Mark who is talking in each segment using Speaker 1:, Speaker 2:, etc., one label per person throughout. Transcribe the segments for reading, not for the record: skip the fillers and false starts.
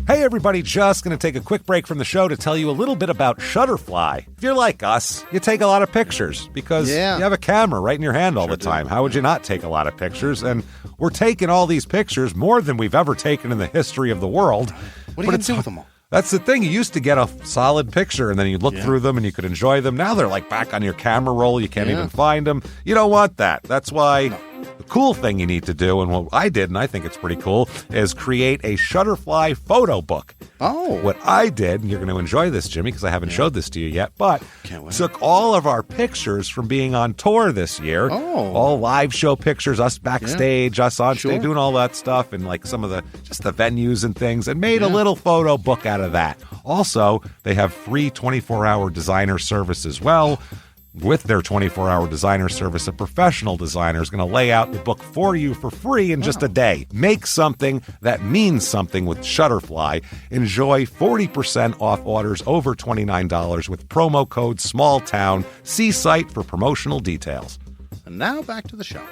Speaker 1: Hey everybody, just going to take a quick break from the show to tell you a little bit about Shutterfly. If you're like us, you take a lot of pictures because you have a camera right in your hand all the time. How would you not take a lot of pictures? And we're taking all these pictures, more than we've ever taken in the history of the world.
Speaker 2: What are you going to do with them all?
Speaker 1: That's the thing. You used to get a solid picture, and then you'd look through them, and you could enjoy them. Now they're like back on your camera roll. You can't even find them. You don't want that. That's why the cool thing you need to do, and what I did, and I think it's pretty cool, is create a Shutterfly photo book.
Speaker 2: Oh.
Speaker 1: What I did, and you're going to enjoy this, Jimmy, because I haven't showed this to you yet, but took all of our pictures from being on tour this year.
Speaker 2: Oh.
Speaker 1: All live show pictures, us backstage, us on stage, doing all that stuff, and like some of the venues and things, and made a little photo book out of that. Also, they have free 24-hour designer service as well. With their 24-hour designer service, a professional designer is going to lay out the book for you for free in just a day. Make something that means something with Shutterfly. Enjoy 40% off orders over $29 with promo code SMALLTOWN. See site for promotional details.
Speaker 2: And now back to the show.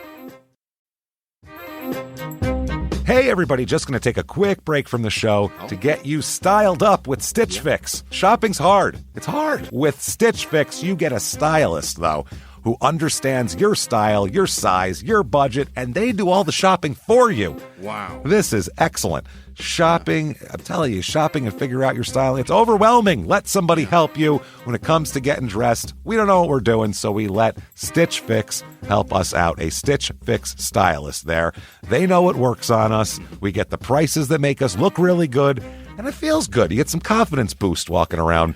Speaker 1: Hey everybody, just going to take a quick break from the show to get you styled up with Stitch Fix. Shopping's hard. It's hard. With Stitch Fix, you get a stylist, though, who understands your style, your size, your budget, and they do all the shopping for you.
Speaker 2: Wow.
Speaker 1: This is excellent. Shopping, I'm telling you, shopping and figure out your style, it's overwhelming. Let somebody help you when it comes to getting dressed. We don't know what we're doing, so we let Stitch Fix help us out. A Stitch Fix stylist there. They know what works on us. We get the prices that make us look really good, and it feels good. You get some confidence boost walking around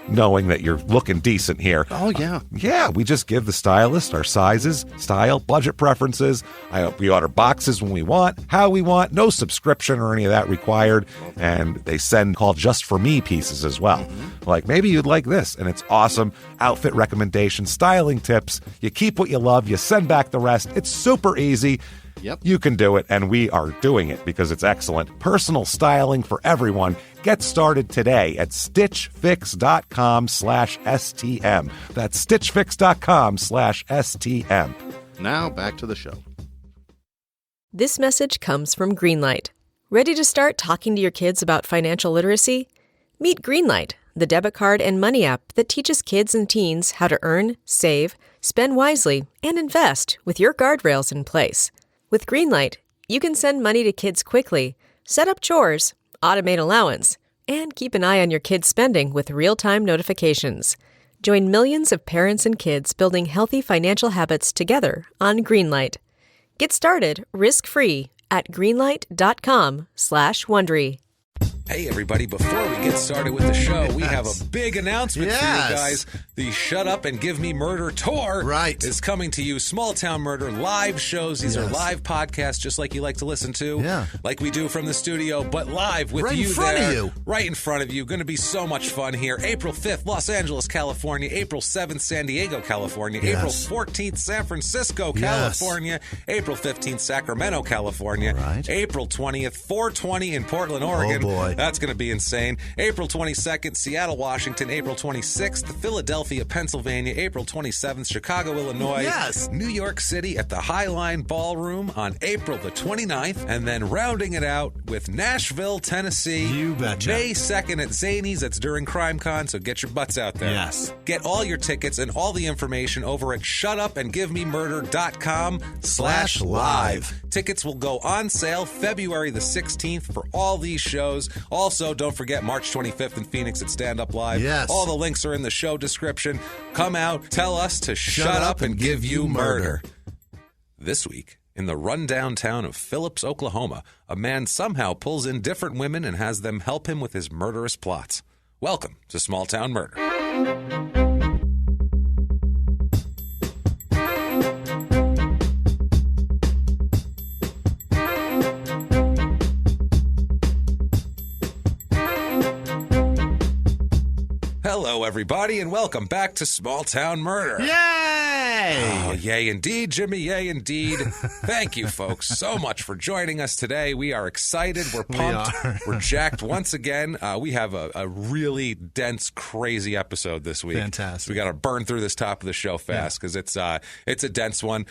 Speaker 1: knowing that you're looking decent here.
Speaker 2: Oh, yeah.
Speaker 1: Yeah, we just give the stylist our sizes, style, budget preferences. We order boxes when we want, how we want, no subscription or any of that required. And they send called Just For Me pieces as well. Like, maybe you'd like this, and it's awesome. Outfit recommendations, styling tips. You keep what you love, you send back the rest. It's super easy.
Speaker 2: Yep.
Speaker 1: You can do it, and we are doing it because it's excellent. Personal styling for everyone. Get started today at stitchfix.com/STM. That's stitchfix.com/STM.
Speaker 2: Now back to the show.
Speaker 3: This message comes from Greenlight. Ready to start talking to your kids about financial literacy? Meet Greenlight, the debit card and money app that teaches kids and teens how to earn, save, spend wisely, and invest with your guardrails in place. With Greenlight, you can send money to kids quickly, set up chores, automate allowance, and keep an eye on your kids' spending with real-time notifications. Join millions of parents and kids building healthy financial habits together on Greenlight. Get started risk-free at greenlight.com/Wondery.
Speaker 1: Hey everybody, before we get started with the show, we have a big announcement for you guys. The Shut Up and Give Me Murder Tour is coming to you. Small Town Murder live shows. These are live podcasts just like you like to listen to, like we do from the studio, but live with you there. Right in front of you. Going to be so much fun here. April 5th, Los Angeles, California. April 7th, San Diego, California. April 14th, San Francisco, California. April 15th, Sacramento, California. April 20th, 420 in Portland, Oregon.
Speaker 4: Oh, boy.
Speaker 1: That's going to be insane. April 22nd, Seattle, Washington. April 26th, Philadelphia, Pennsylvania. April 27th, Chicago, Illinois. New York City at the Highline Ballroom on April the 29th. And then rounding it out with Nashville, Tennessee.
Speaker 4: You betcha.
Speaker 1: May 2nd at Zanies. That's during CrimeCon, so get your butts out there. Get all your tickets and all the information over at shutupandgivememurder.com/live. Tickets will go on sale February the 16th for all these shows. Also, don't forget March 25th in Phoenix at Stand Up Live. All the links are in the show description. Come out, tell us to shut up and give you murder. This week, in the rundown town of Phillips, Oklahoma, a man somehow pulls in different women and has them help him with his murderous plots. Welcome to Small Town Murder. Hello, everybody, and welcome back to Small Town Murder.
Speaker 4: Yay!
Speaker 2: Yay!
Speaker 1: Oh, yay indeed, Jimmy. Yay indeed. Thank you, folks, so much for joining us today. We are excited. We're pumped. We're jacked once again. We have a really dense, crazy episode this week.
Speaker 2: Fantastic.
Speaker 1: We got to burn through this top of the show fast because it's a dense one.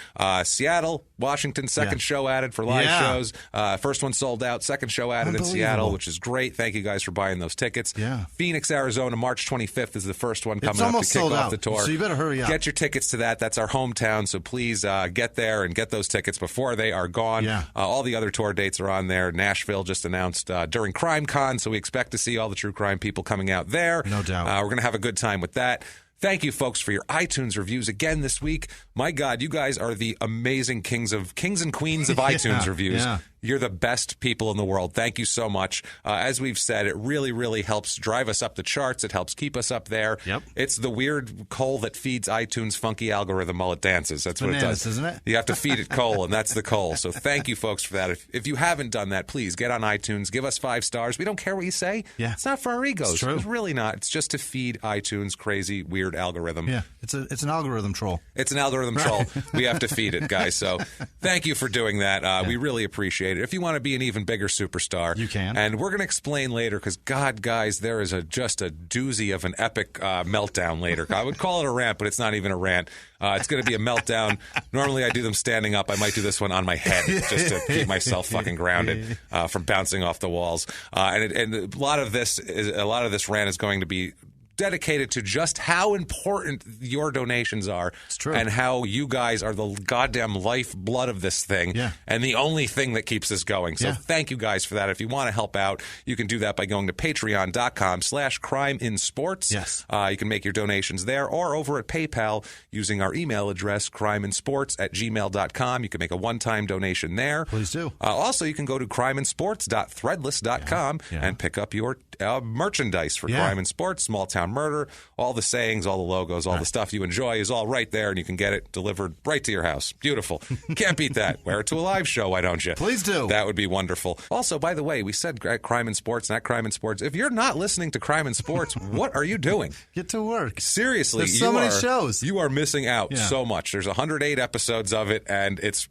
Speaker 1: Seattle, Washington, second show added for live shows. First one sold out. Second show added in Seattle, which is great. Thank you guys for buying those tickets.
Speaker 2: Yeah.
Speaker 1: Phoenix, Arizona, March 25th is the first one coming up to kick off the tour.
Speaker 2: So you better hurry up.
Speaker 1: Get your tickets to that. That's our hometown, so please get there and get those tickets before they are gone.
Speaker 2: Yeah.
Speaker 1: All the other tour dates are on there. Nashville just announced during Crime Con, so we expect to see all the true crime people coming out there.
Speaker 2: No doubt.
Speaker 1: We're going to have a good time with that. Thank you, folks, for your iTunes reviews again this week. My God, you guys are the amazing kings and queens of iTunes reviews.
Speaker 2: Yeah.
Speaker 1: You're the best people in the world. Thank you so much. As we've said, it really, really helps drive us up the charts. It helps keep us up there.
Speaker 2: Yep.
Speaker 1: It's the weird coal that feeds iTunes' funky algorithm while it dances. That's what it does.
Speaker 2: Isn't it?
Speaker 1: You have to feed it coal, and that's the coal. So thank you, folks, for that. If you haven't done that, please get on iTunes. Give us 5 stars. We don't care what you say.
Speaker 2: Yeah.
Speaker 1: It's not for our egos.
Speaker 2: It's true.
Speaker 1: It's really not. It's just to feed iTunes' crazy, weird algorithm.
Speaker 2: Yeah, it's an algorithm troll.
Speaker 1: It's an algorithm troll. We have to feed it, guys. So thank you for doing that. We really appreciate it. If you want to be an even bigger superstar,
Speaker 2: you can.
Speaker 1: And we're going to explain later because, God, guys, there is just a doozy of an epic meltdown later. I would call it a rant, but it's not even a rant. It's going to be a meltdown. Normally I do them standing up. I might do this one on my head just to keep myself fucking grounded from bouncing off the walls. And a lot of this rant is going to be dedicated to just how important your donations are.
Speaker 2: It's true.
Speaker 1: And how you guys are the goddamn lifeblood of this thing and the only thing that keeps us going. So thank you guys for that. If you want to help out, you can do that by going to patreon.com/crimeinsports.
Speaker 2: Yes.
Speaker 1: You can make your donations there or over at PayPal using our email address, crimeinsports@gmail.com. You can make a one-time donation there.
Speaker 2: Please do.
Speaker 1: Also, you can go to crimeinsports.threadless.com and pick up your merchandise for Crime and Sports, Small Town Murder, all the sayings, all the logos, all the stuff you enjoy is all right there, and you can get it delivered right to your house. Beautiful. Can't beat that. Wear it to a live show, why don't you?
Speaker 2: Please do.
Speaker 1: That would be wonderful. Also, by the way, we said at Crime and Sports, not Crime and Sports. If you're not listening to Crime and Sports, what are you doing?
Speaker 2: Get to work.
Speaker 1: Seriously.
Speaker 2: There's so many shows.
Speaker 1: You are missing out so much. There's 108 episodes of it, and it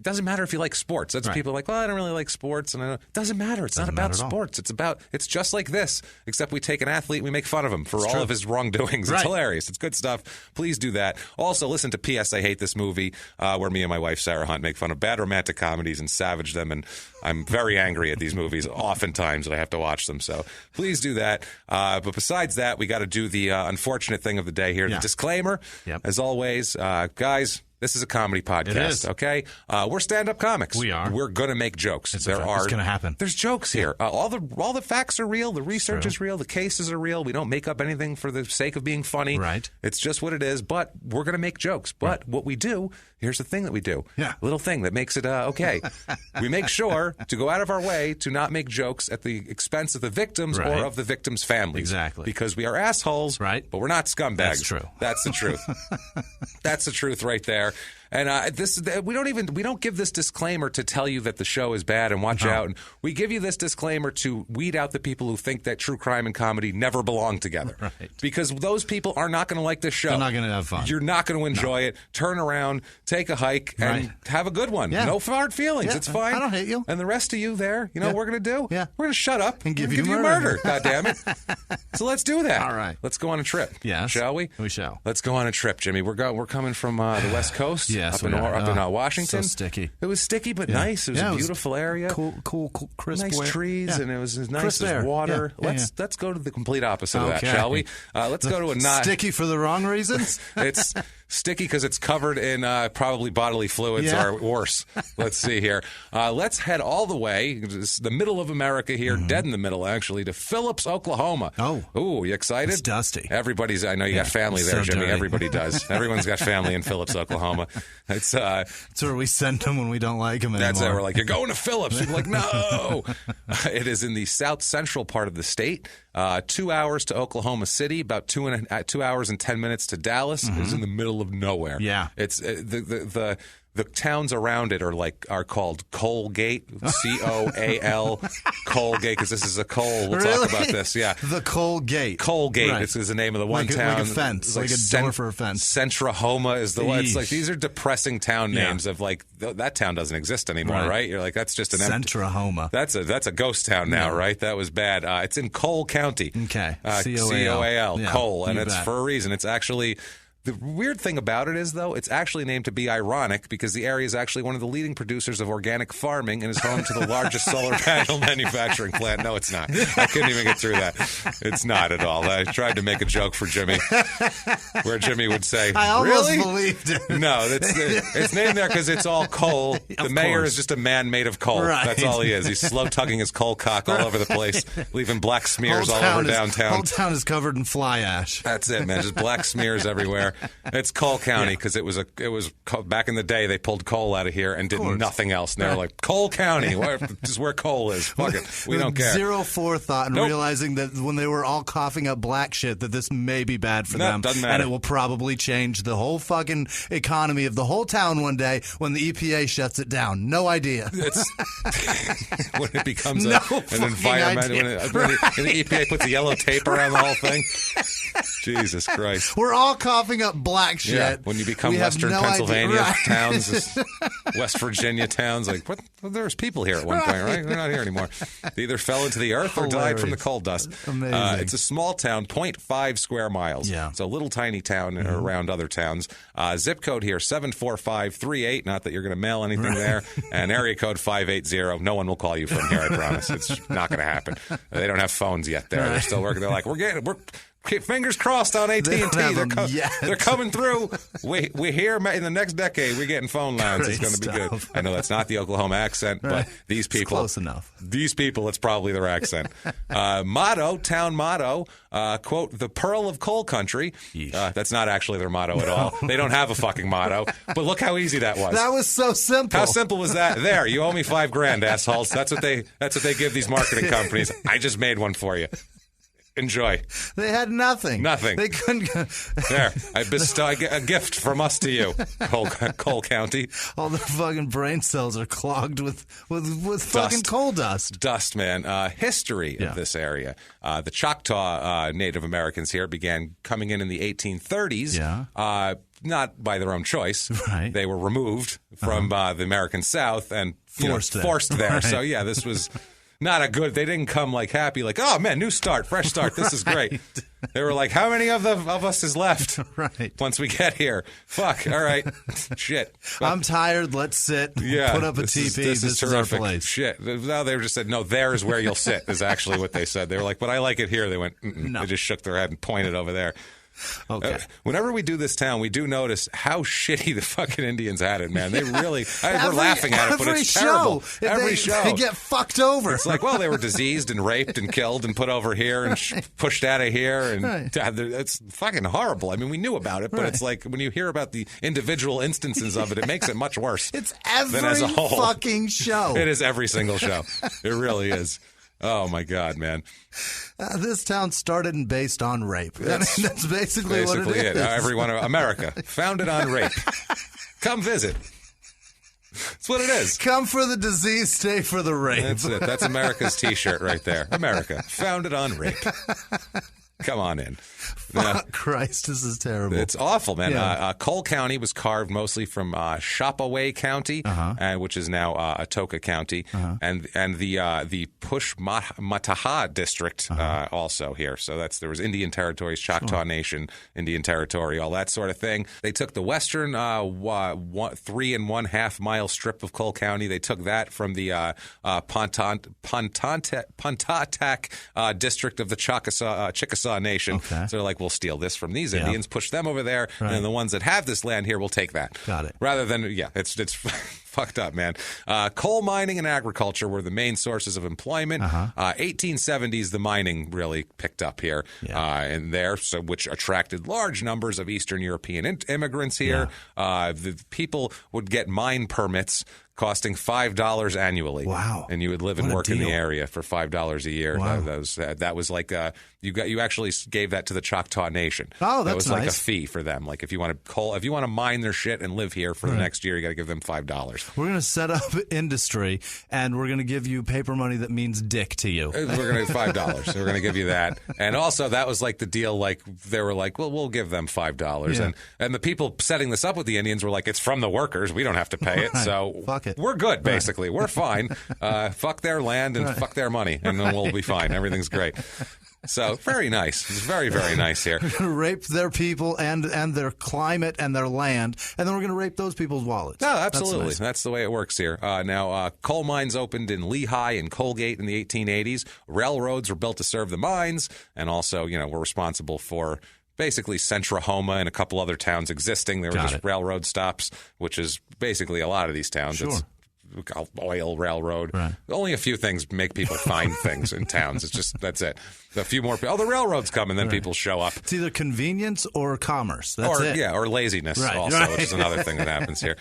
Speaker 1: doesn't matter if you like sports. That's people are like, well, I don't really like sports. And it doesn't matter. It's not about sports. It's just like this, except we take an athlete and we make fun of him for all of his wrongdoings. It's hilarious. It's good stuff. Please do that. Also, listen to P.S. I Hate This Movie, where me and my wife, Sarah Hunt, make fun of bad romantic comedies and savage them. And I'm very angry at these movies oftentimes that I have to watch them. So please do that. But besides that, we got to do the unfortunate thing of the day here. The disclaimer, as always, guys. This is a comedy podcast,
Speaker 2: it is.
Speaker 1: Okay? We're stand-up comics.
Speaker 2: We are.
Speaker 1: We're going to make jokes.
Speaker 2: It's going to happen.
Speaker 1: There's jokes here. All the facts are real. The research is real. The cases are real. We don't make up anything for the sake of being funny.
Speaker 2: Right.
Speaker 1: It's just what it is, but we're going to make jokes. But what we do, here's the thing that we do.
Speaker 2: Yeah.
Speaker 1: Little thing that makes it okay. We make sure to go out of our way to not make jokes at the expense of the victims or of the victims' families.
Speaker 2: Exactly.
Speaker 1: Because we are assholes, but we're not scumbags.
Speaker 2: That's true.
Speaker 1: That's the truth. That's the truth right there. And we don't give this disclaimer to tell you that the show is bad and watch out. And we give you this disclaimer to weed out the people who think that true crime and comedy never belong together.
Speaker 2: Right.
Speaker 1: Because those people are not going to like this show.
Speaker 2: They're not going to have fun.
Speaker 1: You're not going to enjoy it. Turn around, take a hike, and have a good one.
Speaker 2: Yeah.
Speaker 1: No hard feelings.
Speaker 2: Yeah.
Speaker 1: It's fine.
Speaker 2: I don't hate you.
Speaker 1: And the rest of you there, you know what we're going to do?
Speaker 2: Yeah.
Speaker 1: We're going to shut up
Speaker 2: and give you
Speaker 1: murder. God damn it. So let's do that.
Speaker 2: All right.
Speaker 1: Let's go on a trip.
Speaker 2: Yes.
Speaker 1: Shall we?
Speaker 2: We shall.
Speaker 1: Let's go on a trip, Jimmy. We're coming from the West Coast.
Speaker 2: Yes,
Speaker 1: up in Washington.
Speaker 2: So sticky.
Speaker 1: It was sticky, but nice. It was a beautiful area.
Speaker 2: Cool, crisp.
Speaker 1: Nice trees, and it was as nice as water.
Speaker 2: Yeah.
Speaker 1: Let's go to the complete opposite of that, shall we? Let's go to a not
Speaker 2: sticky for the wrong reasons.
Speaker 1: It's sticky because it's covered in probably bodily fluids or worse. Let's see here. Let's head all the way. It's the middle of America here, dead in the middle, actually, to Phillips, Oklahoma. Ooh, you excited?
Speaker 2: It's dusty.
Speaker 1: I know you got family there, Jimmy.
Speaker 2: Dirty.
Speaker 1: Everybody does. Everyone's got family in Phillips, Oklahoma. It's
Speaker 2: where we send them when we don't like them anymore.
Speaker 1: That's it. We're like, you're going to Phillips. We're like, no. It is in the south central part of the state. 2 hours to Oklahoma City, about 2 hours and 10 minutes to Dallas. It is in the middle middle of nowhere.
Speaker 2: Yeah.
Speaker 1: It's the towns around it are called Coalgate, Coal, Coalgate, because this is a coal. We'll talk about this. Yeah,
Speaker 2: the Coalgate.
Speaker 1: Coalgate.
Speaker 2: Right.
Speaker 1: This is the name of the one town.
Speaker 2: Like a fence, like a door for a fence.
Speaker 1: Centrahoma is the one. It's like these are depressing town names of like that town doesn't exist anymore, right? You're like that's just an
Speaker 2: Centrahoma.
Speaker 1: That's a ghost town now, right? That was bad. It's in Cole County.
Speaker 2: Okay,
Speaker 1: Coal,
Speaker 2: yeah,
Speaker 1: Cole, and it's for a reason. It's actually. The weird thing about it is, though, it's actually named to be ironic because the area is actually one of the leading producers of organic farming and is home to the largest solar panel manufacturing plant. No, it's not. I couldn't even get through that. It's not at all. I tried to make a joke for Jimmy where Jimmy would say,
Speaker 2: I almost
Speaker 1: really?
Speaker 2: believed it.
Speaker 1: No, it's named there because it's all coal. The mayor is just a man made of coal.
Speaker 2: Right.
Speaker 1: That's all he is. He's slow tugging his coal cock all over the place, leaving black smears all over downtown.
Speaker 2: Whole town is covered in fly ash.
Speaker 1: That's it, man. Just black smears everywhere. It's Cole County because it was back in the day they pulled coal out of here and did nothing else. And they were like, Cole County, this is where coal is. Fuck it, we don't care.
Speaker 2: Zero forethought and realizing that when they were all coughing up black shit that this may be bad for them.
Speaker 1: Doesn't matter.
Speaker 2: And it will probably change the whole fucking economy of the whole town one day when the EPA shuts it down. No idea.
Speaker 1: When it becomes an environment, when the EPA puts the yellow tape around the whole thing. Jesus Christ.
Speaker 2: We're all coughing up black shit.
Speaker 1: Yeah, when you become Western Pennsylvania towns, West Virginia towns, like, what? Well, there was people here at one point, right? They're not here anymore. They either fell into the earth or died from the coal dust.
Speaker 2: Amazing.
Speaker 1: It's a small town, 0.5 square miles.
Speaker 2: Yeah.
Speaker 1: It's a little tiny town around other towns. Zip code here, 74538. Not that you're going to mail anything there. And area code 580. No one will call you from here, I promise. It's not going to happen. They don't have phones yet there. They're still working. They're like, we're fingers crossed on AT&T. They're coming through. We hear in the next decade we're getting phone lines. It's going to be good. I know that's not the Oklahoma accent, but these people,
Speaker 2: it's close enough.
Speaker 1: These people, it's probably their accent. Town motto, quote, the pearl of coal country. That's not actually their motto at all. They don't have a fucking motto. But look how easy that was.
Speaker 2: That was so simple.
Speaker 1: How simple was that? There, you owe me $5,000, assholes. That's what they give these marketing companies. I just made one for you. Enjoy.
Speaker 2: They had nothing.
Speaker 1: Nothing.
Speaker 2: They couldn't.
Speaker 1: There, I bestow a gift from us to you, Cole County.
Speaker 2: All the fucking brain cells are clogged with fucking coal dust.
Speaker 1: Dust, man. History of this area. The Choctaw Native Americans here began coming in the 1830s.
Speaker 2: Yeah.
Speaker 1: Not by their own choice.
Speaker 2: Right.
Speaker 1: They were removed from the American South and forced there.
Speaker 2: Right.
Speaker 1: So yeah, this was. Not a good. They didn't come like happy, like, oh man, new start, fresh start. This is great. They were like, how many of us is left?
Speaker 2: Right.
Speaker 1: Once we get here, fuck. All right, shit.
Speaker 2: I'm tired. Let's sit.
Speaker 1: Yeah,
Speaker 2: put up a teepee.
Speaker 1: This is
Speaker 2: terrific. Our place.
Speaker 1: Shit. No, they just said no. There's where you'll sit. Is actually what they said. They were like, but I like it here. They went. No. They just shook their head and pointed over there.
Speaker 2: Okay.
Speaker 1: Whenever we do this town, we do notice how shitty the fucking Indians had it, man. They really, we're laughing at it, but it's terrible. Every show.
Speaker 2: They get fucked over.
Speaker 1: It's like, well, they were diseased and raped and killed and put over here and pushed out of here. And it's fucking horrible. I mean, we knew about it, but it's like when you hear about the individual instances of it, it makes it much worse.
Speaker 2: It's every
Speaker 1: than as a whole.
Speaker 2: fucking show.
Speaker 1: It is every single show. It really is. Oh, my God, man.
Speaker 2: This town started and based on rape. That's basically what it is.
Speaker 1: Everyone, America, founded on rape. Come visit. That's what it is.
Speaker 2: Come for the disease, stay for the rape.
Speaker 1: That's it. That's America's T-shirt right there. America, founded on rape. Come on in.
Speaker 2: Christ, this is terrible.
Speaker 1: It's awful, man.
Speaker 2: Yeah.
Speaker 1: Cole County was carved mostly from Chopaway County, which is now Atoka County, and the Pushmataha district also here. So there was Indian territories, Choctaw Nation, Indian territory, all that sort of thing. They took the western 3.5 mile strip of Cole County. They took that from the Pontotoc district of the Chickasaw Nation. Okay. So they're like, we'll steal this from these Indians, push them over there, and then the ones that have this land here will take that.
Speaker 2: Got it.
Speaker 1: Rather than, it's fucked up, man. Coal mining and agriculture were the main sources of employment. 1870s, the mining really picked up here and there, which attracted large numbers of Eastern European immigrants here. The people would get mine permits costing $5 annually.
Speaker 2: Wow!
Speaker 1: And you would live and work in the area for $5 a year.
Speaker 2: Wow.
Speaker 1: That was like you actually gave that to the Choctaw Nation.
Speaker 2: Oh, that's
Speaker 1: that was
Speaker 2: nice.
Speaker 1: like a fee for them. Like if you want to mine their shit and live here for the next year, you got to give them $5.
Speaker 2: We're going to set up industry, and we're going to give you paper money that means dick to you.
Speaker 1: We're going to $5. So we're going to give you that. And also, that was like the deal. Like they were like, well, we'll give them $5.
Speaker 2: Yeah.
Speaker 1: And the people setting this up with the Indians were like, it's from the workers. We don't have to pay it.
Speaker 2: Right.
Speaker 1: So
Speaker 2: Fuck it.
Speaker 1: We're good, basically. We're fine. Fuck their land and fuck their money, and then we'll be fine. Everything's great. So very nice. It's very, very nice here.
Speaker 2: We're going to rape their people and their climate and their land, and then we're going to rape those people's wallets.
Speaker 1: No, absolutely.
Speaker 2: That's nice.
Speaker 1: That's the way it works here. Now, coal mines opened in Lehigh and Colgate in the 1880s. Railroads were built to serve the mines, and also, were responsible for basically Centrahoma and a couple other towns existing. They were just railroad stops, which is basically a lot of these towns.
Speaker 2: Sure.
Speaker 1: It's oil railroad.
Speaker 2: Right.
Speaker 1: Only a few things make people find things in towns. It's just that's it. A few more people. Oh, the railroads come, and then people show up.
Speaker 2: It's either convenience or commerce. That's it.
Speaker 1: Yeah, or laziness also, which is another thing that happens here.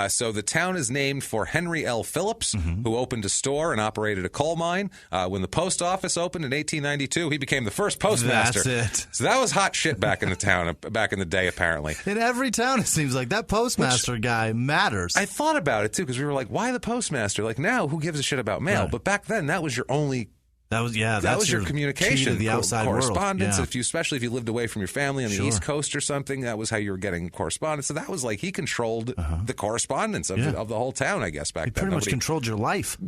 Speaker 1: So the town is named for Henry L. Phillips, who opened a store and operated a coal mine. When the post office opened in 1892, he became the first postmaster.
Speaker 2: That's it.
Speaker 1: So that was hot shit back in the town, back in the day, apparently.
Speaker 2: In every town, it seems like that postmaster guy matters.
Speaker 1: I thought about it, too, because we were like, why the postmaster? Like, now, who gives a shit about mail? But back then, that was your only... That was your communication,
Speaker 2: to the outside
Speaker 1: correspondence.
Speaker 2: world. Yeah.
Speaker 1: Especially if you lived away from your family on the East Coast or something, that was how you were getting correspondence. So that was like he controlled the correspondence of the whole town, I guess, back then.
Speaker 2: He pretty much controlled your life.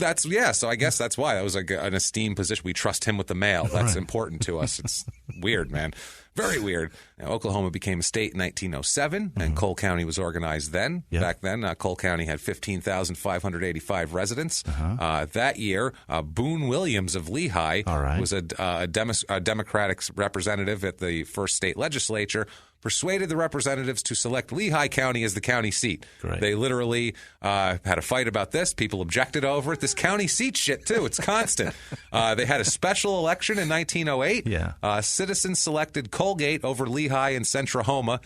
Speaker 1: So I guess that's why. That was like an esteemed position. We trust him with the mail. That's important to us. It's weird, man. Very weird. Now, Oklahoma became a state in 1907, and Cole County was organized then. Yep. Back then, Cole County had 15,585 residents. That year, Boone Williams of Lehigh was a Democratic representative at the first state legislature, persuaded the representatives to select Lehigh County as the county seat.
Speaker 2: Great.
Speaker 1: They literally had a fight about this. People objected over it. This county seat shit, too. It's constant. They had a special election in 1908.
Speaker 2: Yeah.
Speaker 1: Citizens selected Colgate over Lehigh and Centrahoma.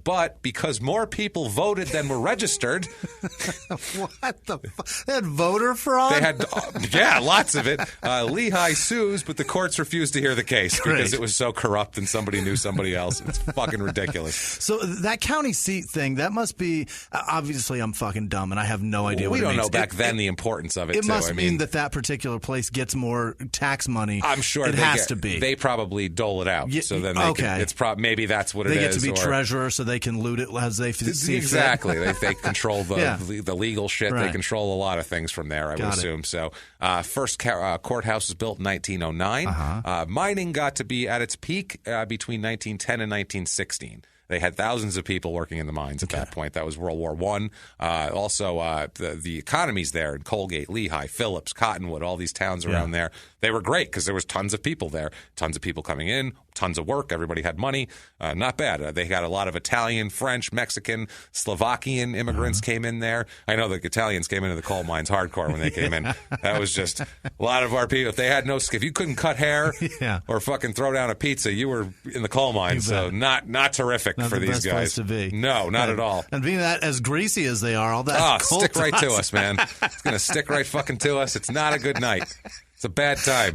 Speaker 1: But because more people voted than were registered...
Speaker 2: What the fuck? They had voter fraud?
Speaker 1: They had, lots of it. Lehigh sues, but the courts refused to hear the case because it was so corrupt and somebody knew somebody else. It's fucking ridiculous.
Speaker 2: So that county seat thing, that must be, obviously I'm fucking dumb and I have no idea what it means.
Speaker 1: We don't know back then the importance of it,
Speaker 2: It must mean that particular place gets more tax money.
Speaker 1: I'm sure
Speaker 2: it has to be.
Speaker 1: They probably dole it out. So then maybe that's what it is.
Speaker 2: They get to be treasurer so they can loot it as they see
Speaker 1: Exactly.
Speaker 2: fit.
Speaker 1: They control the legal shit. Right. They control a lot of things from there, I would assume. So first courthouse was built in 1909. Mining got to be at its peak between 1910 and 1916. They had thousands of people working in the mines at that point. That was World War I. Also, the economies there in Colgate, Lehigh, Phillips, Cottonwood, all these towns around there, they were great because there was tons of people there, tons of people coming in, tons of work. Everybody had money. Not bad. They got a lot of Italian, French, Mexican, Slovakian immigrants came in there. I know the Italians came into the coal mines hardcore when they came in. That was just a lot of our people. If they had if you couldn't cut hair or fucking throw down a pizza, you were in the coal mines. So not terrific
Speaker 2: not
Speaker 1: for
Speaker 2: the
Speaker 1: these
Speaker 2: best
Speaker 1: guys.
Speaker 2: Place to be.
Speaker 1: No, not at all.
Speaker 2: And being that as greasy as they are, all that
Speaker 1: stick right to us, man. It's gonna stick right fucking to us. It's not a good night. It's a bad time.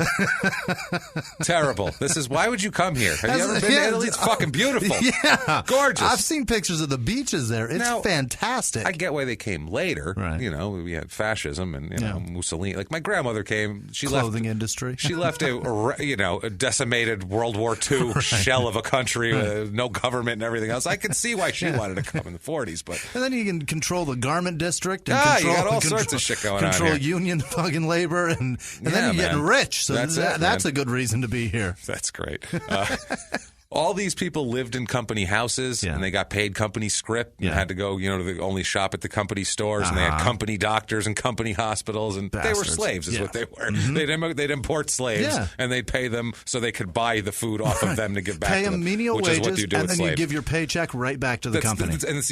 Speaker 1: Terrible. Why would you come here? Have you ever been to Italy? It's fucking beautiful.
Speaker 2: Yeah.
Speaker 1: Gorgeous.
Speaker 2: I've seen pictures of the beaches there. It's fantastic.
Speaker 1: I get why they came later.
Speaker 2: Right.
Speaker 1: We had fascism and, Mussolini. Like my grandmother came.
Speaker 2: Clothing industry.
Speaker 1: She left a decimated World War II shell of a country with no government and everything else. I could see why she wanted to come in the 40s.
Speaker 2: And then you can control the garment district. And
Speaker 1: you got all sorts of shit going on here.
Speaker 2: Control union fucking labor. And then you're getting rich. So that's a good reason to be here.
Speaker 1: That's great. All these people lived in company houses, and they got paid company scrip and had to go, to only shop at the company stores, and they had company doctors and company hospitals, and they were slaves is what they were. They'd import slaves, and they'd pay them so they could buy the food off of them to give back to them.
Speaker 2: Pay them menial wages,
Speaker 1: is what you do
Speaker 2: and
Speaker 1: with
Speaker 2: then you give your paycheck right back to the company.
Speaker 1: And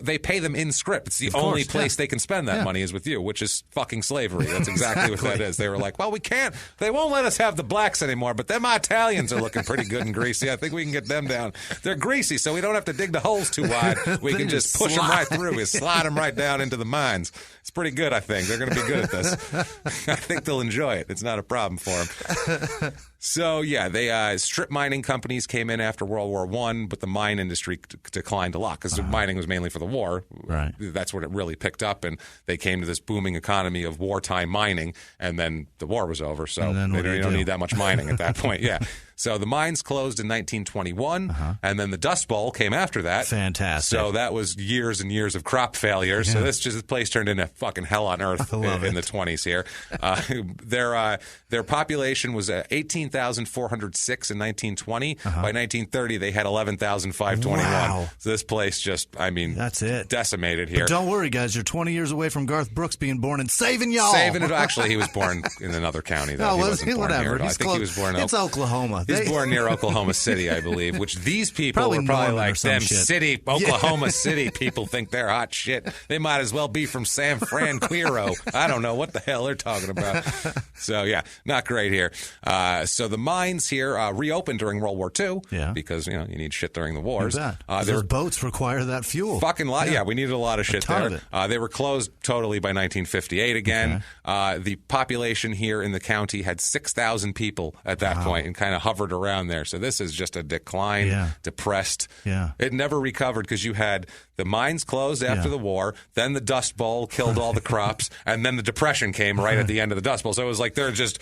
Speaker 1: they pay them in scrip. It's the only place they can spend that money is with you, which is fucking slavery. That's exactly what that is. They were like, well, we can't. They won't let us have the blacks anymore, but them Italians are looking pretty good and greasy. I think we can get them down. They're greasy, so we don't have to dig the holes too wide. We can just push them right through. We slide them right down into the mines. It's pretty good, I think. They're going to be good at this. I think they'll enjoy it. It's not a problem for them. So, yeah, they strip mining companies came in after World War I, but the mine industry declined a lot because mining was mainly for the war.
Speaker 2: Right.
Speaker 1: That's what it really picked up, and they came to this booming economy of wartime mining, and then the war was over, so they don't need that much mining at that point. Yeah. So the mines closed in 1921, and then the Dust Bowl came after that.
Speaker 2: Fantastic.
Speaker 1: So that was years and years of crop failures. Yeah. So this place turned into fucking hell on earth in the 20s here. Their population was 18,406 in 1920. By 1930, they had 11,521.
Speaker 2: Wow.
Speaker 1: So this place just,
Speaker 2: that's it.
Speaker 1: Decimated here.
Speaker 2: But don't worry, guys. You're 20 years away from Garth Brooks being born and saving y'all.
Speaker 1: Saving it. Actually, he was born in another county, though.
Speaker 2: No, he whatever.
Speaker 1: I think he was born in
Speaker 2: It's Oklahoma.
Speaker 1: He's born near Oklahoma City, I believe, which these people were probably like, them city, Oklahoma City people think they're hot shit. They might as well be from San Francisco. I don't know what the hell they're talking about. So, yeah, not great here. So the mines here reopened during World War II because, you need shit during the wars.
Speaker 2: Those boats require that fuel.
Speaker 1: Fucking lot. Yeah, we needed a lot of shit there. They were closed totally by 1958 again. Okay. The population here in the county had 6,000 people at that point and kind of hovered around there. So this is just a decline, depressed.
Speaker 2: Yeah.
Speaker 1: It never recovered because you had the mines closed after the war, then the Dust Bowl killed all the crops, and then the Depression came right at the end of the Dust Bowl. So it was like they're just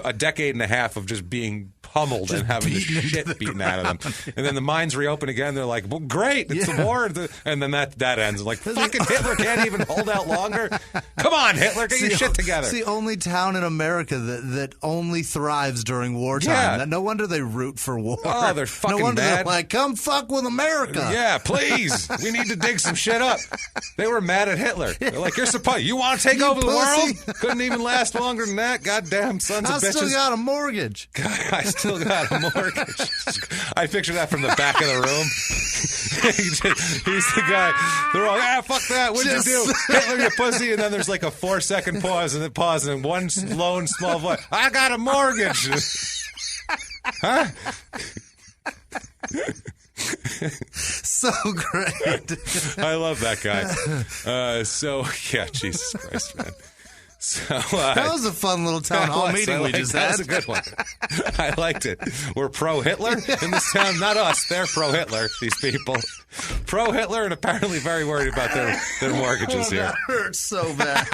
Speaker 1: a decade and a half of just being pummeled and having the shit beaten out of them. And then the mines reopen again. They're like, well, great, it's the war. And then that ends. Like, fucking Hitler can't even hold out longer. Come on, Hitler, get your shit together.
Speaker 2: It's the only town in America that only thrives during wartime.
Speaker 1: Yeah.
Speaker 2: No wonder they root for war.
Speaker 1: Oh, they're fucking
Speaker 2: no wonder
Speaker 1: mad.
Speaker 2: They're like, come fuck with America.
Speaker 1: Yeah, please. We need to dig some shit up. They were mad at Hitler. They're like, you want to take over the world? Couldn't even last longer than that. Goddamn sons of bitches.
Speaker 2: I still got a mortgage.
Speaker 1: God, I still got a mortgage. I picture that from the back of the room. He's the guy. They're all, fuck that. What'd you do? Hitler, you pussy. And then there's like a 4-second pause, and then pause, and then one lone small voice. I got a mortgage. Huh?
Speaker 2: So great.
Speaker 1: I love that guy. Jesus Christ, man. So,
Speaker 2: that was a fun little town hall meeting we just had.
Speaker 1: That was a good one. I liked it. We're pro-Hitler in this town. Not us. They're pro-Hitler, these people. Pro-Hitler and apparently very worried about their mortgages here.
Speaker 2: That hurts so bad.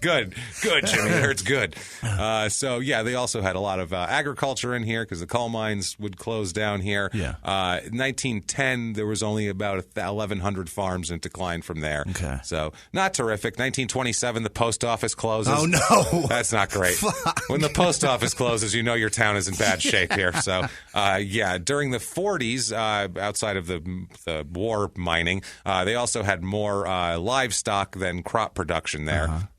Speaker 1: Good, Jimmy. It hurts good. They also had a lot of agriculture in here because the coal mines would close down here.
Speaker 2: Yeah.
Speaker 1: 1910, there was only about 1,100 farms and it declined from there.
Speaker 2: Okay.
Speaker 1: So, not terrific. 1927, the post office closes.
Speaker 2: Oh, no.
Speaker 1: That's not great.
Speaker 2: Fuck.
Speaker 1: When the post office closes, you know your town is in bad shape here. So, during the 40s, outside of the war mining, they also had more livestock than crop production there.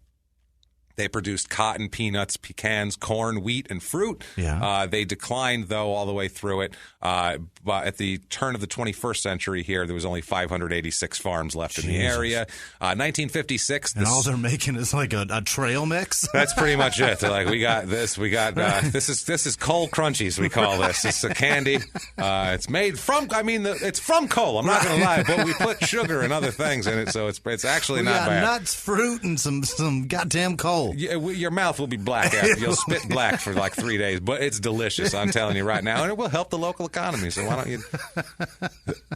Speaker 1: They produced cotton, peanuts, pecans, corn, wheat, and fruit.
Speaker 2: Yeah.
Speaker 1: They declined, though, all the way through it. But at the turn of the 21st century here, there was only 586 farms left in the area. 1956.
Speaker 2: And all they're making is like a trail mix?
Speaker 1: That's pretty much it. They're like, we got this. This is coal crunchies, we call this. It's a candy. It's made from, it's from coal. I'm not going to lie. But we put sugar and other things in it, so it's actually not bad.
Speaker 2: Nuts, fruit, and some goddamn coal.
Speaker 1: Your mouth will be black after. You'll spit black for like 3 days, but it's delicious, I'm telling you right now, and it will help the local economy, so why don't you...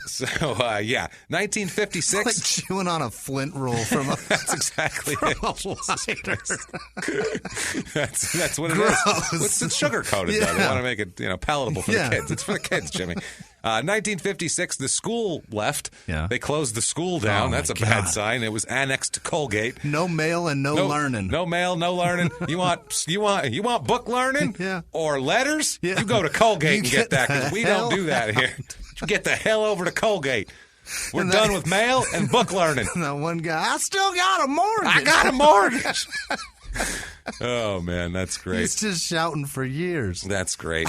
Speaker 1: 1956...
Speaker 2: It's like chewing on a flint roll from a...
Speaker 1: That's exactly
Speaker 2: from
Speaker 1: it. That's what it
Speaker 2: Gross.
Speaker 1: is. It's sugar-coated, though. They want to make it palatable for the kids. It's for the kids, Jimmy. 1956, the school left.
Speaker 2: Yeah.
Speaker 1: They closed the school down. That's a bad sign. It was annexed to Colgate.
Speaker 2: No mail and no learning.
Speaker 1: No mail, no learning. You want book learning?
Speaker 2: Yeah.
Speaker 1: Or letters?
Speaker 2: Yeah.
Speaker 1: You go to Colgate and get that, because we don't do that here. Get the hell over to Colgate. We're done with mail and book learning.
Speaker 2: That one guy, I still got a mortgage.
Speaker 1: I got a mortgage. Oh man, that's great.
Speaker 2: He's just shouting for years.
Speaker 1: That's great.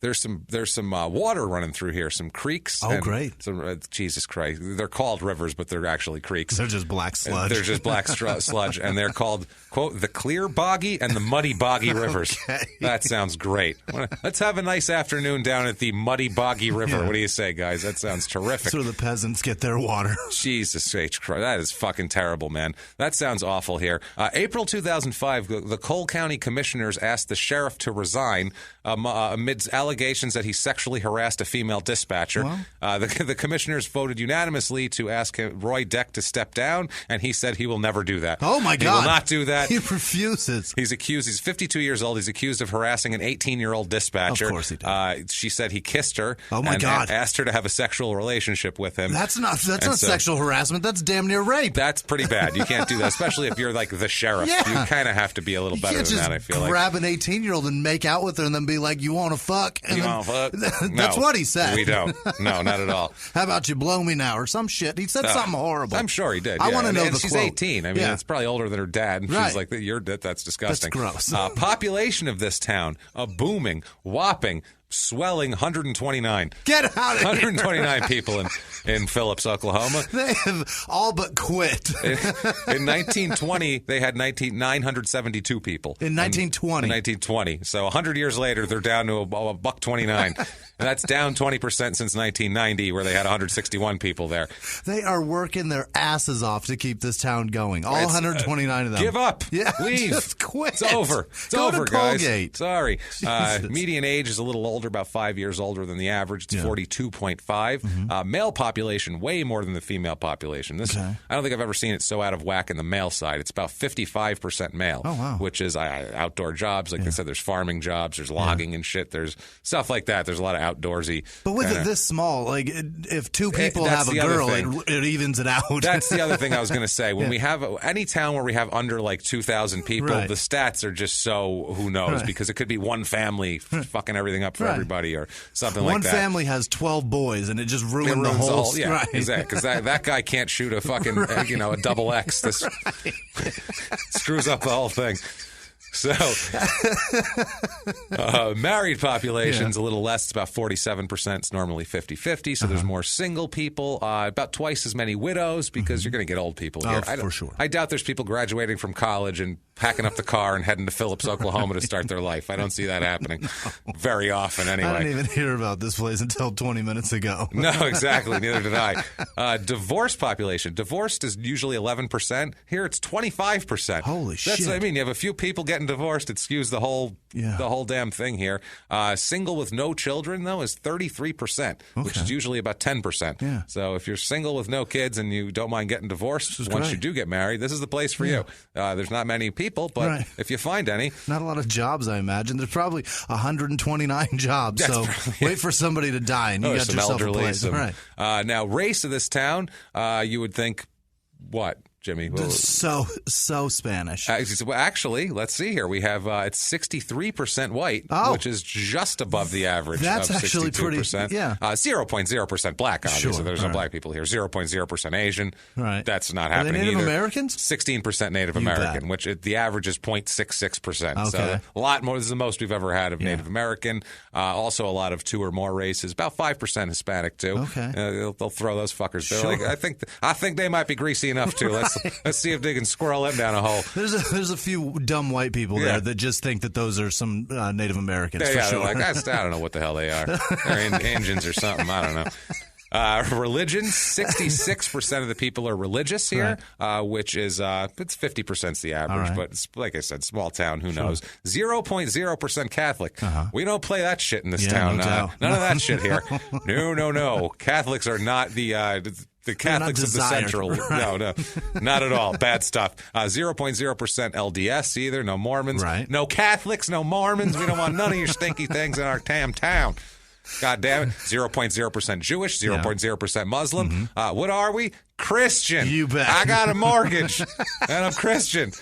Speaker 1: There's some water running through here, some creeks.
Speaker 2: Oh, great.
Speaker 1: Some, Jesus Christ. They're called rivers, but they're actually creeks.
Speaker 2: They're just black sludge.
Speaker 1: They're just black sludge, and they're called, quote, the Clear Boggy and the Muddy Boggy Rivers.
Speaker 2: Okay.
Speaker 1: That sounds great. Let's have a nice afternoon down at the Muddy Boggy River. Yeah. What do you say, guys? That sounds terrific.
Speaker 2: So the peasants get their water.
Speaker 1: Jesus H. Christ. That is fucking terrible, man. That sounds awful here. April 2005, the Cole County Commissioners asked the sheriff to resign amidst allegations that he sexually harassed a female dispatcher. The commissioners voted unanimously to ask Roy Deck to step down, and he said he will never do that.
Speaker 2: Oh, my God.
Speaker 1: He will not do that.
Speaker 2: He refuses.
Speaker 1: He's 52 years old. He's accused of harassing an 18-year-old dispatcher.
Speaker 2: Of course he did.
Speaker 1: She said he kissed her.
Speaker 2: Oh, my God.
Speaker 1: Asked her to have a sexual relationship with him.
Speaker 2: That's not sexual harassment. That's damn near rape.
Speaker 1: That's pretty bad. You can't do that, especially if you're like the sheriff.
Speaker 2: Yeah.
Speaker 1: You kind of have to be a little better than that, I feel like.
Speaker 2: Grab an 18-year-old and make out with her and then be like, you want to fuck? And
Speaker 1: you want to fuck?
Speaker 2: That's what he said.
Speaker 1: We don't. No, not at all.
Speaker 2: How about you blow me now or some shit? He said something horrible.
Speaker 1: I'm sure he did.
Speaker 2: I want to know
Speaker 1: and
Speaker 2: the
Speaker 1: she's
Speaker 2: quote.
Speaker 1: 18. I mean, it's probably older than her dad. And she's like, that's disgusting.
Speaker 2: That's gross.
Speaker 1: Population of this town, a booming, whopping, swelling 129.
Speaker 2: Get out of here.
Speaker 1: 129 people in Phillips, Oklahoma.
Speaker 2: They have all but quit.
Speaker 1: In 1920, they had 972 people.
Speaker 2: In 1920?
Speaker 1: In 1920. So 100 years later, they're down to a buck 29. And that's down 20% since 1990, where they had 161 people there.
Speaker 2: They are working their asses off to keep this town going. All 129 of them.
Speaker 1: Give up.
Speaker 2: Yeah,
Speaker 1: leave.
Speaker 2: Just quit.
Speaker 1: It's over. It's
Speaker 2: Go
Speaker 1: over,
Speaker 2: to
Speaker 1: guys.
Speaker 2: Colgate.
Speaker 1: Sorry. Median age is a little older, about 5 years older than the average. It's 42.5. Mm-hmm. Male population, way more than the female population. I don't think I've ever seen it so out of whack in the male side. It's about 55% male, which is outdoor jobs. Like I said, there's farming jobs, there's logging and shit. There's stuff like that. There's a lot of outdoorsy.
Speaker 2: But with it this small, like if two people have a girl, it evens it out.
Speaker 1: That's the other thing I was going to say. When we have any town where we have under like 2,000 people, the stats are just so who knows because it could be one family fucking everything up for everybody or something like that.
Speaker 2: One family has 12 boys and it just ruined the whole.
Speaker 1: Yeah, exactly. Because that guy can't shoot a fucking a double X. This screws up the whole thing. So, married population's a little less. It's about 47%. It's normally 50-50. So there's more single people. About twice as many widows because you're going to get old people here.
Speaker 2: For sure.
Speaker 1: I doubt there's people graduating from college and packing up the car and heading to Phillips, Oklahoma to start their life. I don't see that happening very often anyway.
Speaker 2: I didn't even hear about this place until 20 minutes ago.
Speaker 1: No, exactly. Neither did I. Divorced population. Divorced is usually 11%. Here it's 25%.
Speaker 2: Holy shit.
Speaker 1: That's what I mean. You have a few people getting divorced. It skews the whole damn thing here. Single with no children, though, is 33%, which is usually about 10%.
Speaker 2: Yeah.
Speaker 1: So if you're single with no kids and you don't mind getting divorced once you do get married, this is the place for you. There's not many people, but if you find any.
Speaker 2: Not a lot of jobs, I imagine. There's probably 129 jobs. So wait for somebody to die and you got yourself a place.
Speaker 1: Now, race of this town, you would think, what? Jimmy?
Speaker 2: So Spanish.
Speaker 1: Actually, let's see here. We have it's 63% white, which is just above the average.
Speaker 2: That's
Speaker 1: of
Speaker 2: actually
Speaker 1: 62%.
Speaker 2: pretty. Yeah.
Speaker 1: 0.0% black. Obviously, there's no black people here. 0.0% Asian.
Speaker 2: Right.
Speaker 1: That's not
Speaker 2: Are
Speaker 1: happening
Speaker 2: they Native
Speaker 1: either.
Speaker 2: Americans?
Speaker 1: 16% Native American, which the average is 0.66%.
Speaker 2: Okay.
Speaker 1: So a lot more. This is the most we've ever had of Native American. Also, a lot of 2 or more races. About 5% Hispanic too.
Speaker 2: Okay.
Speaker 1: They'll throw those fuckers. They're like, I think they might be greasy enough too. Let's see if they can squirrel them down a hole.
Speaker 2: There's a few dumb white people there that just think that those are some Native Americans. For sure.
Speaker 1: They're like, I don't know what the hell they are. They're Indians or something. I don't know. Religion, 66% of the people are religious here, which is it's 50% is the average, but it's, like I said, small town, who knows. 0.0% Catholic. We don't play that shit in this town. None of that shit here. No. Catholics are not the Catholics of the Central. No, not at all. Bad stuff. 0.0% LDS either. No Mormons.
Speaker 2: Right.
Speaker 1: No Catholics, no Mormons. We don't want none of your stinky things in our damn town. God damn it. 0.0% Jewish, 0.0% Muslim. What are we? Christian.
Speaker 2: You bet.
Speaker 1: I got a mortgage, and I'm Christian.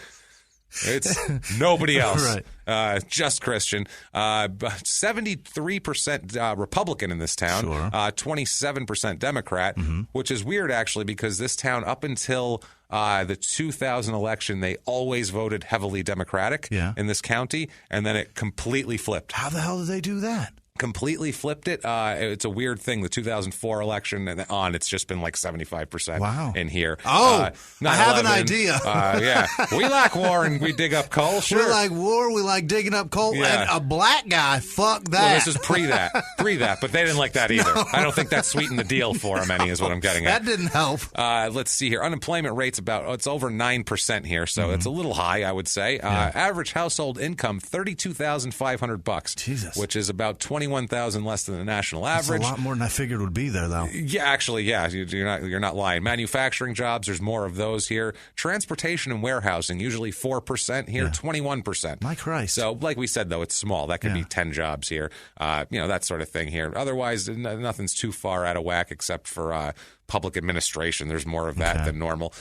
Speaker 1: It's nobody else.
Speaker 2: Right.
Speaker 1: Just Christian. 73% Republican in this town.
Speaker 2: Sure.
Speaker 1: 27% Democrat, which is weird, actually, because this town, up until the 2000 election, they always voted heavily Democratic in this county, and then it completely flipped.
Speaker 2: How the hell did they do that?
Speaker 1: Completely flipped it. It's a weird thing. The 2004 election and on, it's just been like 75% in here.
Speaker 2: Oh, I have an idea.
Speaker 1: Yeah. We like war and we dig up coal, sure.
Speaker 2: We like war, we like digging up coal, and a black guy, fuck that.
Speaker 1: Well, this is pre that, but they didn't like that either. No. I don't think that sweetened the deal for them any, is what I'm getting at.
Speaker 2: That didn't help.
Speaker 1: Let's see here. Unemployment rate's it's over 9% here, so it's a little high, I would say. Average household income, $32,500.
Speaker 2: Jesus.
Speaker 1: Which is about 21,000 less than the national average.
Speaker 2: That's a lot more than I figured would be there, though.
Speaker 1: Yeah, actually, you're not lying. Manufacturing jobs, there's more of those here. Transportation and warehousing, usually 4% here, 21%.
Speaker 2: My Christ.
Speaker 1: So, like we said, though, it's small. That could be 10 jobs here. That sort of thing here. Otherwise, nothing's too far out of whack except for public administration. There's more of that than normal.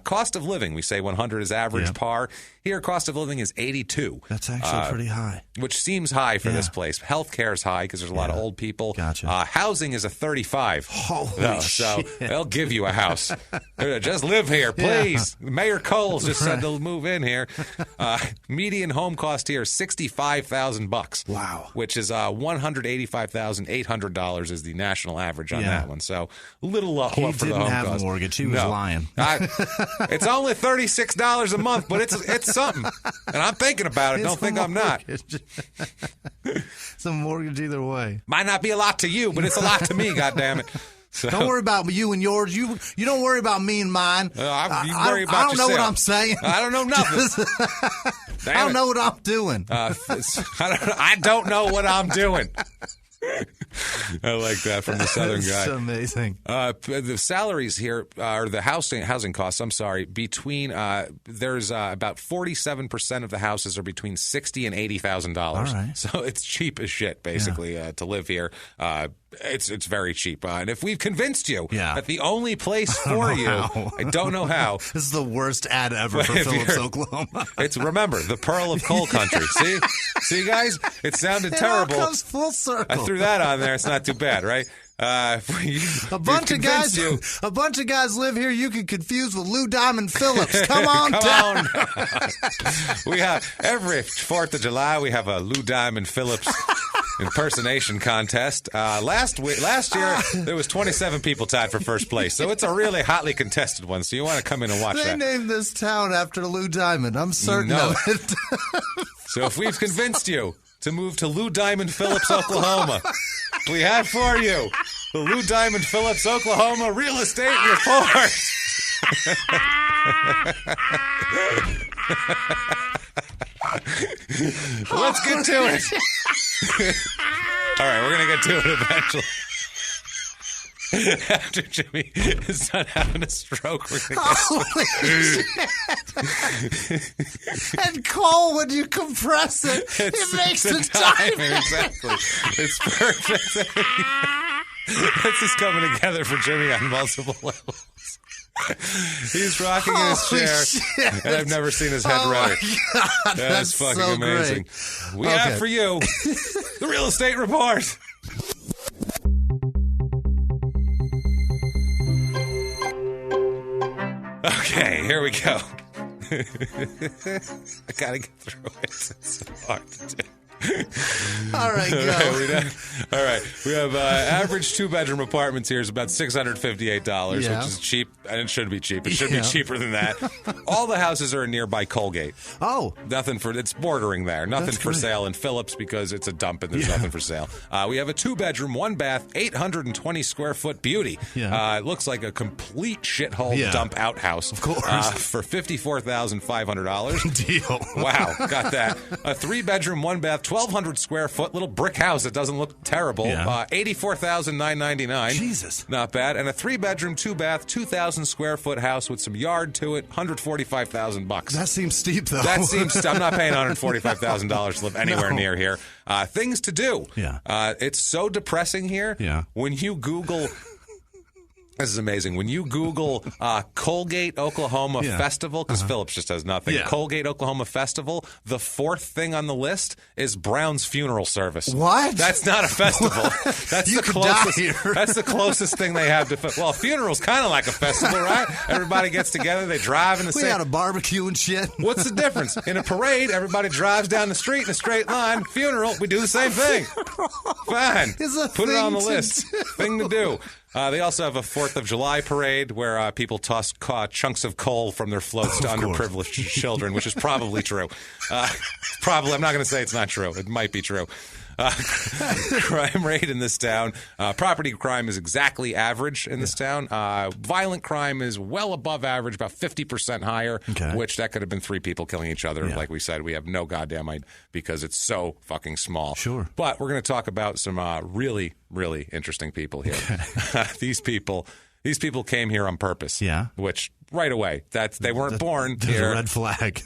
Speaker 1: Cost of living, we say 100 is average par. Here, cost of living is 82.
Speaker 2: That's actually pretty high.
Speaker 1: Which seems high for this place. Healthcare is high because there's a lot of old people.
Speaker 2: Gotcha.
Speaker 1: Housing is a 35.
Speaker 2: Holy shit.
Speaker 1: So they'll give you a house. Just live here, please. Yeah. Mayor Coles just said they'll move in here. Median home cost here is $65,000.
Speaker 2: Wow.
Speaker 1: Which is $185,800 is the national average on that one. So a little low for the home cost.
Speaker 2: He didn't have a mortgage. He was lying.
Speaker 1: It's only $36 a month, but it's something. And I'm thinking about it. Don't think I'm not.
Speaker 2: It's a mortgage either way.
Speaker 1: Might not be a lot to you, but it's a lot to me, goddammit. So,
Speaker 2: don't worry about you and yours. You don't worry about me and mine.
Speaker 1: You worry about
Speaker 2: I don't know
Speaker 1: yourself.
Speaker 2: what I'm saying.
Speaker 1: I don't know nothing.
Speaker 2: I don't know what I'm doing.
Speaker 1: I don't know what I'm doing. I like that from the Southern guy.
Speaker 2: It's amazing.
Speaker 1: The salaries here, or the housing costs, I'm sorry, between, there's about 47% of the houses are between $60,000 and $80,000.
Speaker 2: All right.
Speaker 1: So it's cheap as shit, basically, to live here. It's very cheap. And if we've convinced you that the only place for you, I don't know how.
Speaker 2: This is the worst ad ever for Phillips, Oklahoma.
Speaker 1: Remember, the pearl of coal country. See, guys? It sounded terrible.
Speaker 2: It all comes full circle.
Speaker 1: I threw that on there. It's not too bad, right?
Speaker 2: A bunch of guys live here you can confuse with Lou Diamond Phillips. Come on down.
Speaker 1: We have every 4th of July we have a Lou Diamond Phillips impersonation contest. Last year there was 27 people tied for first place, so it's a really hotly contested one. So you want to come in and watch that.
Speaker 2: They named this town after Lou Diamond. I'm certain of it.
Speaker 1: So if we've convinced you to move to Lou Diamond Phillips, Oklahoma, we have for you the Lou Diamond Phillips, Oklahoma Real Estate Report. Let's get to it. All right, we're going to get to it eventually. After Jimmy is done having a stroke, we're going
Speaker 2: to And Cole, when you compress it, it makes the timing.
Speaker 1: Exactly. It's perfect. This is coming together for Jimmy on multiple levels. He's rocking in his chair, and I've never seen his head redder. That's fucking so amazing. Great. We have for you the Real Estate Report. Okay, here we go. I gotta get through it. It's so hard to do.
Speaker 2: All right, go.
Speaker 1: All right. We have average 2-bedroom apartments here is about $658, which is cheap, and it should be cheap. It should be cheaper than that. All the houses are in nearby Colgate.
Speaker 2: Oh.
Speaker 1: It's bordering there. Nothing for sale in Phillips because it's a dump and there's nothing for sale. We have a 2-bedroom, 1-bath, 820 square foot beauty.
Speaker 2: Yeah.
Speaker 1: It looks like a complete shithole dump outhouse.
Speaker 2: Of course.
Speaker 1: For $54,500.
Speaker 2: Deal.
Speaker 1: Wow. Got that. A 3-bedroom, 1-bath, 1,200 square foot little brick house that doesn't look terrible. $84,999.
Speaker 2: Jesus.
Speaker 1: Not bad. And a 3-bedroom, 2-bath, 2,000 square foot house with some yard to it, $145,000.
Speaker 2: That seems steep, though.
Speaker 1: I'm not paying $145,000 to live anywhere near here. Things to do.
Speaker 2: Yeah.
Speaker 1: It's so depressing here.
Speaker 2: Yeah.
Speaker 1: When you Google This is amazing. When you Google Colgate, Oklahoma Festival, because Phillips just has nothing, Colgate, Oklahoma Festival, the fourth thing on the list is Brown's funeral service.
Speaker 2: What?
Speaker 1: That's not a festival. That's
Speaker 2: you
Speaker 1: the closest. That's the closest thing they have to. Well, a funeral's kind of like a festival, right? Everybody gets together, they drive in the same.
Speaker 2: We had a barbecue and shit.
Speaker 1: What's the difference? In a parade, everybody drives down the street in a straight line. Funeral, we do the same thing. Fine. Put it on the list. Thing to do. They also have a 4th of July parade where people toss chunks of coal from their floats to underprivileged children, which is probably true. I'm not going to say it's not true. It might be true. Crime rate in this town. Property crime is exactly average in this town. Violent crime is well above average, about 50% higher, which that could have been 3 people killing each other. Like we said, we have no goddamn idea because it's so fucking small.
Speaker 2: Sure.
Speaker 1: But we're going to talk about some really, really interesting people here. These people came here on purpose.
Speaker 2: Yeah.
Speaker 1: Which right away, they weren't born here.
Speaker 2: Red flag.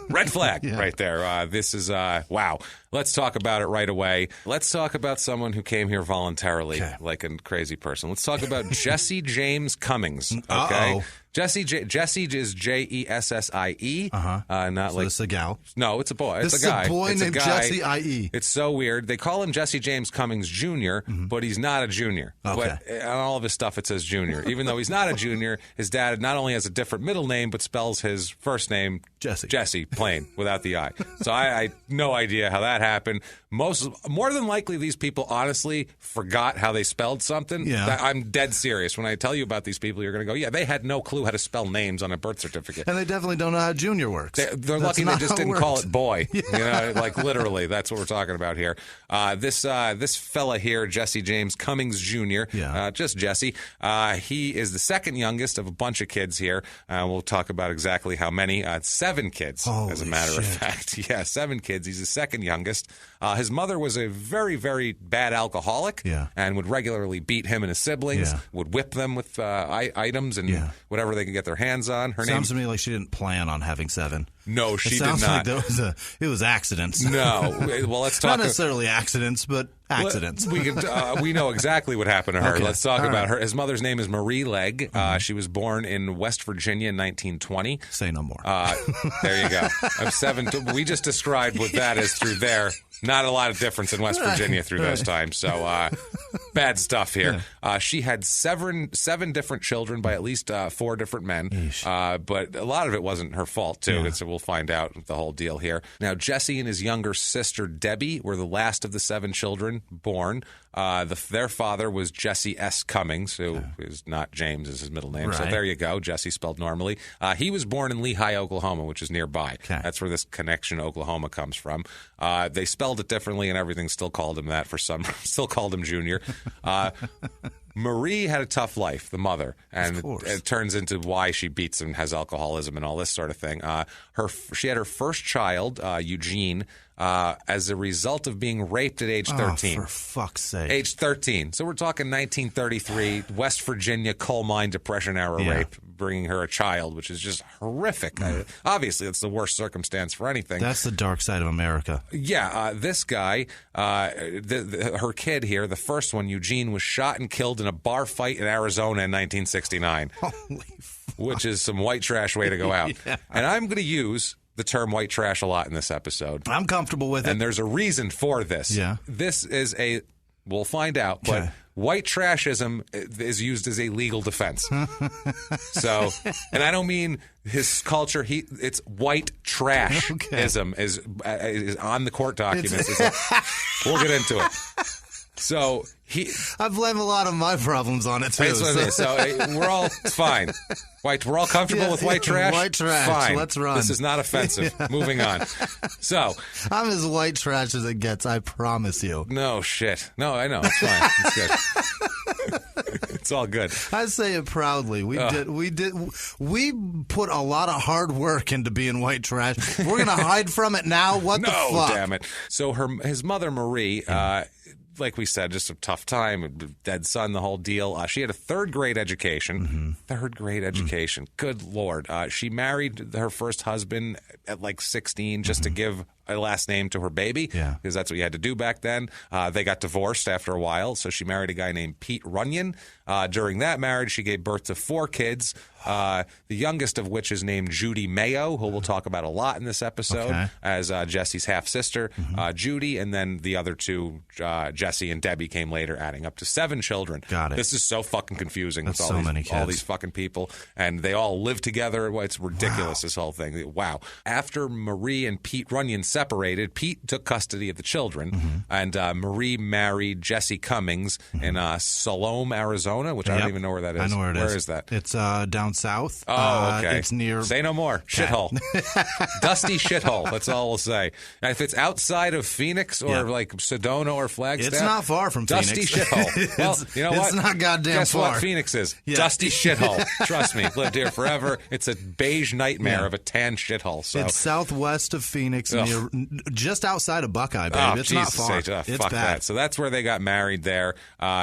Speaker 1: Red flag right there. This is wow. Let's talk about it right away. Let's talk about someone who came here voluntarily, like a crazy person. Let's talk about Jesse James Cummings. Okay. Jesse is Jessie. Not so like
Speaker 2: it's a gal.
Speaker 1: No, it's a boy.
Speaker 2: This
Speaker 1: it's a guy.
Speaker 2: It's a boy named Jesse IE.
Speaker 1: It's so weird. They call him Jesse James Cummings Jr., but he's not a junior. But on all of his stuff it says junior. Even though he's not a junior, his dad not only has a different middle name, but spells his first name Jesse, plain, without the I. So I no idea how that happened. More than likely, these people honestly forgot how they spelled something. I'm dead serious. When I tell you about these people, you're going to go, they had no clue how to spell names on a birth certificate.
Speaker 2: And they definitely don't know how junior works.
Speaker 1: They're lucky they just didn't call it boy. You know, like literally, that's what we're talking about here. This fella here, Jesse James Cummings Jr., just Jesse, he is the second youngest of a bunch of kids here. We'll talk about exactly how many. 7 kids, as a matter of fact. 7 kids. He's the second youngest. His mother was a very, very bad alcoholic and would regularly beat him and his siblings, would whip them with items and whatever they could get their hands on.
Speaker 2: Sounds to me like she didn't plan on having 7.
Speaker 1: No, she did not.
Speaker 2: It sounds like it was accidents.
Speaker 1: No. Well, let's talk.
Speaker 2: Not necessarily accidents, but accidents.
Speaker 1: We know exactly what happened to her. Let's talk about her. His mother's name is Marie Legg. She was born in West Virginia in 1920.
Speaker 2: Say no more.
Speaker 1: There you go. I'm 7. We just described what that is through there. Not a lot of difference in West Virginia through those times. So bad stuff here. She had 7 different children by at least 4 different men. But a lot of it wasn't her fault, too. So we'll find out the whole deal here. Now, Jesse and his younger sister, Debbie, were the last of the 7 children born. Their father was Jesse S. Cummings, who is not James, is his middle name. So there you go. Jesse spelled normally. He was born in Lehigh, Oklahoma, which is nearby. That's where this connection to Oklahoma comes from. They spelled it differently, and everything still called him that still called him Junior. Marie had a tough life, the mother, and it turns into why she beats and has alcoholism and all this sort of thing. She had her first child, Eugene, as a result of being raped at age 13.
Speaker 2: Oh, for fuck's sake.
Speaker 1: Age 13. So we're talking 1933, West Virginia coal mine depression era rape, bringing her a child, which is just horrific. Obviously, it's the worst circumstance for anything.
Speaker 2: That's the dark side of America.
Speaker 1: This guy, her kid here, the first one, Eugene, was shot and killed in a bar fight in Arizona in 1969.
Speaker 2: Holy fuck.
Speaker 1: Which is some white trash way to go out. And I'm going to use the term white trash a lot in this episode.
Speaker 2: I'm comfortable with it.
Speaker 1: And there's a reason for this. This is we'll find out, but white trashism is used as a legal defense. So, and I don't mean his culture. It's white trashism is on the court documents. We'll get into it. So
Speaker 2: I blame a lot of my problems on it too.
Speaker 1: So we're all fine. We're all comfortable with white trash.
Speaker 2: White trash.
Speaker 1: Fine.
Speaker 2: Let's run.
Speaker 1: This is not offensive. Moving on. So
Speaker 2: I'm as white trash as it gets. I promise you.
Speaker 1: No shit. No, I know. It's fine. It's good. It's all good.
Speaker 2: I say it proudly. We put a lot of hard work into being white trash. We're gonna hide from it now. What the fuck?
Speaker 1: No, damn it. So his mother Marie. like we said, just a tough time. Dead son, the whole deal. She had a third-grade education. Third-grade education. Good Lord. She married her first husband at like 16 just to give a last name to her baby, because that's what you had to do back then. They got divorced after a while, so she married a guy named Pete Runyon. During that marriage, she gave birth to 4 kids, the youngest of which is named Judy Mayo, who we'll talk about a lot in this episode, as Jesse's half-sister, Judy, and then the other 2, Jesse and Debbie, came later, adding up to 7 children.
Speaker 2: Got it.
Speaker 1: This is so fucking confusing.
Speaker 2: That's
Speaker 1: with
Speaker 2: so many kids.
Speaker 1: all these fucking people, and they all live together. It's ridiculous, this whole thing. Wow. After Marie and Pete Runyon separated, Pete took custody of the children, and Marie married Jesse Cummings in Salome, Arizona, which I don't even know where that is.
Speaker 2: I know where it is.
Speaker 1: Where is that?
Speaker 2: It's down south.
Speaker 1: Oh, okay.
Speaker 2: It's near...
Speaker 1: Say no more. Shithole. Dusty shithole. That's all we'll say. Now, if it's outside of Phoenix or like Sedona or Flagstaff...
Speaker 2: It's not far from Phoenix.
Speaker 1: Dusty shithole. Well, you know what?
Speaker 2: It's not goddamn
Speaker 1: Guess
Speaker 2: far.
Speaker 1: What Phoenix is? Dusty shithole. Trust me. Lived here forever. It's a beige nightmare of a tan shithole. So.
Speaker 2: It's southwest of Phoenix, near, just outside of Buckeye, baby.
Speaker 1: Oh,
Speaker 2: it's
Speaker 1: Jesus
Speaker 2: not far.
Speaker 1: It's
Speaker 2: fuck
Speaker 1: bad. That. So that's where they got married there.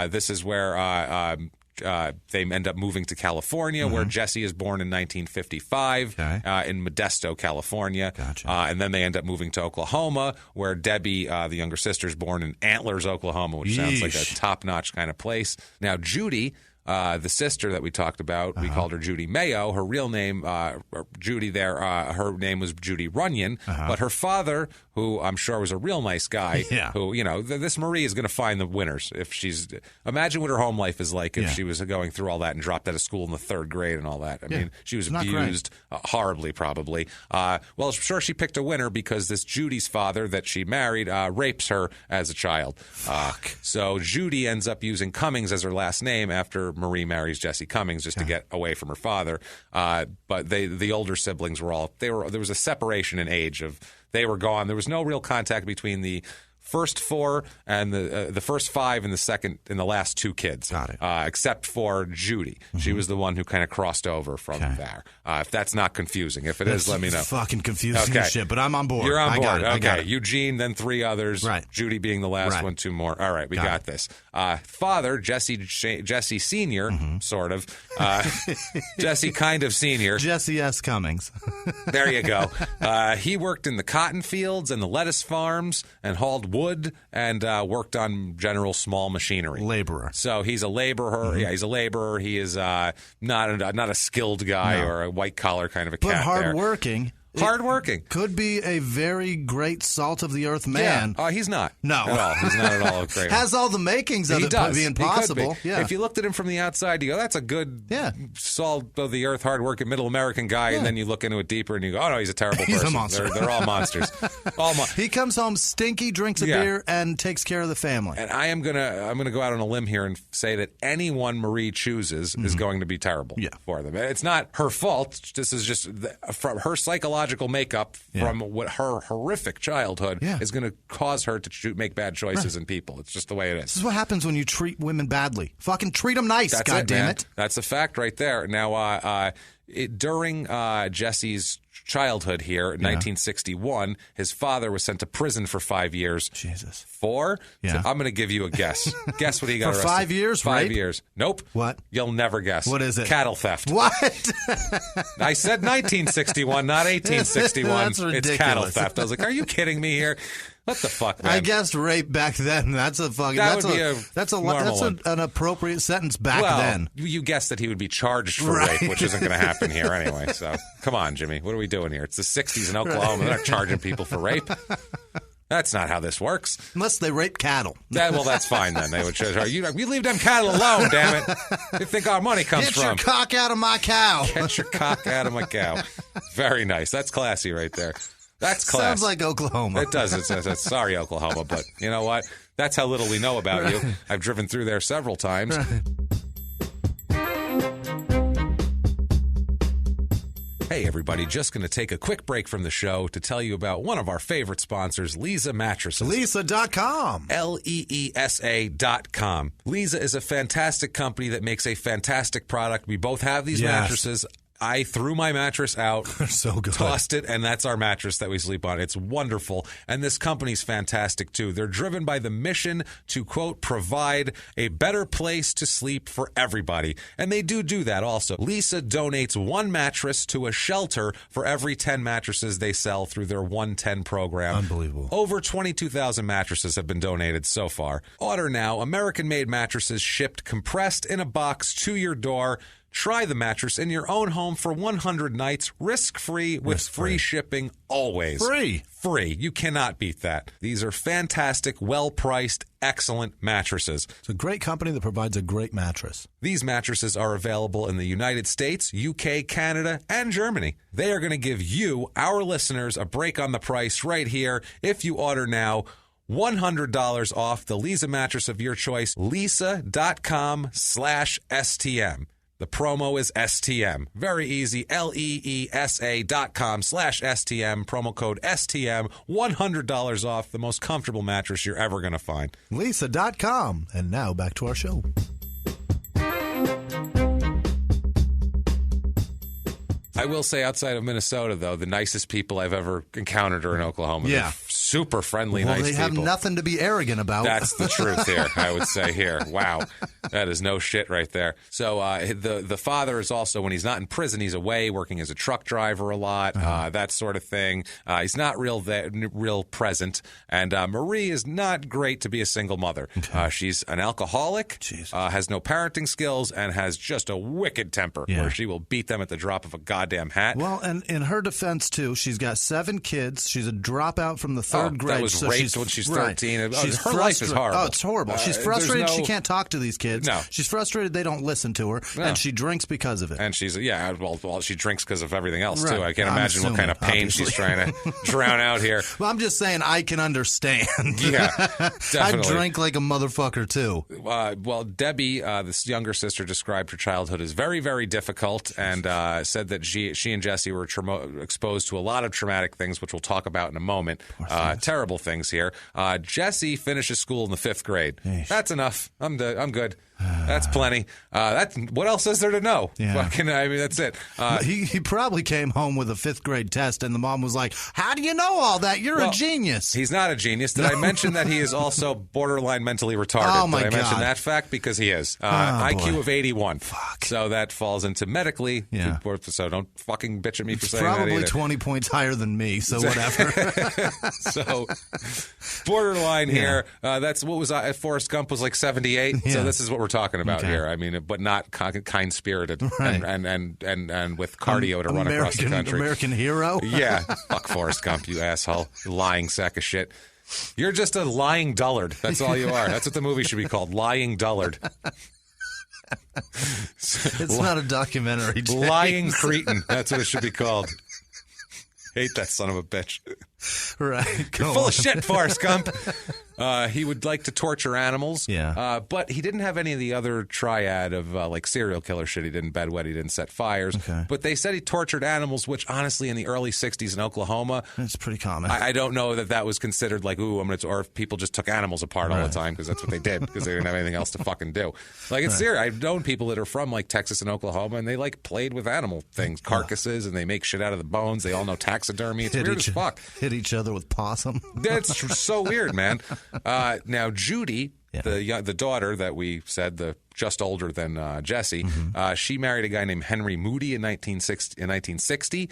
Speaker 1: This is where they end up moving to California, where Jesse is born in 1955 in Modesto, California.
Speaker 2: Gotcha.
Speaker 1: And then they end up moving to Oklahoma, where Debbie, the younger sister, is born in Antlers, Oklahoma, which sounds like a top-notch kind of place. Now, Judy... the sister that we talked about, we called her Judy Mayo. Her real name, Judy there, her name was Judy Runyon. But her father, who I'm sure was a real nice guy, who, you know, this Marie is going to find the winners. If she's, imagine what her home life is like if she was going through all that and dropped out of school in the 3rd grade and all that. I mean, she was abused horribly, probably. Well, I'm sure she picked a winner because this Judy's father that she married rapes her as a child. So Judy ends up using Cummings as her last name after Marie marries Jesse Cummings just to get away from her father. But the older siblings there was a separation in age of, they were gone. There was no real contact between the first 4 and the first 5 and the last 2 kids.
Speaker 2: Got it.
Speaker 1: Except for Judy. She was the one who kind of crossed over from there. If that's not confusing. If it is, let me know.
Speaker 2: Fucking confusing as shit, but I'm on board.
Speaker 1: You're on board.
Speaker 2: I got it.
Speaker 1: Eugene, then 3 others.
Speaker 2: Right.
Speaker 1: Judy being the last one, 2 more. All right, we got this. Father, Jesse Sr., sort of. Jesse kind of Sr.
Speaker 2: Jesse S. Cummings.
Speaker 1: There you go. He worked in the cotton fields and the lettuce farms and hauled wood and worked on general small machinery.
Speaker 2: Laborer.
Speaker 1: So he's a laborer. Yeah, he's a laborer. He is not a skilled guy or a white-collar kind of a cat.
Speaker 2: But hardworking.
Speaker 1: Hardworking.
Speaker 2: Could be a very great salt-of-the-earth man.
Speaker 1: Yeah. He's not.
Speaker 2: No.
Speaker 1: At all. He's not at all great.
Speaker 2: Has all the makings of it being possible.
Speaker 1: Yeah. If you looked at him from the outside, you go, that's a good salt-of-the-earth, hard-working, middle American guy, and then you look into it deeper and you go, oh, no, he's a terrible person.
Speaker 2: He's a monster.
Speaker 1: They're all monsters. He
Speaker 2: comes home stinky, drinks a beer, and takes care of the family.
Speaker 1: And I'm gonna go out on a limb here and say that anyone Marie chooses is going to be terrible for them. It's not her fault. This is just from her psychological makeup from what her horrific childhood is going to cause her to make bad choices in people. It's just the way it is.
Speaker 2: This is what happens when you treat women badly. Fucking treat them nice, goddammit.
Speaker 1: That's a fact right there. Now, during Jesse's childhood here in 1961, his father was sent to prison for 5 years.
Speaker 2: Jesus.
Speaker 1: 4? Yeah. So I'm going to give you a guess. Guess what he got arrested.
Speaker 2: 5 years,
Speaker 1: 5 years. Nope.
Speaker 2: What?
Speaker 1: You'll never guess.
Speaker 2: What is it?
Speaker 1: Cattle theft.
Speaker 2: What?
Speaker 1: I said 1961, not 1861.
Speaker 2: That's ridiculous.
Speaker 1: It's cattle theft. I was like, are you kidding me here? What the fuck, man?
Speaker 2: I guessed rape back then. That's a fucking. That's an appropriate sentence back then.
Speaker 1: You guessed that he would be charged for rape, which isn't going to happen here anyway. So come on, Jimmy. What are we doing here? It's the 60s in Oklahoma. They're not charging people for rape. That's not how this works.
Speaker 2: Unless they rape cattle.
Speaker 1: Well, that's fine then. They would charge. You leave them cattle alone, damn it. You think our money comes from?
Speaker 2: Get your cock out of my cow.
Speaker 1: Get your cock out of my cow. Very nice. That's classy right there. That's class.
Speaker 2: Sounds like Oklahoma.
Speaker 1: It does. It's sorry, Oklahoma, but you know what? That's how little we know about you. I've driven through there several times. Hey, everybody, just going to take a quick break from the show to tell you about one of our favorite sponsors, Leesa Mattresses.
Speaker 2: Leesa.com.
Speaker 1: Leesa.com. Leesa is a fantastic company that makes a fantastic product. We both have these mattresses. I threw my mattress out,
Speaker 2: so good.
Speaker 1: Tossed it, and that's our mattress that we sleep on. It's wonderful. And this company's fantastic, too. They're driven by the mission to, quote, provide a better place to sleep for everybody. And they do that also. Lisa donates one mattress to a shelter for every 10 mattresses they sell through their 110 program.
Speaker 2: Unbelievable.
Speaker 1: Over 22,000 mattresses have been donated so far. Order now. American-made mattresses shipped compressed in a box to your door. Try the mattress in your own home for 100 nights, risk-free with free shipping always. Free. You cannot beat that. These are fantastic, well-priced, excellent mattresses.
Speaker 2: It's a great company that provides a great mattress.
Speaker 1: These mattresses are available in the United States, UK, Canada, and Germany. They are going to give you, our listeners, a break on the price right here if you order now. $100 off the Lisa mattress of your choice, lisa.com/STM. The promo is STM. Very easy. LEESA.com/STM. Promo code STM. $100 off the most comfortable mattress you're ever going to find.
Speaker 2: Lisa.com. And now back to our show.
Speaker 1: I will say outside of Minnesota, though, the nicest people I've ever encountered are in Oklahoma.
Speaker 2: Yeah.
Speaker 1: They're super friendly, nice people.
Speaker 2: They have nothing to be arrogant about.
Speaker 1: That's the truth here, I would say here. Wow. That is no shit right there. So the father is also, when he's not in prison, he's away working as a truck driver a lot, that sort of thing. He's not real present. And Marie is not great to be a single mother. Okay. She's an alcoholic, has no parenting skills, and has just a wicked temper where she will beat them at the drop of a goddamn hat.
Speaker 2: Well, and in her defense, too, she's got 7 kids. She's a dropout from the third grade.
Speaker 1: That was raped when she's 13.
Speaker 2: Right.
Speaker 1: Her life is horrible.
Speaker 2: Oh, it's horrible. She's frustrated she can't talk to these kids.
Speaker 1: No.
Speaker 2: She's frustrated they don't listen to her, and she drinks because of it.
Speaker 1: And she's, well, she drinks because of everything else, too. I can't imagine what kind of pain she's trying to drown out here.
Speaker 2: Well, I'm just saying I can understand.
Speaker 1: Yeah, definitely.
Speaker 2: I drank like a motherfucker, too.
Speaker 1: Well, Debbie, this younger sister, described her childhood as very, very difficult and said that she and Jesse were exposed to a lot of traumatic things, which we'll talk about in a moment. Terrible things here. Jesse finishes school in the 5th grade. Eesh. That's enough. I'm good. That's plenty. What else is there to know?
Speaker 2: Yeah.
Speaker 1: That's it.
Speaker 2: He probably came home with a 5th grade test, and the mom was like, "How do you know all that? You're a genius."
Speaker 1: He's not a genius. Did I mention that he is also borderline mentally retarded?
Speaker 2: Oh, my God.
Speaker 1: Did I mention that fact? Because he is. IQ of 81. Fuck. So that falls into medically.
Speaker 2: Yeah.
Speaker 1: So don't fucking bitch at me for saying that either.
Speaker 2: Probably 20 points higher than me, so whatever.
Speaker 1: So borderline here. That's what was Forrest Gump was like 78. Yeah. So this is what we're talking about here. But not kind-spirited and with cardio to run across the country.
Speaker 2: American hero?
Speaker 1: Yeah. Fuck Forrest Gump, you asshole. You lying sack of shit. You're just a lying dullard. That's all you are. That's what the movie should be called, Lying Dullard.
Speaker 2: It's not a documentary, James.
Speaker 1: Lying cretin. That's what it should be called. Hate that son of a bitch.
Speaker 2: Right.
Speaker 1: You're full of shit, Forrest Gump. He would like to torture animals.
Speaker 2: Yeah.
Speaker 1: But he didn't have any of the other triad of like serial killer shit. He didn't bedwet. He didn't set fires.
Speaker 2: Okay.
Speaker 1: But they said he tortured animals, which honestly in the early 60s in Oklahoma.
Speaker 2: It's pretty common.
Speaker 1: I don't know that was considered like, or if people just took animals apart all the time because that's what they did because they didn't have anything else to fucking do. Like it's serious. I've known people that are from like Texas and Oklahoma and they like played with animal things, carcasses, and they make shit out of the bones. They all know taxidermy. It's weird as fuck.
Speaker 2: Hit each other with possum.
Speaker 1: That's so weird, man. Now, Judy, the daughter that we said, just older than Jesse, she married a guy named Henry Moody in 1960.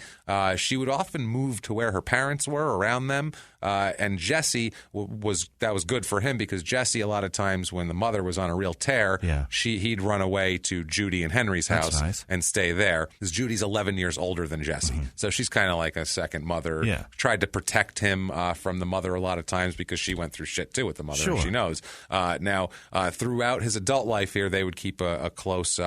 Speaker 1: She would often move to where her parents were, around them. And Jesse that was good for him because Jesse, a lot of times when the mother was on a real tear, he'd run away to Judy and Henry's house and stay there. Because Judy's 11 years older than Jesse. So she's kind of like a second mother.
Speaker 2: Yeah.
Speaker 1: Tried to protect him from the mother a lot of times because she went through shit too with the mother.
Speaker 2: Sure.
Speaker 1: And she knows. Now, throughout his adult life here, they would keep a close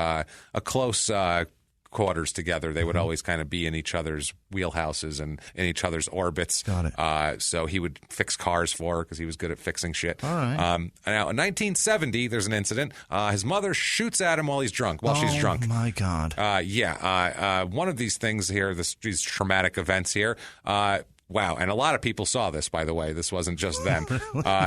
Speaker 1: quarters together. They would always kind of be in each other's wheelhouses and in each other's orbits.
Speaker 2: Got it.
Speaker 1: So he would fix cars for her because he was good at fixing shit.
Speaker 2: All right.
Speaker 1: Now, in 1970, there's an incident. His mother shoots at him while she's drunk. Oh,
Speaker 2: my God.
Speaker 1: One of these things here, these traumatic events here, wow. And a lot of people saw this, by the way. This wasn't just them.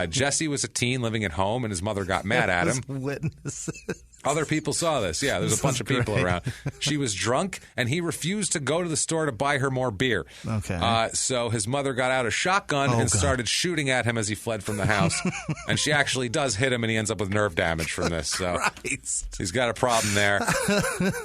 Speaker 1: Jesse was a teen living at home, and his mother got mad at him.
Speaker 2: Witnesses.
Speaker 1: Other people saw this. Yeah, there's a bunch of people around. She was drunk, and he refused to go to the store to buy her more beer.
Speaker 2: Okay.
Speaker 1: So his mother got out a shotgun and started shooting at him as he fled from the house. And she actually does hit him, and he ends up with nerve damage from this. So he's got a problem there.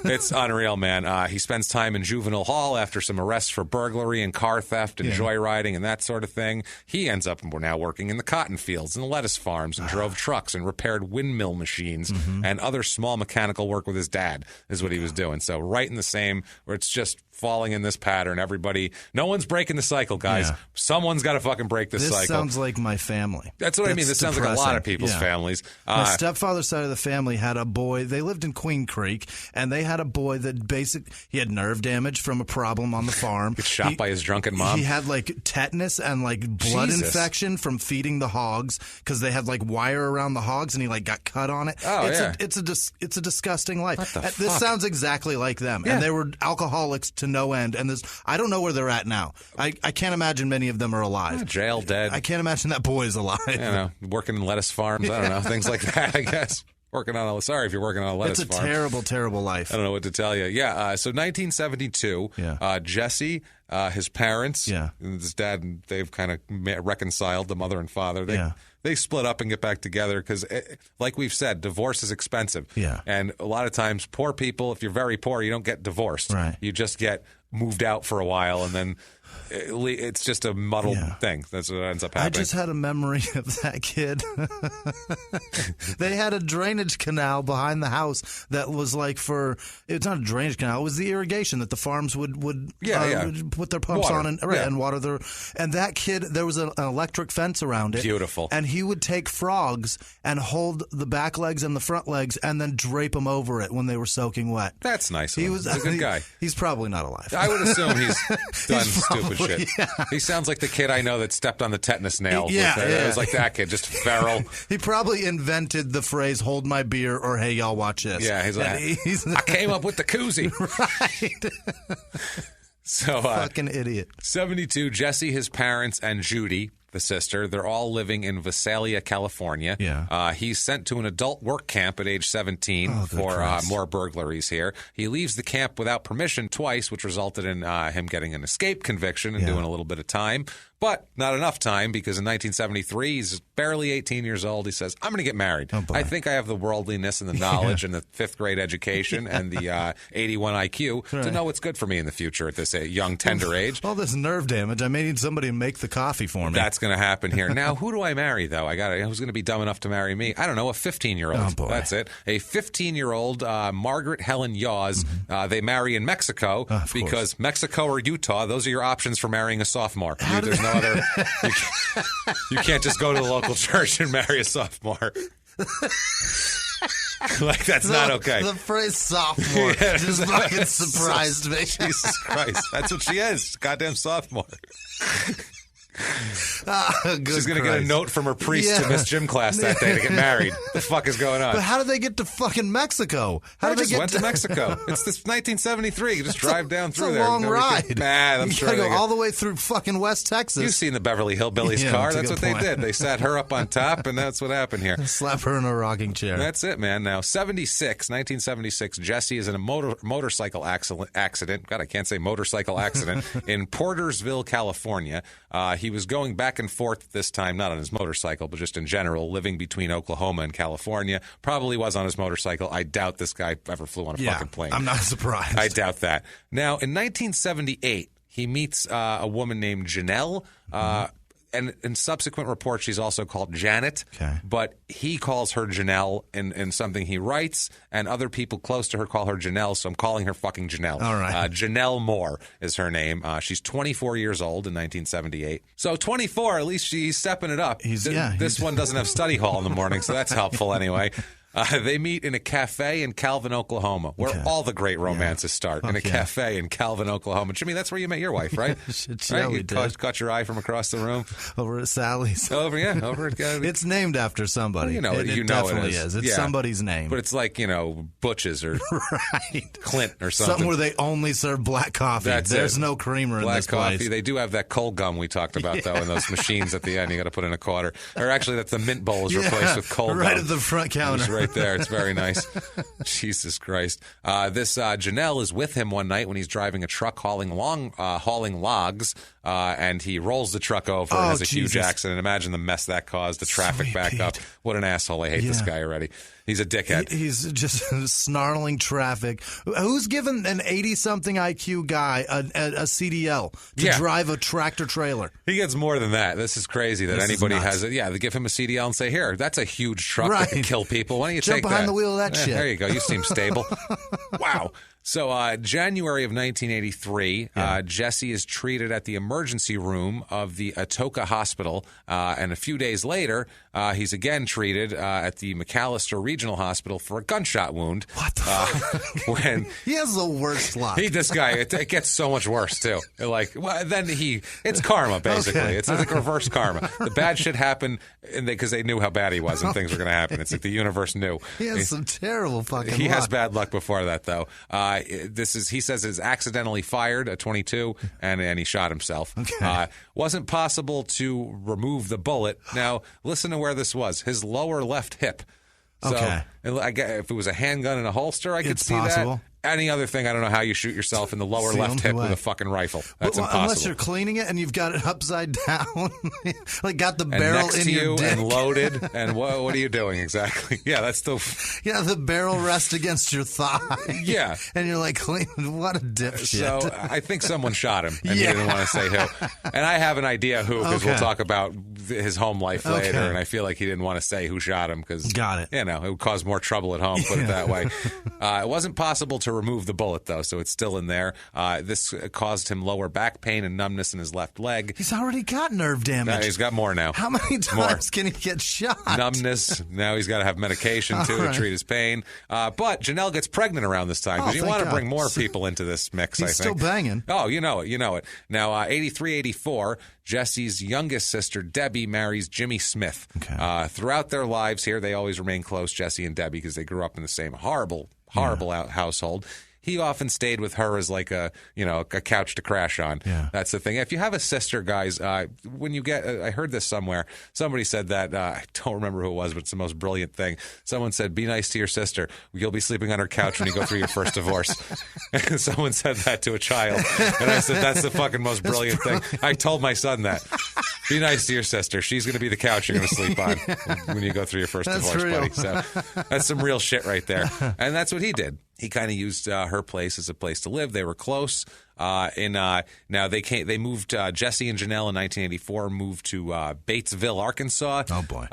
Speaker 1: It's unreal, man. He spends time in juvenile hall after some arrests for burglary and car theft and joyriding and that sort of thing. He ends up now working in the cotton fields and the lettuce farms and drove trucks and repaired windmill machines and other small mechanical work with his dad is what he was doing. So right in the same, where it's just falling in this pattern. Everybody, no one's breaking the cycle, guys. Yeah. Someone's got to fucking break this cycle.
Speaker 2: This sounds like my family.
Speaker 1: That's what I mean. This sounds like a lot of people's families.
Speaker 2: My stepfather's side of the family had a boy. They lived in Queen Creek, and they had a boy that he had nerve damage from a problem on the farm.
Speaker 1: Gets shot by his drunken mom.
Speaker 2: He had like tetanus and like blood infection from feeding the hogs because they had like wire around the hogs, and he like got cut on it. It's a disgusting life. This sounds exactly like them, and they were alcoholics to no end. And I don't know where they're at now. I can't imagine many of them are alive.
Speaker 1: Jail, dead.
Speaker 2: I can't imagine that boy is alive.
Speaker 1: You know, working in lettuce farms. I don't know, things like that. I guess. Sorry if you're working on a lettuce farm.
Speaker 2: It's a terrible, terrible life.
Speaker 1: I don't know what to tell you. Yeah. So 1972. Jesse, his parents, and his dad, they've kind of reconciled, the mother and father. They split up and get back together because, like we've said, divorce is expensive.
Speaker 2: Yeah.
Speaker 1: And a lot of times, poor people, if you're very poor, you don't get divorced.
Speaker 2: Right.
Speaker 1: You just get moved out for a while, and then it's just a muddled thing. That's what ends up happening.
Speaker 2: I just had a memory of that kid. They had a drainage canal behind the house that was like it's not a drainage canal, it was the irrigation that the farms would put their pumps on and water their. And that kid, there was an electric fence around it.
Speaker 1: Beautiful.
Speaker 2: And he would take frogs and hold the back legs and the front legs and then drape them over it when they were soaking wet.
Speaker 1: That's nice. He's a good guy.
Speaker 2: He's probably not alive.
Speaker 1: I would assume he's done stupid shit. Yeah. He sounds like the kid I know that stepped on the tetanus nail. It was like that kid, just feral.
Speaker 2: He probably invented the phrase "hold my beer" or "Hey, y'all, watch this."
Speaker 1: Yeah, he's like, I came up with the koozie.
Speaker 2: Right.
Speaker 1: So,
Speaker 2: fucking idiot.
Speaker 1: 72, Jesse, his parents, and Judy, the sister, they're all living in Visalia, California.
Speaker 2: Yeah.
Speaker 1: He's sent to an adult work camp at age 17 for more burglaries here. He leaves the camp without permission twice, which resulted in him getting an escape conviction and doing a little bit of time. But not enough time because in 1973, he's barely 18 years old. He says, I'm going to get married. I think I have the worldliness and the knowledge and the fifth grade education and the 81 IQ to know what's good for me in the future at this young, tender age.
Speaker 2: All this nerve damage. I may need somebody to make the coffee for me.
Speaker 1: That's going to happen here. Now, who do I marry, though? Who's going to be dumb enough to marry me? I don't know, a 15-year-old.
Speaker 2: Oh, boy.
Speaker 1: That's it. A 15-year-old, Margaret Helen Yaws. They marry in Mexico because Mexico or Utah, those are your options for marrying a sophomore. There's no other. You can't just go to the local church and marry a sophomore. Like, that's not okay.
Speaker 2: The phrase sophomore just fucking surprised me.
Speaker 1: Jesus Christ. That's what she is. Goddamn sophomore. She's going to get a note from her priest to miss gym class that day to get married. The fuck is going on?
Speaker 2: But how did they get to fucking Mexico?
Speaker 1: They went to Mexico. It's this 1973. You just drive down through there.
Speaker 2: It's a long ride.
Speaker 1: I'm sure
Speaker 2: you gotta go all the way through fucking West Texas.
Speaker 1: You've seen the Beverly Hillbillies car. That's what they did. They sat her up on top, and that's what happened here.
Speaker 2: Slap her in a rocking chair.
Speaker 1: That's it, man. Now, 1976, Jesse is in a motorcycle accident. God, I can't say motorcycle accident in Portersville, California. He was going back and forth this time, not on his motorcycle, but just in general, living between Oklahoma and California. Probably was on his motorcycle. I doubt this guy ever flew on a fucking plane.
Speaker 2: I'm not surprised.
Speaker 1: I doubt that. Now, in 1978, he meets a woman named Janelle. And in subsequent reports, she's also called Janet.
Speaker 2: Okay.
Speaker 1: But he calls her Janelle in something he writes, and other people close to her call her Janelle, so I'm calling her fucking Janelle.
Speaker 2: All right.
Speaker 1: Janelle Moore is her name. She's 24 years old in 1978. So 24, at least she's stepping it up. This one doesn't have study hall in the morning, so that's helpful anyway. They meet in a cafe in Calvin, Oklahoma, where all the great romances start, in a cafe in Calvin, Oklahoma. Jimmy, that's where you met your wife, right?
Speaker 2: Right?
Speaker 1: You caught your eye from across the room.
Speaker 2: Over at Sally's.
Speaker 1: Over at
Speaker 2: It's named after somebody.
Speaker 1: Well,
Speaker 2: it definitely is. It's somebody's name.
Speaker 1: But it's like, Butch's or Clint or something.
Speaker 2: Something where they only serve black coffee. There's no creamer in this
Speaker 1: coffee.
Speaker 2: place.
Speaker 1: They do have that cold gum we talked about, though, in those machines at the end. You got to put in a quarter. Or actually, that's the mint bowl is replaced with cold gum.
Speaker 2: Right at the front counter.
Speaker 1: right there. It's very nice. Jesus Christ. This Janelle is with him one night when he's driving a truck hauling logs, and he rolls the truck over and has a huge accident. Imagine the mess that caused, the traffic back up. What an asshole. I hate this guy already. He's a dickhead.
Speaker 2: He's just snarling traffic. Who's given an 80-something IQ guy a CDL to drive a tractor trailer?
Speaker 1: He gets more than that. This is crazy that anybody has it. Yeah, they give him a CDL and say, here, that's a huge truck that can kill people. Why don't you
Speaker 2: jump
Speaker 1: take that?
Speaker 2: Jump behind the wheel of that shit.
Speaker 1: There you go. You seem stable. Wow. So January of 1983, Jesse is treated at the emergency room of the Atoka Hospital, and a few days later, he's again treated at the McAllister Regional Hospital for a gunshot wound.
Speaker 2: What the fuck?
Speaker 1: When
Speaker 2: he has the worst luck.
Speaker 1: This guy, it gets so much worse, too. It's karma, basically. Okay. It's like reverse karma. The bad shit happened because they knew how bad he was and things were going to happen. It's like the universe knew.
Speaker 2: He has some terrible fucking luck.
Speaker 1: He has bad luck before that, though. He says is accidentally fired a .22 and he shot himself.
Speaker 2: Okay.
Speaker 1: Wasn't possible to remove the bullet. Now listen to where this was. His lower left hip. So if it was a handgun in a holster, I could see that. Any other thing, I don't know how you shoot yourself in the lower left hip with a fucking rifle. That's impossible.
Speaker 2: Unless you're cleaning it and you've got it upside down, like got the barrel
Speaker 1: next
Speaker 2: in
Speaker 1: to
Speaker 2: your dick.
Speaker 1: And loaded. And what are you doing exactly? Yeah, that's the...
Speaker 2: Yeah, the barrel rests against your thigh.
Speaker 1: Yeah.
Speaker 2: And you're like, what a dipshit.
Speaker 1: So I think someone shot him, and he didn't want to say who. And I have an idea who, because we'll talk about his home life later, and I feel like he didn't want to say who shot him because, it would cause more trouble at home, put it that way. It wasn't possible to remove the bullet, though, so it's still in there. This caused him lower back pain and numbness in his left leg.
Speaker 2: He's already got nerve damage.
Speaker 1: He's got more now.
Speaker 2: How many times can he get shot?
Speaker 1: Numbness. Now he's got to have medication, too, to treat his pain. But Janelle gets pregnant around this time because you want to bring more people into this mix, I think.
Speaker 2: He's still banging.
Speaker 1: Oh, you know it. Now, 83, 84, Jesse's youngest sister, Debbie, marries Jimmy Smith.
Speaker 2: Okay.
Speaker 1: Throughout their lives here, they always remain close, Jesse and Debbie, because they grew up in the same horrible household. He often stayed with her as like a couch to crash on.
Speaker 2: Yeah.
Speaker 1: That's the thing. If you have a sister, guys, when you get, I heard this somewhere. Somebody said that, I don't remember who it was, but it's the most brilliant thing. Someone said, be nice to your sister. You'll be sleeping on her couch when you go through your first divorce. And someone said that to a child. And I said, that's the fucking most brilliant thing. I told my son that. Be nice to your sister. She's going to be the couch you're going to sleep on when you go through your first divorce, buddy. So that's some real shit right there. And that's what he did. He kind of used her place as a place to live. They were close. Now they moved. Jesse and Janelle in 1984 moved to Batesville, Arkansas.
Speaker 2: Oh boy.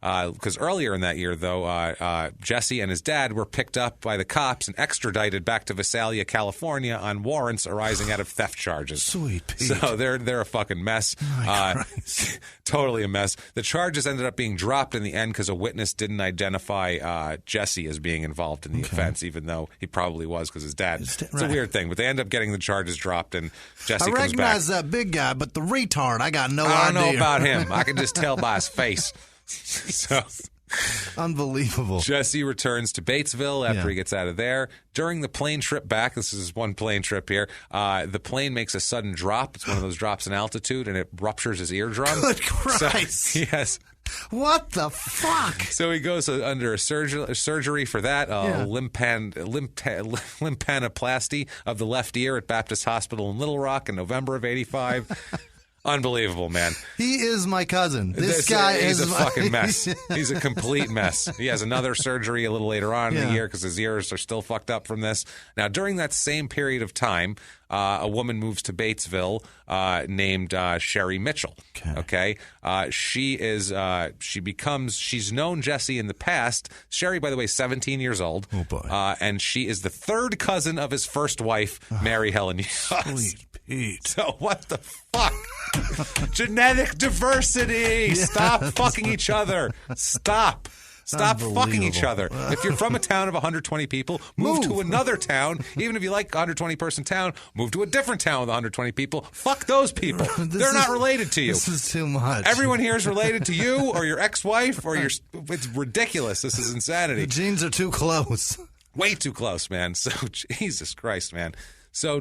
Speaker 1: Because earlier in that year, though, Jesse and his dad were picked up by the cops and extradited back to Visalia, California, on warrants arising out of theft charges.
Speaker 2: Sweet Pete.
Speaker 1: So they're a fucking mess. Totally a mess. The charges ended up being dropped in the end because a witness didn't identify Jesse as being involved in the offense, even though he probably was because his dad. It's a weird thing, but they end up getting the charges dropped, and Jesse comes back.
Speaker 2: I recognize that big guy, but the retard, I got no idea.
Speaker 1: I don't know about him. I can just tell by his face. So
Speaker 2: unbelievable.
Speaker 1: Jesse returns to Batesville after he gets out of there. During the plane trip back, this is one plane trip here, the plane makes a sudden drop. It's one of those drops in altitude, and it ruptures his eardrum.
Speaker 2: Good Christ.
Speaker 1: So, yes.
Speaker 2: What the fuck?
Speaker 1: So he goes under a surgery for that, lymphanoplasty of the left ear at Baptist Hospital in Little Rock in November of 85. Unbelievable, man.
Speaker 2: He is my cousin. This guy is
Speaker 1: a fucking mess. He's a complete mess. He has another surgery a little later on in the year because his ears are still fucked up from this. Now, during that same period of time, a woman moves to Batesville named Sherry Mitchell. Okay. She's known Jesse in the past. Sherry, by the way, 17 years old.
Speaker 2: Oh, boy.
Speaker 1: And she is the third cousin of his first wife, Mary Helen Yost.
Speaker 2: Sweet Pete.
Speaker 1: So what the fuck? Genetic diversity. Stop fucking each other. Stop fucking each other. If you're from a town of 120 people, move to another town. Even if you like a 120-person town, move to a different town with 120 people. Fuck those people. They're not related to you.
Speaker 2: This is too much.
Speaker 1: Everyone here is related to you or your ex-wife or your... It's ridiculous. This is insanity.
Speaker 2: The genes are too close.
Speaker 1: Way too close, man. So, Jesus Christ, man. So,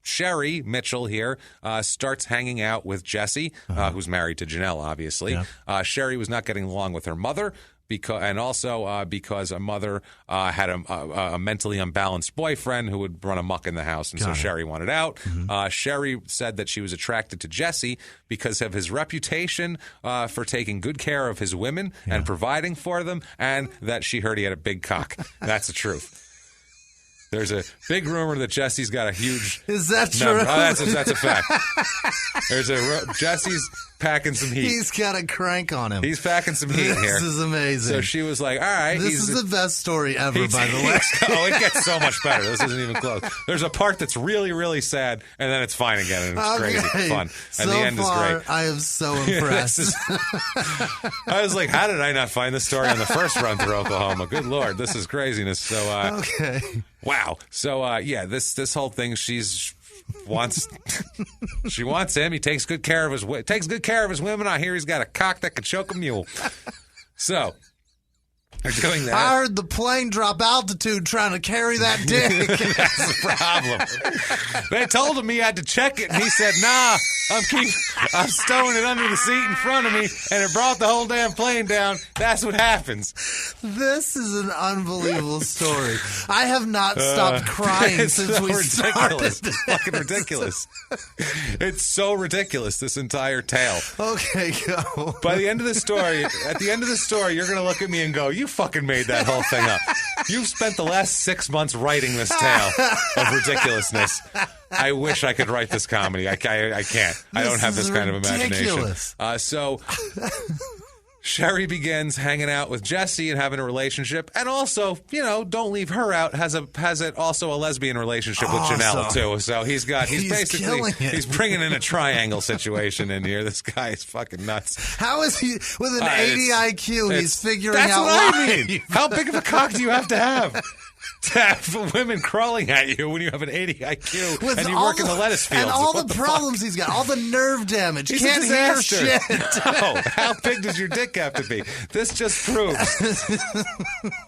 Speaker 1: Sherry Mitchell here starts hanging out with Jesse, who's married to Janelle, obviously. Yeah. Sherry was not getting along with her mother. Because a mother had a mentally unbalanced boyfriend who would run amok in the house, and so Sherry wanted out. Mm-hmm. Sherry said that she was attracted to Jesse because of his reputation for taking good care of his women and providing for them, and that she heard he had a big cock. That's the truth. There's a big rumor that Jesse's got a huge...
Speaker 2: Is that true?
Speaker 1: Oh, that's a fact. Jesse's packing some heat.
Speaker 2: He's got a crank on him.
Speaker 1: He's packing some heat here.
Speaker 2: This is amazing.
Speaker 1: So she was like, all right.
Speaker 2: This is the best story ever, by the way.
Speaker 1: Oh, it gets so much better. This isn't even close. There's a part that's really, really sad, and then it's fine again, and it's crazy fun. And the end is great.
Speaker 2: I am so impressed.
Speaker 1: I was like, how did I not find this story on the first run through Oklahoma? Good Lord, this is craziness. So,
Speaker 2: okay.
Speaker 1: Wow. So, this whole thing, she wants him. He takes good care of his women. I hear he's got a cock that could choke a mule. So they're doing that.
Speaker 2: I heard the plane drop altitude trying to carry that dick.
Speaker 1: That's the problem. They told him he had to check it, and he said, "Nah, I'm stowing it under the seat in front of me, and it brought the whole damn plane down." That's what happens.
Speaker 2: This is an unbelievable story. I have not stopped crying since we started.
Speaker 1: It's fucking ridiculous. It's so ridiculous, this entire tale.
Speaker 2: Okay, go.
Speaker 1: By the end of the story, you're going to look at me and go, you fucking made that whole thing up. You've spent the last 6 months writing this tale of ridiculousness. I wish I could write this comedy. I can't. I don't have this kind of imagination. So Sherry begins hanging out with Jesse and having a relationship, and also, don't leave her out. Has also a lesbian relationship with Janelle too. So he's bringing in a triangle situation in here. This guy is fucking nuts.
Speaker 2: How is he with an 80 IQ? He's figuring out.
Speaker 1: That's what I mean. How big of a cock do you have to have women crawling at you when you have an 80 IQ and you work in the lettuce fields?
Speaker 2: And all the problems he's got, all the nerve damage.
Speaker 1: He's
Speaker 2: can't hear shit.
Speaker 1: No, how big does your dick have to be? This just proves.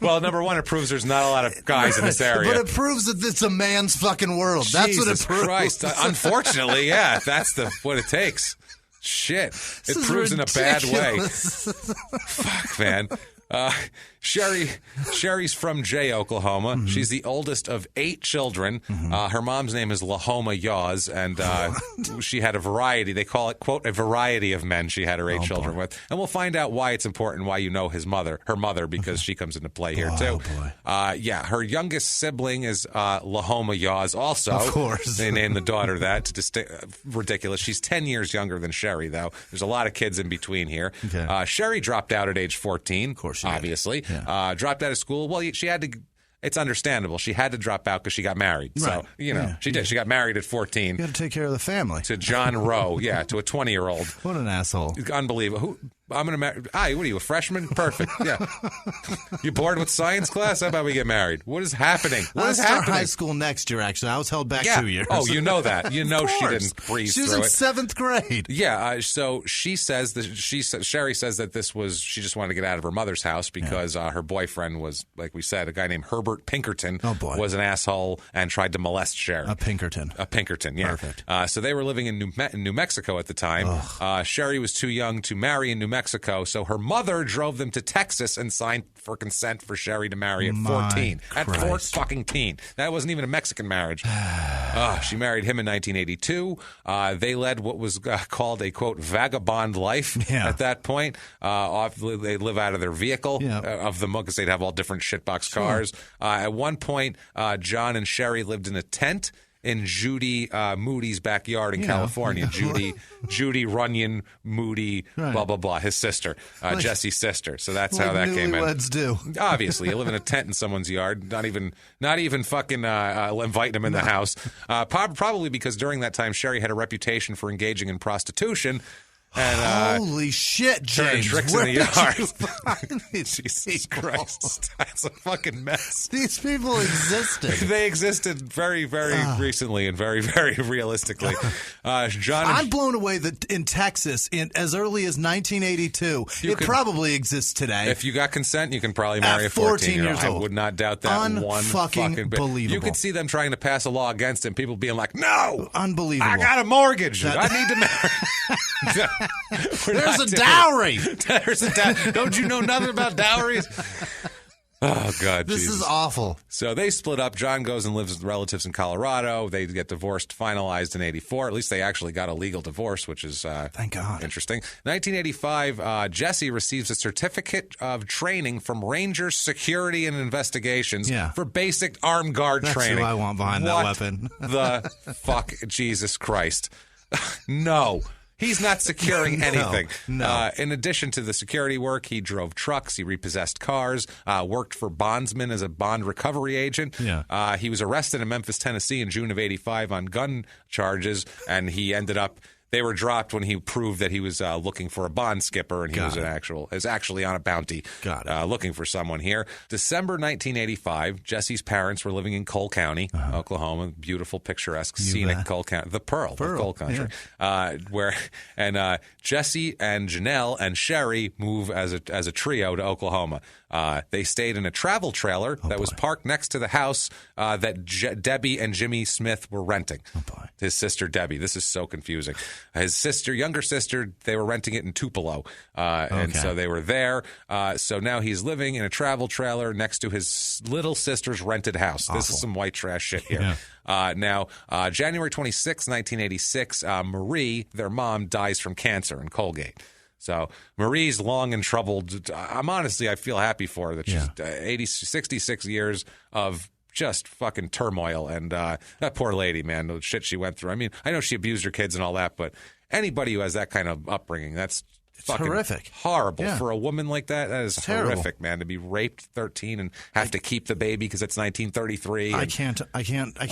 Speaker 1: Well, number one, it proves there's not a lot of guys in this area.
Speaker 2: But it proves that it's a man's fucking world. That's what it proves.
Speaker 1: Christ. Unfortunately, yeah, that's what it takes. Shit. It proves in a bad way. Fuck, man. Sherry's from Jay, Oklahoma. Mm-hmm. She's the oldest of 8 children. Mm-hmm. Her mom's name is Lahoma Yaws, and she had a variety. They call it, quote, a variety of men she had her 8 children with. And we'll find out why it's important, why you know her mother, because she comes into play here, too. Her youngest sibling is Lahoma Yaws also.
Speaker 2: Of course.
Speaker 1: They named the daughter that. Ridiculous. She's 10 years younger than Sherry, though. There's a lot of kids in between here. Okay. Sherry dropped out at age 14. Of course, obviously. Yeah. Dropped out of school. Well, she had to. It's understandable. She had to drop out because she got married. Right. So, she did. She got married at 14.
Speaker 2: You got to take care of the family.
Speaker 1: To John Rowe, to a 20-year-old.
Speaker 2: What an asshole.
Speaker 1: Unbelievable. I'm going to marry. What are you, a freshman? Perfect. Yeah. You bored with science class? How about we get married? What is happening?
Speaker 2: I'll start high school next year, actually. I was held back 2 years.
Speaker 1: Oh, you know that. You know she didn't breeze through it.
Speaker 2: She was in 7th grade.
Speaker 1: Yeah. So she says that Sherry says that she just wanted to get out of her mother's house because her boyfriend was, like we said, a guy named Herbert Pinkerton.
Speaker 2: Oh, boy.
Speaker 1: Was an asshole and tried to molest Sherry.
Speaker 2: A Pinkerton, yeah.
Speaker 1: Perfect. So they were living in New Mexico at the time. Sherry was too young to marry in New Mexico, so her mother drove them to Texas and signed for consent for Sherry to marry at 14. At 14. That wasn't even a Mexican marriage. She married him in 1982. They led what was called a, quote, vagabond life at that point. They live out of their vehicle of the because they'd have all different shitbox cars. At one point, John and Sherry lived in a tent in Judy Moody's backyard in California. Judy Runyon Moody, blah, blah, blah, his sister, Jesse's sister. So that's how that came in.
Speaker 2: Newlyweds do.
Speaker 1: Obviously, you live in a tent in someone's yard, not even fucking inviting them in the house. Probably because during that time, Sherry had a reputation for engaging in prostitution. And,
Speaker 2: holy shit,
Speaker 1: James! Tricks
Speaker 2: Where
Speaker 1: in the yard.
Speaker 2: did you find these
Speaker 1: Jesus
Speaker 2: people?
Speaker 1: Christ, that's a fucking mess.
Speaker 2: These people existed.
Speaker 1: They existed very, very recently and very, very realistically.
Speaker 2: I'm blown away that in Texas, as early as 1982, probably exists today.
Speaker 1: If you got consent, you can probably marry a 14-year-old. I would not doubt that one fucking bit.
Speaker 2: Believable.
Speaker 1: You could see them trying to pass a law against it, and people being like, "No,
Speaker 2: unbelievable!
Speaker 1: I got a mortgage. I need to marry."
Speaker 2: There's a dowry.
Speaker 1: There's a dowry. Don't you know nothing about dowries? Oh, God,
Speaker 2: This
Speaker 1: Jesus.
Speaker 2: is awful.
Speaker 1: So they split up. John goes and lives with relatives in Colorado. They get divorced, finalized in 84. At least they actually got a legal divorce, which is
Speaker 2: thank God.
Speaker 1: Interesting. 1985, Jesse receives a certificate of training from Rangers Security and Investigations for basic armed guard training.
Speaker 2: That's who I want behind that weapon.
Speaker 1: The fuck, Jesus Christ. No. He's not securing anything.
Speaker 2: No.
Speaker 1: In addition to the security work, he drove trucks, he repossessed cars, worked for bondsmen as a bond recovery agent.
Speaker 2: Yeah.
Speaker 1: He was arrested in Memphis, Tennessee in June of 85 on gun charges, and he ended up... They were dropped when he proved that he was looking for a bond skipper, and he was actually on a bounty looking for someone here. December 1985, Jesse's parents were living in Cole County, Oklahoma, beautiful, picturesque, scenic Cole County, the Pearl of Cole Country, Jesse and Janelle and Sherry move as a trio to Oklahoma. They stayed in a travel trailer that was parked next to the house that Debbie and Jimmy Smith were renting. His sister Debbie. This is so confusing. His younger sister, they were renting it in Tupelo, and so they were there. So now he's living in a travel trailer next to his little sister's rented house. This is some white trash shit here. Now, January 26, 1986, Marie, their mom, dies from cancer in Colgate. So Marie's long and troubled. I feel happy for her that she's 66 years of just fucking turmoil. And that poor lady, man, the shit she went through. I mean, I know she abused her kids and all that, but anybody who has that kind of upbringing, that's fucking
Speaker 2: horrific.
Speaker 1: Horrible. For a woman like that. That is horrific, man. To be raped 13 and have to keep the baby because it's 1933.
Speaker 2: I can't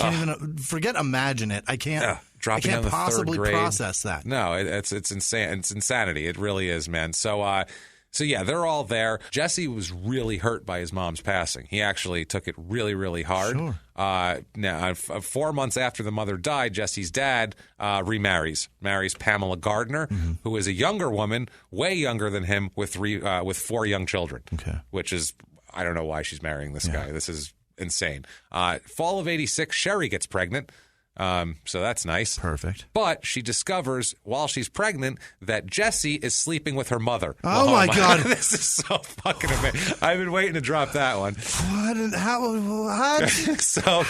Speaker 2: even imagine it. I can't possibly process that.
Speaker 1: No, it's insane. It's insanity. It really is, man. So yeah, they're all there. Jesse was really hurt by his mom's passing. He actually took it really, really hard.
Speaker 2: Sure.
Speaker 1: Now, 4 months after the mother died, Jesse's dad marries Pamela Gardner, who is a younger woman, way younger than him, with 4 young children.
Speaker 2: Okay.
Speaker 1: Which is, I don't know why she's marrying this guy. This is insane. Fall of 86, Sherry gets pregnant. So that's nice.
Speaker 2: Perfect.
Speaker 1: But she discovers while she's pregnant that Jesse is sleeping with her mother.
Speaker 2: Oh my God.
Speaker 1: This is so fucking amazing. I've been waiting to drop that one.
Speaker 2: What?
Speaker 1: So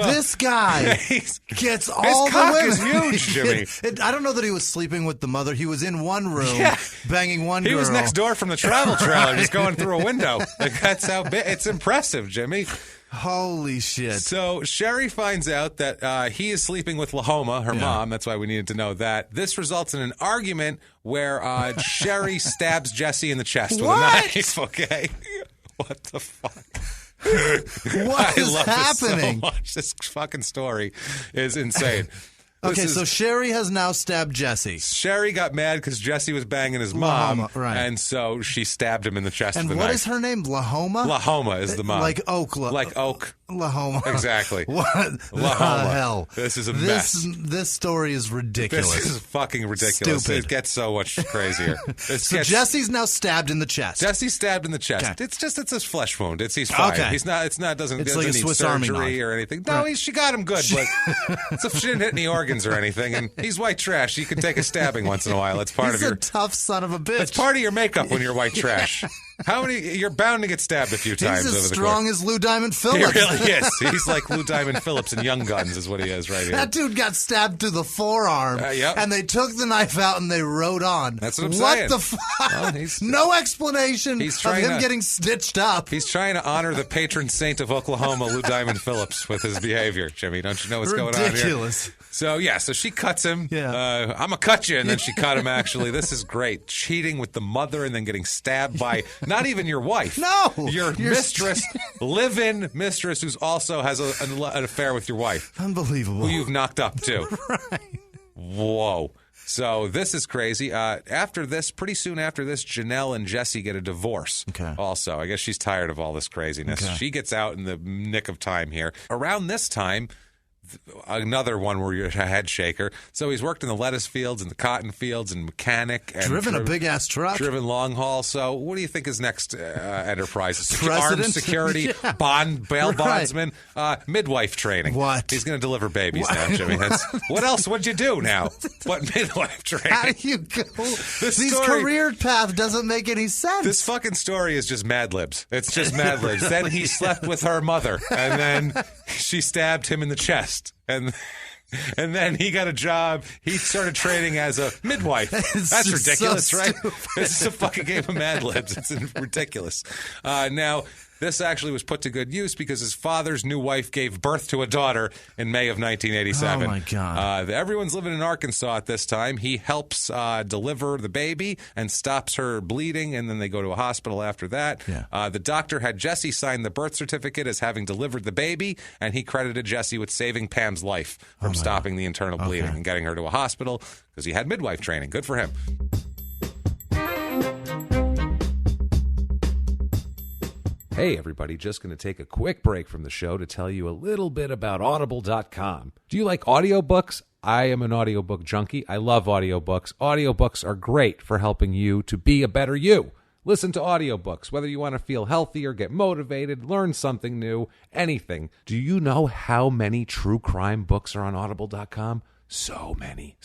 Speaker 2: this guy gets all
Speaker 1: his cock
Speaker 2: the women.
Speaker 1: is huge, Jimmy.
Speaker 2: I don't know that he was sleeping with the mother. He was in one room banging one girl.
Speaker 1: He was next door from the travel trailer, just going through a window. Like, that's how big. It's impressive, Jimmy.
Speaker 2: Holy shit.
Speaker 1: So Sherry finds out that he is sleeping with Lahoma, her mom. That's why we needed to know that. This results in an argument where Sherry stabs Jesse in the chest with a knife. Okay. What the fuck?
Speaker 2: What is happening?
Speaker 1: So much. This fucking story is insane.
Speaker 2: Okay, so Sherry has now stabbed Jesse.
Speaker 1: Sherry got mad because Jesse was banging his mom, and so she stabbed him in the chest with a knife.
Speaker 2: And what is her name? Lahoma?
Speaker 1: Lahoma is the mom.
Speaker 2: Like Oak.
Speaker 1: Like Oak.
Speaker 2: Lahoma.
Speaker 1: Exactly.
Speaker 2: What the hell?
Speaker 1: This is a mess.
Speaker 2: This story is ridiculous.
Speaker 1: This is fucking ridiculous.
Speaker 2: Stupid.
Speaker 1: It gets so much crazier.
Speaker 2: Jesse's now stabbed in the chest.
Speaker 1: Jesse's stabbed in the chest.
Speaker 2: Okay.
Speaker 1: It's a flesh wound. He's fine.
Speaker 2: Okay.
Speaker 1: He's not. It's not. Doesn't
Speaker 2: like a
Speaker 1: need
Speaker 2: Swiss Army
Speaker 1: surgery
Speaker 2: knife.
Speaker 1: or anything. No, she got him good, but she didn't hit any organs or anything. And he's white trash. You can take a stabbing once in a while. It's part of your
Speaker 2: tough son of a bitch.
Speaker 1: It's part of your makeup when you're white trash. You're bound to get stabbed a few times.
Speaker 2: He's
Speaker 1: as
Speaker 2: over strong as Lou Diamond Phillips.
Speaker 1: He really is. He's like Lou Diamond Phillips in Young Guns is what he is right here.
Speaker 2: That dude got stabbed through the forearm, and they took the knife out and they wrote on.
Speaker 1: That's what I'm saying.
Speaker 2: What the fuck? Well, no explanation of him getting stitched up.
Speaker 1: He's trying to honor the patron saint of Oklahoma, Lou Diamond Phillips, with his behavior. Jimmy, don't you know what's going on here?
Speaker 2: Ridiculous.
Speaker 1: So she cuts him.
Speaker 2: Yeah.
Speaker 1: I'm going to cut you, and then she cut him, actually. This is great. Cheating with the mother and then getting stabbed by not even your wife.
Speaker 2: No.
Speaker 1: Your mistress, live-in mistress, who also has an affair with your wife.
Speaker 2: Unbelievable.
Speaker 1: Who you've knocked up, too.
Speaker 2: Right.
Speaker 1: Whoa. So this is crazy. Pretty soon after this, Janelle and Jesse get a divorce.
Speaker 2: Okay.
Speaker 1: Also, I guess she's tired of all this craziness. Okay. She gets out in the nick of time here. Around this time, another one where you're a head shaker. So he's worked in the lettuce fields and the cotton fields and mechanic. And
Speaker 2: driven a big-ass truck.
Speaker 1: Driven long haul. So what do you think his next enterprise?
Speaker 2: President?
Speaker 1: Armed security, bail bondsman, midwife training.
Speaker 2: What?
Speaker 1: He's going to deliver babies now, Jimmy. What else would you do now? What midwife training?
Speaker 2: How do you go? This career path doesn't make any sense.
Speaker 1: This fucking story is just Mad Libs. It's just Mad Libs. Then he slept with her mother, and then she stabbed him in the chest. And then he got a job. He started training as a midwife. That's ridiculous, right? This is a fucking game of Mad Libs. It's ridiculous. Now, this actually was put to good use because his father's new wife gave birth to a daughter in May of 1987.
Speaker 2: Oh, my God.
Speaker 1: Everyone's living in Arkansas at this time. He helps deliver the baby and stops her bleeding, and then they go to a hospital after that.
Speaker 2: Yeah.
Speaker 1: The doctor had Jesse sign the birth certificate as having delivered the baby, and he credited Jesse with saving Pam's life from stopping the internal bleeding and getting her to a hospital because he had midwife training. Good for him. Hey, everybody, just going to take a quick break from the show to tell you a little bit about Audible.com. Do you like audiobooks? I am an audiobook junkie. I love audiobooks. Audiobooks are great for helping you to be a better you. Listen to audiobooks, whether you want to feel healthier, get motivated, learn something new, anything. Do you know how many true crime books are on Audible.com? So many.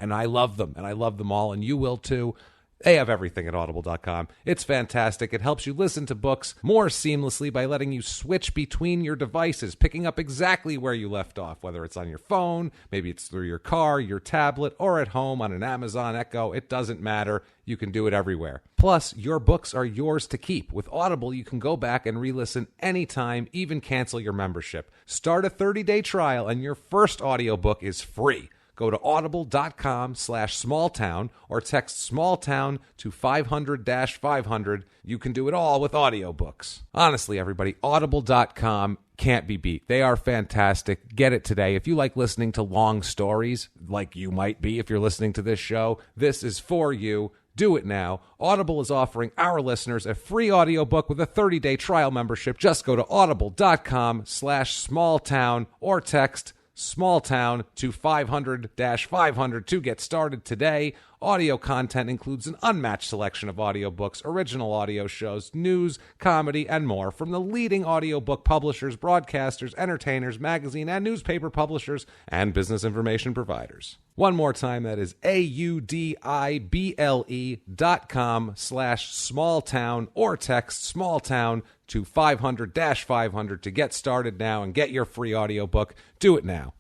Speaker 1: And I love them, and I love them all, and you will too. They have everything at Audible.com. It's fantastic. It helps you listen to books more seamlessly by letting you switch between your devices, picking up exactly where you left off, whether it's on your phone, maybe it's through your car, your tablet, or at home on an Amazon Echo. It doesn't matter. You can do it everywhere. Plus, your books are yours to keep. With Audible, you can go back and re-listen anytime, even cancel your membership. Start a 30-day trial, and your first audiobook is free. Go to audible.com/smalltown or text smalltown to 500-500. You can do it all with audiobooks. Honestly, everybody, audible.com can't be beat. They are fantastic. Get it today. If you like listening to long stories, like you might be if you're listening to this show, this is for you. Do it now. Audible is offering our listeners a free audiobook with a 30-day trial membership. Just go to audible.com/smalltown or text smalltown to 500-500 to get started today. Audio content includes an unmatched selection of audiobooks, original audio shows, news, comedy, and more from the leading audiobook publishers, broadcasters, entertainers, magazine and newspaper publishers, and business information providers. One more time, that is audible.com/smalltown or text smalltown to 500-500 to get started now and get your free audiobook. Do it now.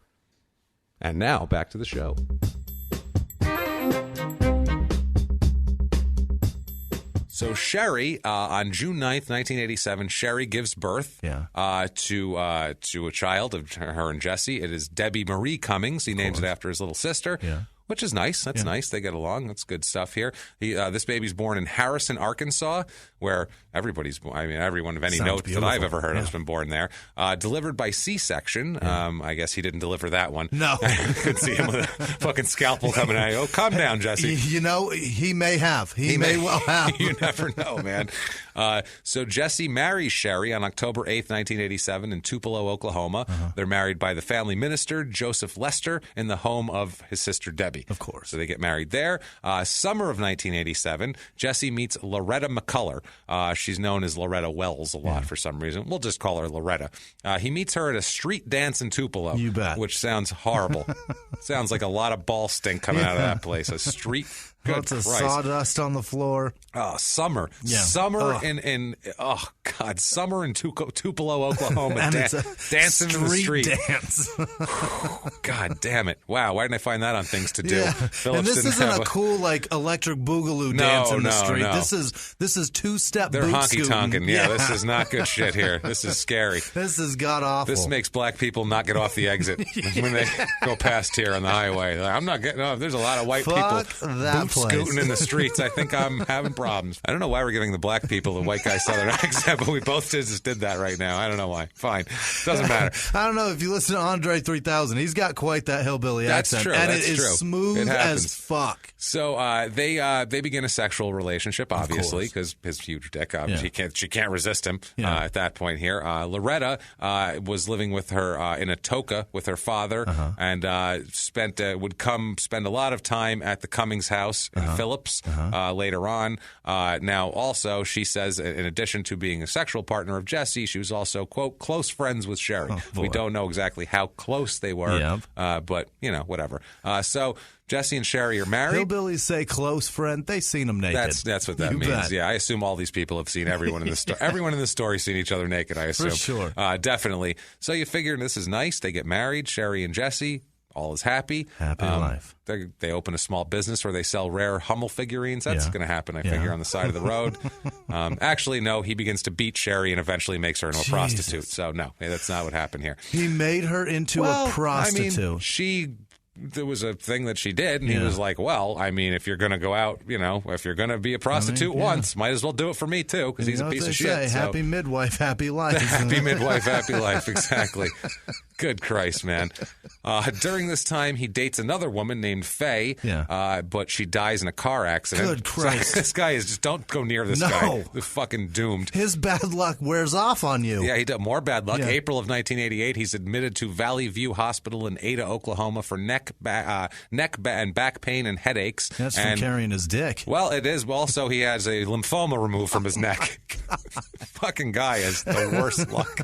Speaker 1: And now, back to the show. So Sherry, on June 9th, 1987, Sherry gives birth to a child of her and Jesse. It is Debbie Marie Cummings. He names it after his little sister. Yeah. Which is nice. That's nice. They get along. That's good stuff here. This baby's born in Harrison, Arkansas, where everyone of any note that I've ever heard has been born there. Delivered by C-section. I guess he didn't deliver that one.
Speaker 2: No.
Speaker 1: I could see him with a fucking scalpel coming at you. Oh, calm down, Jesse.
Speaker 2: You know, he may have. He may well have.
Speaker 1: You never know, man. So Jesse marries Sherry on October 8th, 1987 in Tupelo, Oklahoma. They're married by the family minister, Joseph Lester, in the home of his sister, Debbie.
Speaker 2: Of course.
Speaker 1: So they get married there. Summer of 1987, Jesse meets Loretta McCullough. She's known as Loretta Wells a lot for some reason. We'll just call her Loretta. He meets her at a street dance in Tupelo.
Speaker 2: You bet.
Speaker 1: Which sounds horrible. Sounds like a lot of ball stink coming out of that place. A street...
Speaker 2: Lots of sawdust on the floor.
Speaker 1: Oh, summer. Yeah. Summer in summer in Tupelo, Oklahoma. Dancing in the street.
Speaker 2: Dance.
Speaker 1: God damn it. Wow, why didn't I find that on Things to Do?
Speaker 2: Yeah.
Speaker 1: Phillips
Speaker 2: and this isn't a cool, like, electric boogaloo dance in the street.
Speaker 1: No.
Speaker 2: This is two-step
Speaker 1: They're
Speaker 2: boot
Speaker 1: honky-tonking. Yeah, this is not good shit here. This is scary.
Speaker 2: This is god-awful.
Speaker 1: This makes black people not get off the exit when they go past here on the highway. Like, I'm not getting off. There's a lot of white people
Speaker 2: that
Speaker 1: scooting in the streets, I think I'm having problems. I don't know why we're giving the black people the white guy Southern accent, but we both just did that right now. I don't know why. Fine. Doesn't matter.
Speaker 2: I don't know. If you listen to Andre 3000, he's got quite that hillbilly accent.
Speaker 1: True.
Speaker 2: And
Speaker 1: That's
Speaker 2: it is
Speaker 1: true.
Speaker 2: smooth as fuck.
Speaker 1: So they begin a sexual relationship, obviously, because his huge dick. She can't resist him at that point here. Loretta was living with her in a toca with her father, and would come spend a lot of time at the Cummings house in Phillips later on. Now, also, she says, in addition to being a sexual partner of Jesse, she was also, quote, close friends with Sherry. We don't know exactly how close they were, but, whatever. So Jesse and Sherry are married.
Speaker 2: Hillbillies say close friend. They seen them naked.
Speaker 1: That's what that means. Bet. Yeah, I assume all these people have seen everyone in the story. Everyone in the story seen each other naked, I assume.
Speaker 2: For sure.
Speaker 1: Definitely. So you figure this is nice. They get married, Sherry and Jesse. All is happy.
Speaker 2: Happy life.
Speaker 1: They open a small business where they sell rare Hummel figurines. That's going to happen, I figure, on the side of the road. Actually, no, he begins to beat Sherry and eventually makes her into a prostitute. So, no, that's not what happened here.
Speaker 2: He made her into a prostitute.
Speaker 1: There was a thing that she did, and he was like, well, I mean, if you're going to go out, if you're going to be a prostitute once, might as well do it for me, too, because he's a piece of shit.
Speaker 2: Happy midwife, happy life.
Speaker 1: Happy midwife, happy life, exactly. Good Christ, man. During this time, he dates another woman named Faye, but she dies in a car accident.
Speaker 2: Good Christ.
Speaker 1: So this guy is just, don't go near this guy. They're fucking doomed.
Speaker 2: His bad luck wears off on you.
Speaker 1: Yeah, he did more bad luck. April of 1988, he's admitted to Valley View Hospital in Ada, Oklahoma for neck and back pain and headaches.
Speaker 2: That's from carrying his dick.
Speaker 1: Well, it is. Also, he has a lymphoma removed from his neck. Fucking guy has the worst luck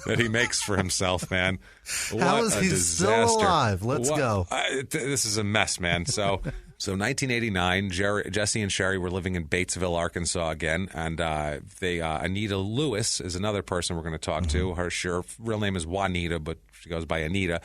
Speaker 1: that he makes for himself, man.
Speaker 2: How is he
Speaker 1: disaster.
Speaker 2: Still alive? Let's go.
Speaker 1: This is a mess, man. So 1989, Jesse and Sherry were living in Batesville, Arkansas again, and Anita Lewis is another person we're going to talk to. Her real name is Juanita, but she goes by Anita.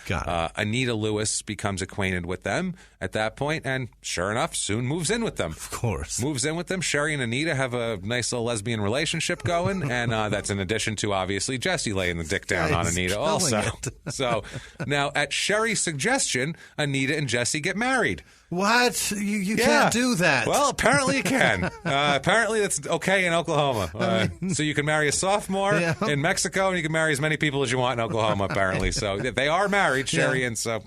Speaker 1: Anita Lewis becomes acquainted with them at that point, and sure enough, soon moves in with them.
Speaker 2: Of course.
Speaker 1: Moves in with them. Sherry and Anita have a nice little lesbian relationship going, and that's in addition to, obviously, Jesse laying the dick down on Anita also. So now, at Sherry's suggestion, Anita and Jesse get married.
Speaker 2: What? You can't do that.
Speaker 1: Well, apparently you can. Apparently it's okay in Oklahoma. So you can marry a sophomore in Mexico, and you can marry as many people as you want in Oklahoma, apparently. So they are married, Sherry, and so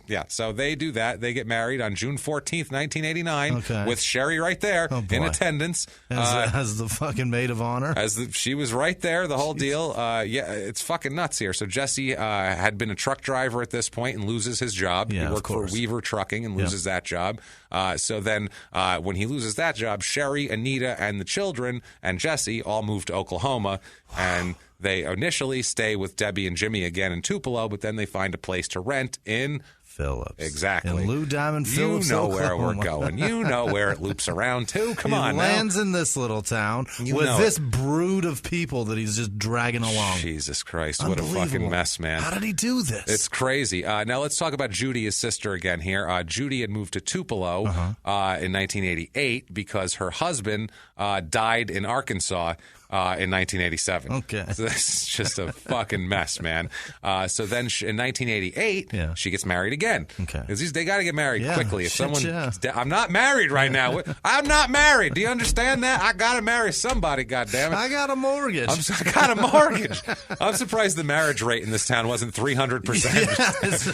Speaker 1: they do that. They get married on June 14th, 1989, with Sherry right there in attendance.
Speaker 2: As the fucking maid of honor.
Speaker 1: She was right there, the whole deal. It's fucking nuts here. So Jesse had been a truck driver at this point and loses his job. He worked for Weaver Trucking and loses that job. So then when he loses that job, Sherry, Anita, and the children and Jesse all move to Oklahoma. And they initially stay with Debbie and Jimmy again in Tupelo, but then they find a place to rent in
Speaker 2: Phillips.
Speaker 1: Exactly.
Speaker 2: In Lou Diamond Phillips,
Speaker 1: You know
Speaker 2: Oklahoma.
Speaker 1: where we're going. You know where it loops around to. Come on now.
Speaker 2: He lands in this little town with this brood of people that he's just dragging along.
Speaker 1: Jesus Christ. What a fucking mess, man.
Speaker 2: How did he do this?
Speaker 1: It's crazy. Now let's talk about Judy, his sister, again here. Judy had moved to Tupelo in 1988 because her husband died in Arkansas in 1987.
Speaker 2: Okay.
Speaker 1: So that's just a fucking mess, man. So then in 1988, she gets married again.
Speaker 2: Okay.
Speaker 1: Because they got to get married quickly. If I'm not married right now. I'm not married. Do you understand that? I got to marry somebody, goddammit.
Speaker 2: I got a mortgage.
Speaker 1: I got a mortgage. I'm surprised the marriage rate in this town wasn't 300%.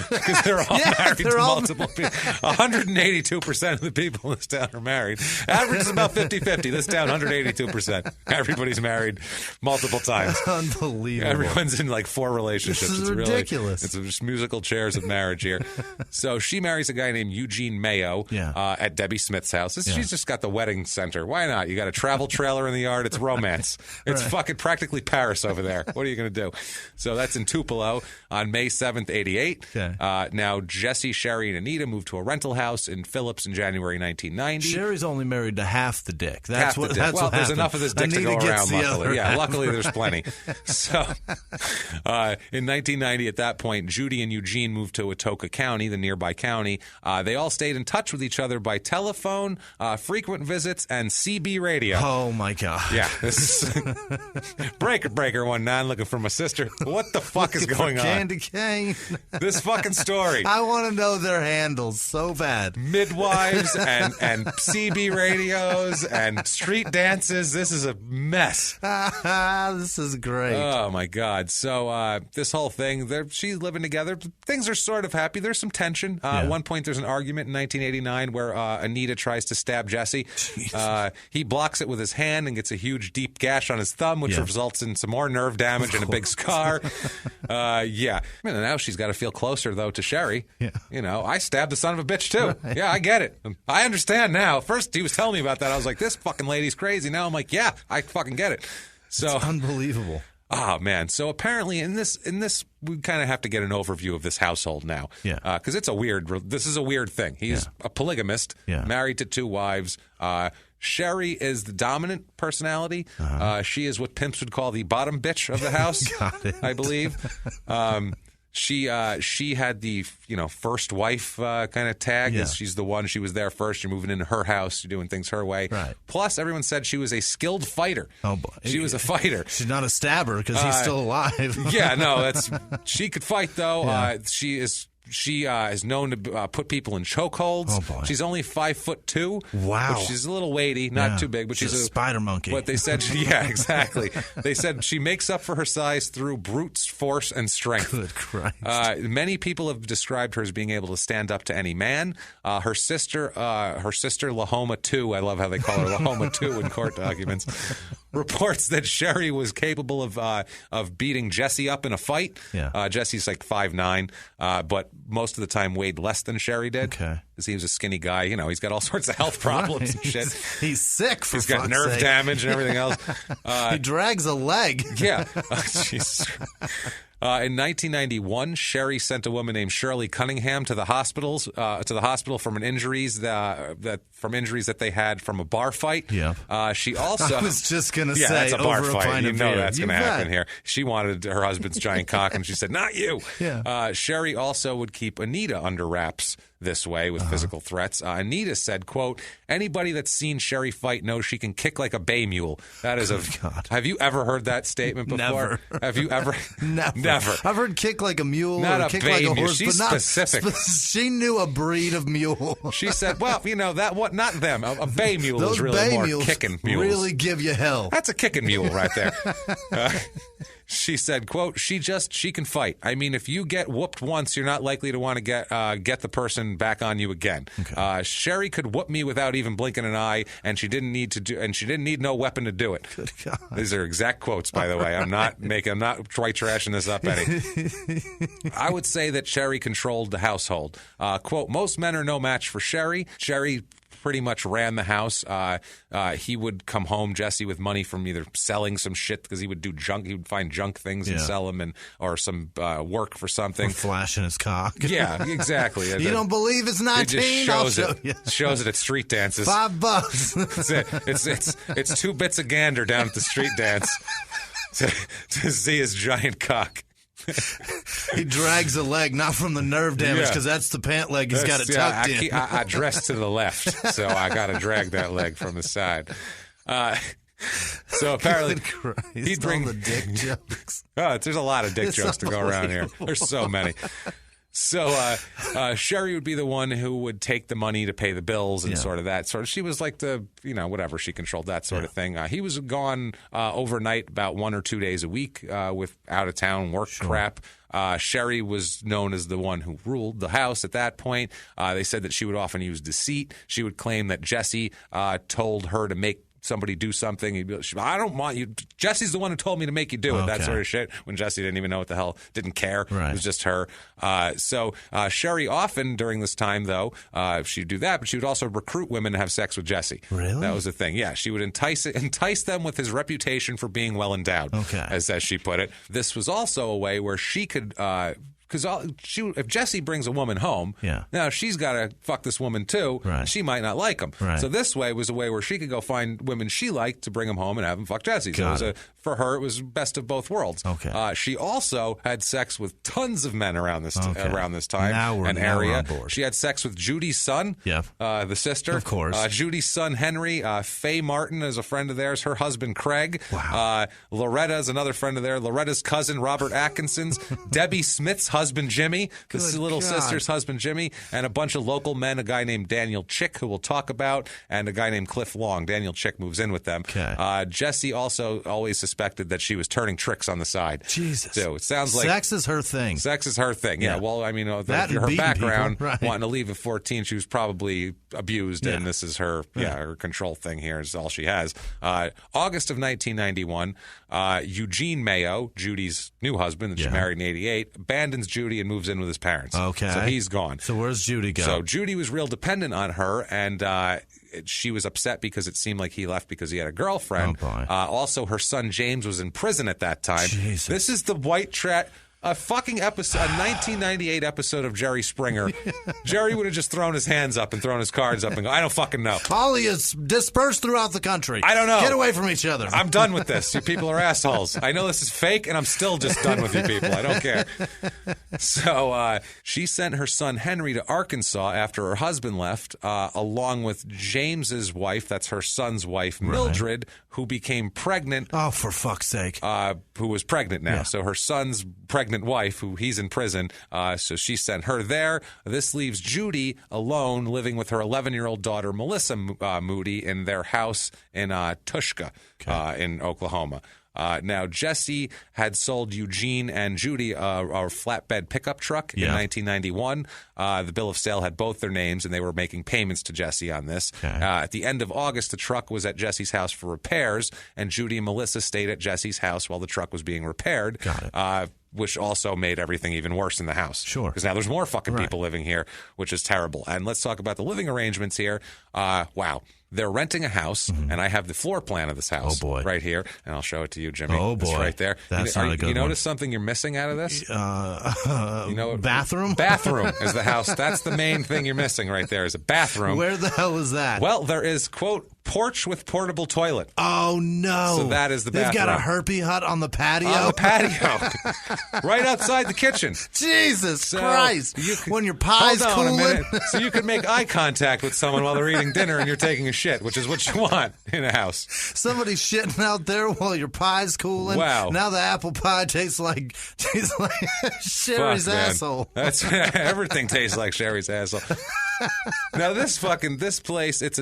Speaker 1: Because they're all married to multiple people. 182% of the people in this town are married. Average is about 50-50. This town, 182%. Everybody's married multiple times.
Speaker 2: Unbelievable.
Speaker 1: Everyone's in like 4 relationships.
Speaker 2: This is ridiculous.
Speaker 1: It's just musical chairs of marriage here. So she marries a guy named Eugene Mayo at Debbie Smith's house. She's just got the wedding center. Why not? You got a travel trailer in the yard. It's romance. It's fucking practically Paris over there. What are you going to do? So that's in Tupelo on May 7th, 88.
Speaker 2: Okay.
Speaker 1: Now Jesse, Sherry, and Anita moved to a rental house in Phillips in January 1990.
Speaker 2: Sherry's only married to half the dick. That's
Speaker 1: the dick. Well, there's enough of this dick to go around, luckily. Yeah, luckily there's plenty. So in 1990, at that point, Judy and Eugene moved to Atoka County, the nearby county. They all stayed in touch with each other by telephone, frequent visits, and CB radio.
Speaker 2: Oh, my God.
Speaker 1: Yeah. This is breaker 19 looking for my sister. What the fuck is going on?
Speaker 2: Candy cane.
Speaker 1: This fucking story.
Speaker 2: I want to know their handles so bad.
Speaker 1: Midwives and CB radios and street dances. This is a mess.
Speaker 2: This is great.
Speaker 1: Oh, my God. So this whole thing, she's living together. Things are sort of happy. There's some tension. At one point, there's an argument in 1989 where Anita tries to stab Jesse. He blocks it with his hand and gets a huge, deep gash on his thumb, which results in some more nerve damage and a big scar. Yeah. I mean, now she's got to feel closer, though, to Sherry. Yeah. You know, I stabbed the son of a bitch, too. Right. Yeah, I get it. I understand now. First, he was telling me about that. I was like, this fucking lady's crazy. Now I'm like, yeah, I fucking get it. So
Speaker 2: it's unbelievable.
Speaker 1: Oh, man. So apparently in this, we kind of have to get an overview of this household now. Yeah. Because this is a weird thing. He's a polygamist, married to 2 wives. Sherry is the dominant personality. She is what pimps would call the bottom bitch of the house, I believe. She had the first wife kind of tag. Yeah. She's the one. She was there first. You're moving into her house. You're doing things her way. Right. Plus, everyone said she was a skilled fighter. Oh boy, she was a fighter.
Speaker 2: She's not a stabber because he's still alive.
Speaker 1: Yeah, no, she could fight though. Yeah. She is known to put people in chokeholds. Oh boy. She's only 5'2". Wow. Which she's a little weighty, not too big, but she's a
Speaker 2: spider monkey.
Speaker 1: But they said, exactly. They said she makes up for her size through brute force and strength.
Speaker 2: Good Christ.
Speaker 1: Many people have described her as being able to stand up to any man. Her sister, Lahoma 2, I love how they call her Lahoma 2 in court documents, reports that Sherry was capable of beating Jesse up in a fight. Yeah. Jesse's like 5'9", but most of the time weighed less than Sherry did. Okay. Because he was a skinny guy. You know, he's got all sorts of health problems and shit.
Speaker 2: He's sick, for
Speaker 1: He's got nerve damage and everything else.
Speaker 2: He drags a leg.
Speaker 1: Yeah. Jesus. In 1991, Sherry sent a woman named Shirley Cunningham to the hospital from injuries that they had from a bar fight. Yeah. She also.
Speaker 2: I was just gonna say,
Speaker 1: that's a bar
Speaker 2: over
Speaker 1: fight.
Speaker 2: A pint
Speaker 1: you
Speaker 2: of
Speaker 1: know
Speaker 2: beer.
Speaker 1: That's gonna happen here. She wanted her husband's giant cock, and she said, "Not you." Yeah. Sherry also would keep Anita under wraps this way with physical threats. Anita said, quote, "Anybody that's seen Sherry fight knows she can kick like a bay mule." That is
Speaker 2: God.
Speaker 1: Have you ever heard that statement before?
Speaker 2: Never.
Speaker 1: Have you ever?
Speaker 2: Never. I've heard kick like a mule
Speaker 1: not
Speaker 2: or
Speaker 1: a
Speaker 2: kick
Speaker 1: bay
Speaker 2: like a
Speaker 1: mule.
Speaker 2: horse,
Speaker 1: She's
Speaker 2: but not
Speaker 1: specific.
Speaker 2: She knew a breed of mule.
Speaker 1: She said, well, not them. A bay mule
Speaker 2: Those
Speaker 1: is really
Speaker 2: bay
Speaker 1: more
Speaker 2: mules
Speaker 1: kicking mules.
Speaker 2: Really give you hell.
Speaker 1: That's a kicking mule right there. She said, quote, she can fight. I mean, if you get whooped once, you're not likely to want to get the person back on you again. Okay. Sherry could whoop me without even blinking an eye, and she didn't need no weapon to do it.
Speaker 2: Good God.
Speaker 1: These are exact quotes, by the way. I'm not quite trashing this up any. I would say that Sherry controlled the household. Quote, most men are no match for Sherry. Sherry pretty much ran the house. He would come home, Jesse, with money from either selling some shit because he would do junk. He would find junk things and sell them, or some work for something.
Speaker 2: Or flashing his cock.
Speaker 1: Yeah, exactly.
Speaker 2: You don't believe it's 19?
Speaker 1: It just shows it at street dances.
Speaker 2: $5.
Speaker 1: That's it. It's 2 bits of gander down at the street dance to see his giant cock.
Speaker 2: He drags a leg, not from the nerve damage, because that's the pant leg he's got it tucked in.
Speaker 1: I dress to the left, so I got to drag that leg from the side. So apparently,
Speaker 2: he brings the dick jokes.
Speaker 1: There's a lot of dick jokes to go around here. There's so many. So Sherry would be the one who would take the money to pay the bills and sort of that sort of. She was like the, whatever, she controlled that sort of thing. He was gone overnight about 1 or 2 days a week with out of town work crap. Sherry was known as the one who ruled the house at that point. They said that she would often use deceit. She would claim that Jesse told her to make somebody do something. He'd be like, I don't want you. Jesse's the one who told me to make you do it. That sort of shit. When Jesse didn't even know what the hell, didn't care. Right. It was just her. So Sherry often during this time, though, she'd do that, but she would also recruit women to have sex with Jesse.
Speaker 2: Really?
Speaker 1: That was the thing. Yeah, she would entice them with his reputation for being well endowed, as she put it. This was also a way where she could because if Jesse brings a woman home, now she's got to fuck this woman too.
Speaker 2: Right.
Speaker 1: And she might not like him.
Speaker 2: Right.
Speaker 1: So this way was a way where she could go find women she liked to bring them home and have them fuck Jesse. So for her, it was best of both worlds.
Speaker 2: Okay.
Speaker 1: She also had sex with tons of men around this time
Speaker 2: now we're
Speaker 1: area.
Speaker 2: on board.
Speaker 1: She had sex with Judy's son, the sister,
Speaker 2: of course.
Speaker 1: Judy's son Henry, Faye Martin is a friend of theirs. Her husband Craig.
Speaker 2: Wow.
Speaker 1: Loretta is another friend of theirs. Loretta's cousin Robert Atkinson's. Debbie Smith's husband Jimmy, the little sister's husband Jimmy, and a bunch of local men. A guy named Daniel Chick, who we'll talk about, and a guy named Cliff Long. Daniel Chick moves in with them.
Speaker 2: Okay.
Speaker 1: Jesse also always suspected that she was turning tricks on the side.
Speaker 2: Jesus.
Speaker 1: So it sounds like
Speaker 2: sex is her thing.
Speaker 1: Sex is her thing. Yeah. Well, I mean, her background, wanting to leave at 14, she was probably abused, and this is her, her control thing here is all she has. August of 1991, Eugene Mayo, Judy's new husband that she married in 88, abandons Judy and moves in with his parents.
Speaker 2: Okay.
Speaker 1: So he's gone.
Speaker 2: So where's Judy go?
Speaker 1: So Judy was real dependent on her, and she was upset because it seemed like he left because he had a girlfriend.
Speaker 2: Oh, boy.
Speaker 1: Also, her son James was in prison at that time.
Speaker 2: Jesus.
Speaker 1: This is the white trash. A fucking episode, a 1998 episode of Jerry Springer. Jerry would have just thrown his hands up and thrown his cards up and go, I don't fucking know.
Speaker 2: Holly is dispersed throughout the country.
Speaker 1: I don't know.
Speaker 2: Get away from each other.
Speaker 1: I'm done with this. You people are assholes. I know this is fake, and I'm still just done with you people. I don't care. So she sent her son Henry to Arkansas after her husband left, along with James's wife, that's her son's wife, Mildred, who became pregnant.
Speaker 2: Oh, for fuck's sake.
Speaker 1: Who was pregnant now.
Speaker 2: Yeah.
Speaker 1: So her son's pregnant wife, who he's in prison, so she sent her there. This leaves Judy alone, living with her 11-year-old daughter, Melissa Moody, in their house in Tushka in Oklahoma. Now, Jesse had sold Eugene and Judy a flatbed pickup truck in 1991. The bill of sale had both their names, and they were making payments to Jesse on this.
Speaker 2: Okay.
Speaker 1: At the end of August, the truck was at Jesse's house for repairs, and Judy and Melissa stayed at Jesse's house while the truck was being repaired.
Speaker 2: Got it.
Speaker 1: Which also made everything even worse in the house.
Speaker 2: Sure.
Speaker 1: Because now there's more fucking people living here, which is terrible. And let's talk about the living arrangements here. Wow. They're renting a house, and I have the floor plan of this house right here, and I'll show it to you, Jimmy.
Speaker 2: Oh, boy.
Speaker 1: It's right there.
Speaker 2: That's not a good
Speaker 1: You
Speaker 2: one.
Speaker 1: notice something you're missing out of this?
Speaker 2: Bathroom?
Speaker 1: Bathroom is the house. That's the main thing you're missing right there is a bathroom.
Speaker 2: Where the hell is that?
Speaker 1: Well, there is, quote, porch with portable toilet.
Speaker 2: Oh, no.
Speaker 1: So that is the bathroom.
Speaker 2: They've got a herpy hut on the patio?
Speaker 1: On the patio. Right outside the kitchen.
Speaker 2: Jesus Christ. When your pie's cooling.
Speaker 1: Hold on a minute. So you can make eye contact with someone while they're eating dinner and you're taking a shit, which is what you want in a house.
Speaker 2: Somebody's shitting out there while your pie's cooling.
Speaker 1: Wow.
Speaker 2: Now the apple pie tastes like Sherry's asshole.
Speaker 1: That's everything tastes like Sherry's asshole. Now this place, it's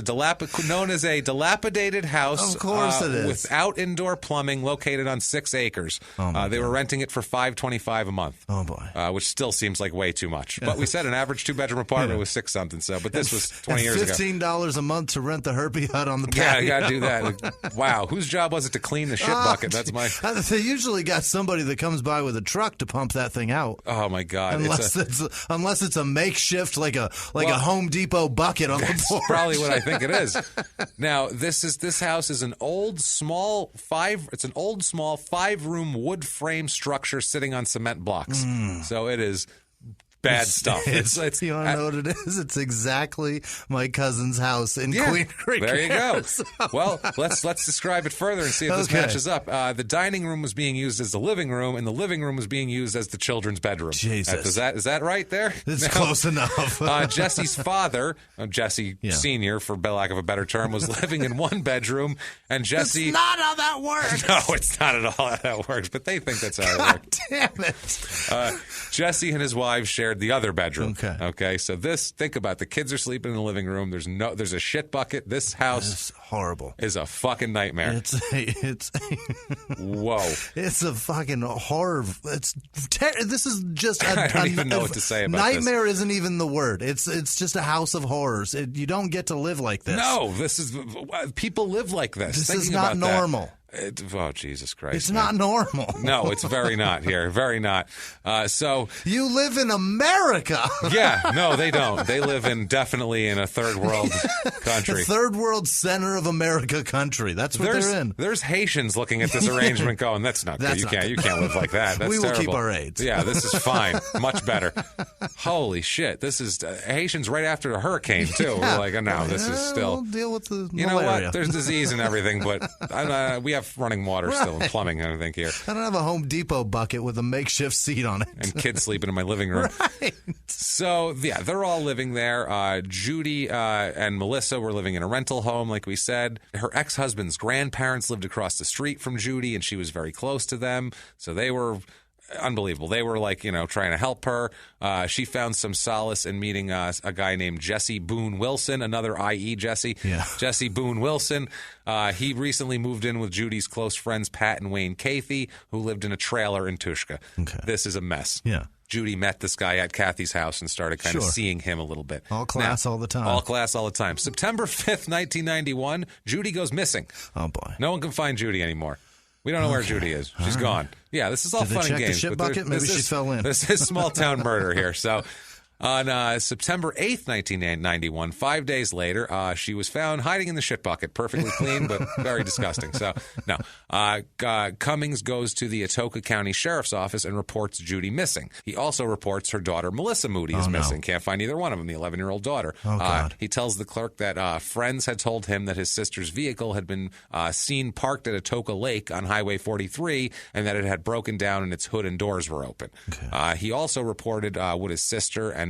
Speaker 1: known as a dilapidated house.
Speaker 2: Of course it is.
Speaker 1: Without indoor plumbing, located on 6 acres. They were renting it for $525 a month.
Speaker 2: Oh boy.
Speaker 1: Which still seems like way too much. But we said an average 2-bedroom apartment was $6 something. So, but this was 20 years ago.
Speaker 2: $15 a month to rent the herpy hut on the patio.
Speaker 1: Yeah, you got to do that. Wow, whose job was it to clean the shit bucket? That's my.
Speaker 2: They usually got somebody that comes by with a truck to pump that thing out.
Speaker 1: Oh my God!
Speaker 2: Unless it's a makeshift like a Home Depot bucket on the porch.
Speaker 1: That's probably what I think it is. Now this house is an old small 5-room wood frame structure sitting on cement blocks. So it is bad stuff. It's
Speaker 2: you want to know what it is? It's exactly my cousin's house in Queen Creek.
Speaker 1: There you go. Well, let's describe it further and see if this matches up. The dining room was being used as the living room, and the living room was being used as the children's bedroom.
Speaker 2: Jesus.
Speaker 1: Is that right there?
Speaker 2: It's close enough.
Speaker 1: Jesse's father, Jesse Sr., for lack of a better term, was living in one bedroom, and Jesse...
Speaker 2: It's not how that works.
Speaker 1: No, it's not at all how that works, but they think that's how it works.
Speaker 2: God damn it.
Speaker 1: Jesse and his wife shared the other bedroom.
Speaker 2: Okay.
Speaker 1: So think about it. The kids are sleeping in the living room. There's a shit bucket. This house
Speaker 2: is horrible.
Speaker 1: Is a fucking nightmare.
Speaker 2: Whoa. It's a fucking horror. This is just
Speaker 1: I don't even know what to say about
Speaker 2: nightmare.
Speaker 1: this.
Speaker 2: Isn't even the word. It's just a house of horrors. You don't get to live like this.
Speaker 1: No, people live like this.
Speaker 2: This is not normal.
Speaker 1: Oh, Jesus Christ.
Speaker 2: It's not normal.
Speaker 1: No, it's very not here. Very not. So
Speaker 2: you live in America.
Speaker 1: Yeah, no, they don't. They live definitely in a third world country.
Speaker 2: A third world center of America country. That's what they're in.
Speaker 1: There's Haitians looking at this arrangement going, that's not good. You can't live like that. That's
Speaker 2: we will
Speaker 1: terrible.
Speaker 2: Keep our AIDS.
Speaker 1: Yeah, this is fine. Much better. Holy shit. This is Haitians right after a hurricane, too. Yeah. We're like, oh, no, this is still.
Speaker 2: We'll deal with the
Speaker 1: malaria. You know what? There's disease and everything, but we have running water still and plumbing, I think, here.
Speaker 2: I don't have a Home Depot bucket with a makeshift seat on it.
Speaker 1: And kids sleeping in my living room.
Speaker 2: Right.
Speaker 1: So, yeah, they're all living there. Judy and Melissa were living in a rental home, like we said. Her ex-husband's grandparents lived across the street from Judy, and she was very close to them. So they were unbelievable. They were trying to help her. She found some solace in meeting a guy named Jesse Boone Wilson, another I.E. Jesse.
Speaker 2: Yeah.
Speaker 1: Jesse Boone Wilson. He recently moved in with Judy's close friends, Pat and Wayne Cathy, who lived in a trailer in Tushka. Okay. This is a mess.
Speaker 2: Yeah.
Speaker 1: Judy met this guy at Kathy's house and started kind of seeing him a little bit.
Speaker 2: All class all the time.
Speaker 1: All class all the time. September 5th, 1991, Judy goes missing.
Speaker 2: Oh, boy.
Speaker 1: No one can find Judy anymore. We don't know where Judy is. She's gone. Yeah, this is all fun and games.
Speaker 2: Did they check the shit bucket? Maybe she fell in.
Speaker 1: This is small-town murder here. So on September 8th, 1991, 5 days later, she was found hiding in the shit bucket, perfectly clean, but very disgusting. So, no. Cummings goes to the Atoka County Sheriff's Office and reports Judy missing. He also reports her daughter, Melissa Moody, is missing. Can't find either one of them, the 11-year-old daughter.
Speaker 2: Oh, God.
Speaker 1: He tells the clerk that friends had told him that his sister's vehicle had been seen parked at Atoka Lake on Highway 43 and that it had broken down and its hood and doors were open. Okay. He also reported what his sister and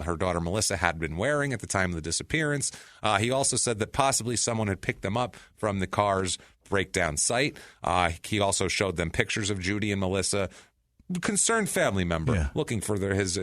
Speaker 1: her daughter Melissa had been wearing at the time of the disappearance. He also said that possibly someone had picked them up from the car's breakdown site. He also showed them pictures of Judy and Melissa, concerned family member, looking for his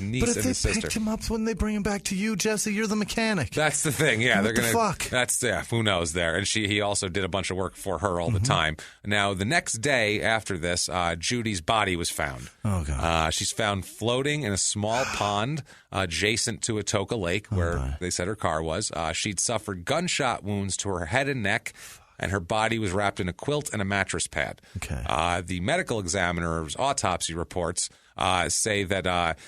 Speaker 1: niece and his sister.
Speaker 2: But if they picked him up, wouldn't they bring him back to you, Jesse? You're the mechanic.
Speaker 1: That's the thing. Yeah,
Speaker 2: they're going to. Fuck.
Speaker 1: That's who knows there. And he also did a bunch of work for her all the time. Now, the next day after this, Judy's body was found.
Speaker 2: Oh God.
Speaker 1: She's found floating in a small pond adjacent to Atoka Lake, where they said her car was. She'd suffered gunshot wounds to her head and neck, and her body was wrapped in a quilt and a mattress pad.
Speaker 2: Okay.
Speaker 1: The medical examiner's autopsy reports say that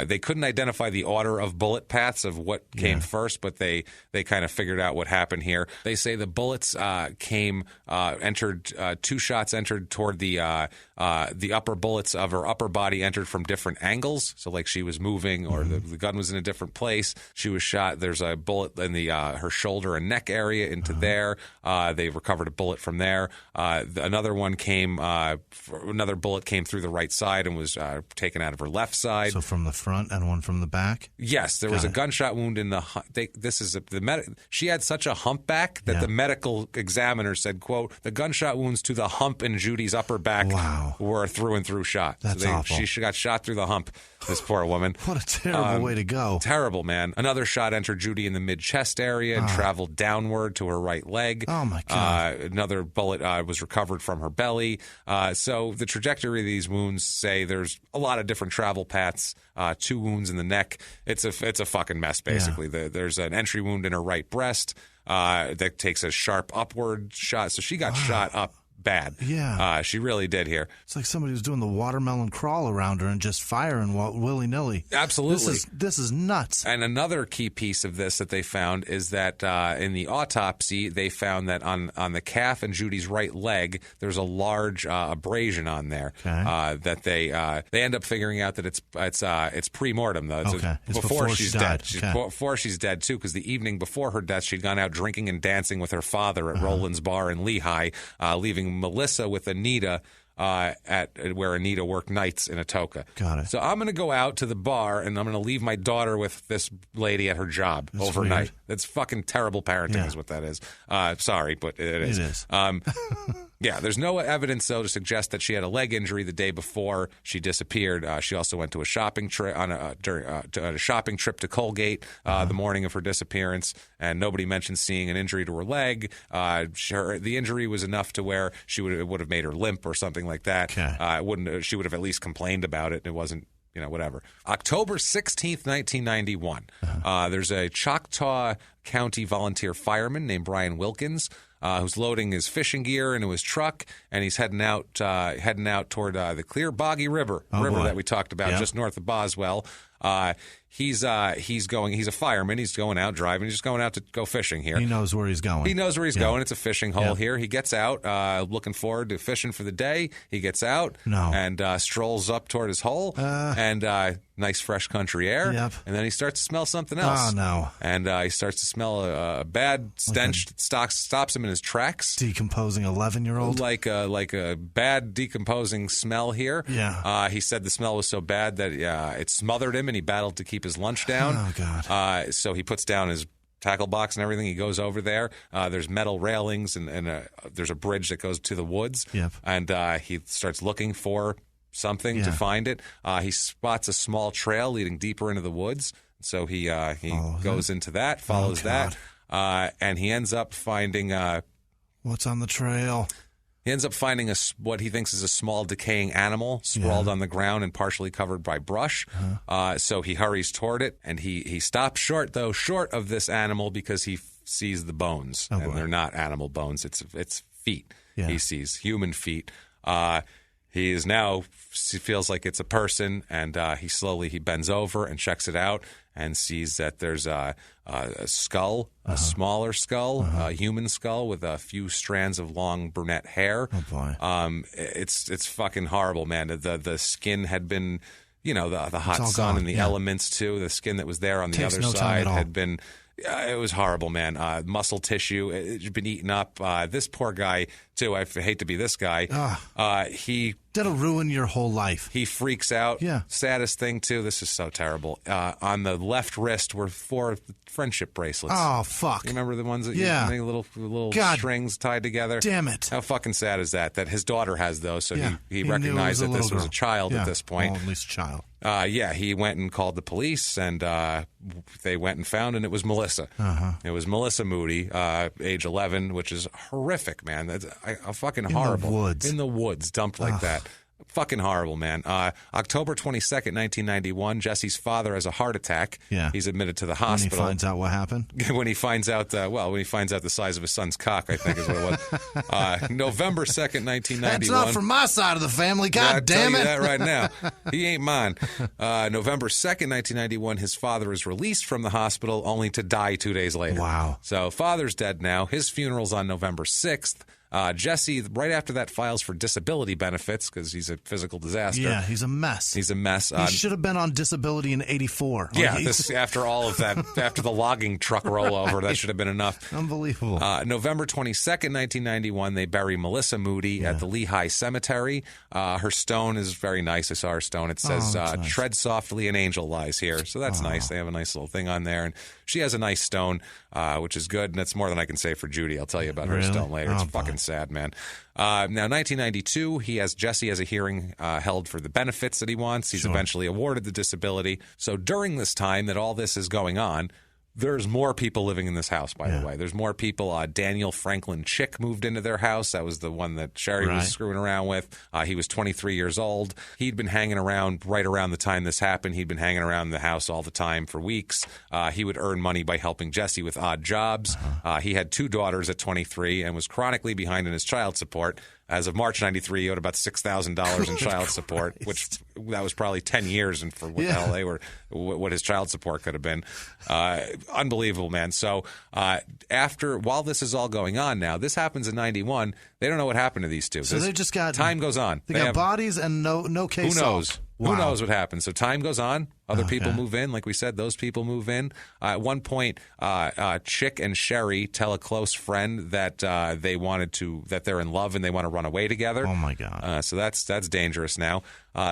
Speaker 1: they couldn't identify the order of bullet paths of what came first, but they kind of figured out what happened here. They say the bullets entered 2 shots entered toward the upper bullets of her upper body entered from different angles. So like she was moving or the gun was in a different place. She was shot. There's a bullet in her shoulder and neck area into there. They recovered a bullet from there. Another bullet came through the right side and was taken out of her left side.
Speaker 2: So from the front and one from the back?
Speaker 1: Yes, there was a gunshot wound in the. She had such a humpback that the medical examiner said, "quote The gunshot wounds to the hump in Judy's upper back were through and through shot.
Speaker 2: That's awful.
Speaker 1: She got shot through the hump. This poor woman.
Speaker 2: What a terrible way to go.
Speaker 1: Terrible, man. Another shot entered Judy in the mid-chest area and traveled downward to her right leg.
Speaker 2: Oh my God.
Speaker 1: Another bullet was recovered from her belly. So the trajectory of these wounds say there's a lot of different travel paths. 2 wounds in the neck. It's a fucking mess, basically. There's an entry wound in her right breast that takes a sharp upward shot. So she got shot up bad.
Speaker 2: Yeah.
Speaker 1: She really did here.
Speaker 2: It's like somebody was doing the watermelon crawl around her and just firing willy-nilly.
Speaker 1: Absolutely.
Speaker 2: This is nuts.
Speaker 1: And another key piece of this that they found is that in the autopsy, they found that on the calf and Judy's right leg, there's a large abrasion on there.
Speaker 2: Okay.
Speaker 1: That they end up figuring out that it's pre-mortem, though.
Speaker 2: It's before she's dead.
Speaker 1: Before she's dead, too, because the evening before her death, she'd gone out drinking and dancing with her father at Roland's Bar in Lehigh, leaving Melissa with Anita at where Anita worked nights in Atoka.
Speaker 2: Got it.
Speaker 1: So I'm going to go out to the bar and I'm going to leave my daughter with this lady at her job overnight.
Speaker 2: Weird.
Speaker 1: That's fucking terrible parenting is what that is. Sorry, but it is.
Speaker 2: It is.
Speaker 1: Yeah, there's no evidence, though, to suggest that she had a leg injury the day before she disappeared. She also went to a shopping trip on a shopping trip to Colgate the morning of her disappearance, and nobody mentioned seeing an injury to her leg. The injury was enough to where it would have made her limp or something like that.
Speaker 2: Okay.
Speaker 1: She would have at least complained about it. It wasn't. Whatever. October 16th, 1991. There's a Choctaw County volunteer fireman named Brian Wilkins. who's loading his fishing gear into his truck, and he's heading out toward the Clear Boggy River that we talked about just north of Boswell. He's a fireman. He's going out driving. He's just going out to go fishing here.
Speaker 2: He knows where he's going.
Speaker 1: He knows where he's going. It's a fishing hole here. He gets out, looking forward to fishing for the day. He gets out and strolls up toward his hole and nice fresh country air.
Speaker 2: Yep.
Speaker 1: And then he starts to smell something else.
Speaker 2: Oh, no.
Speaker 1: And he starts to smell a bad stench that stops him in his tracks.
Speaker 2: Decomposing 11-year-old?
Speaker 1: Like a bad decomposing smell here.
Speaker 2: Yeah.
Speaker 1: He said the smell was so bad that it smothered him, and he battled to keep his lunch down.
Speaker 2: Oh, God.
Speaker 1: So he puts down his tackle box and everything. He goes over there. There's metal railings, and there's a bridge that goes to the woods.
Speaker 2: Yep.
Speaker 1: And he starts looking for something to find it. He spots a small trail leading deeper into the woods. So he goes into that, follows that, and he ends up finding...
Speaker 2: What's on the trail?
Speaker 1: He ends up finding what he thinks is a small decaying animal sprawled on the ground and partially covered by brush. So he hurries toward it, and he stops short of this animal because he sees the bones, and they're not animal bones. It's feet. Yeah. He sees human feet. He feels like it's a person, and he bends over and checks it out and sees that there's a skull, a smaller skull, a human skull with a few strands of long brunette hair.
Speaker 2: Oh boy!
Speaker 1: It's fucking horrible, man. The skin had been, the hot sun and the elements too. The skin that was there on the other side had been. It was horrible, man. Muscle tissue, it had been eaten up. This poor guy, too, I hate to be this guy.
Speaker 2: That'll ruin your whole life.
Speaker 1: He freaks out.
Speaker 2: Yeah.
Speaker 1: Saddest thing, too, this is so terrible. On the left wrist were 4 friendship bracelets.
Speaker 2: Oh, fuck.
Speaker 1: You remember the ones that little strings tied together?
Speaker 2: Damn it.
Speaker 1: How fucking sad is that? That his daughter has those, so he recognized that this was a child at this point.
Speaker 2: Well, at least a child.
Speaker 1: He went and called the police, and they went and found, and it was Melissa. It was Melissa Moody, age 11, which is horrific, man. That's fucking horrible. In the woods, dumped like that. Fucking horrible, man. October 22nd, 1991, Jesse's father has a heart attack.
Speaker 2: Yeah.
Speaker 1: He's admitted to the hospital.
Speaker 2: When he finds out what happened?
Speaker 1: When he finds out the size of his son's cock, I think is what it was. November 2nd, 1991.
Speaker 2: That's not from my side of the family. God damn it.
Speaker 1: I'll tell you that right now. He ain't mine. November 2nd, 1991, his father is released from the hospital only to die 2 days later.
Speaker 2: Wow.
Speaker 1: So father's dead now. His funeral's on November 6th. Jesse, right after that, files for disability benefits because he's a physical disaster.
Speaker 2: Yeah, he's a mess.
Speaker 1: He's a mess.
Speaker 2: He should have been on disability in '84.
Speaker 1: After all of that, after the logging truck rollover, that should have been enough.
Speaker 2: Unbelievable.
Speaker 1: November 22nd, 1991, they bury Melissa Moody at the Lehigh Cemetery. Her stone is very nice. I saw her stone. It says, nice. Tread softly, an angel lies here. So that's nice. They have a nice little thing on there. And she has a nice stone, which is good. And that's more than I can say for Judy. I'll tell you about her stone later. It's fucking sad, man. Now, 1992, Jesse has a hearing held for the benefits that he wants. He's eventually awarded the disability. So during this time that all this is going on, there's more people living in this house, by the way. There's more people. Daniel Franklin Chick moved into their house. That was the one that Sherry was screwing around with. He was 23 years old. He'd been hanging around right around the time this happened. He'd been hanging around the house all the time for weeks. He would earn money by helping Jesse with odd jobs. He had 2 daughters at 23 and was chronically behind in his child support. As of March 93, he owed about $6,000 in child support, which that was probably 10 years and for what the hell they were, what his child support could have been. Unbelievable, man. So while this is all going on now, this happens in 91. They don't know what happened to these two.
Speaker 2: So they just got...
Speaker 1: Time goes on.
Speaker 2: They got bodies and no case.
Speaker 1: Who knows? Wow. Who knows what happens? So time goes on. Other people move in. Like we said, those people move in. At one point, Chick and Sherry tell a close friend that that they're in love and they want to run away together.
Speaker 2: Oh, my God.
Speaker 1: So that's dangerous now.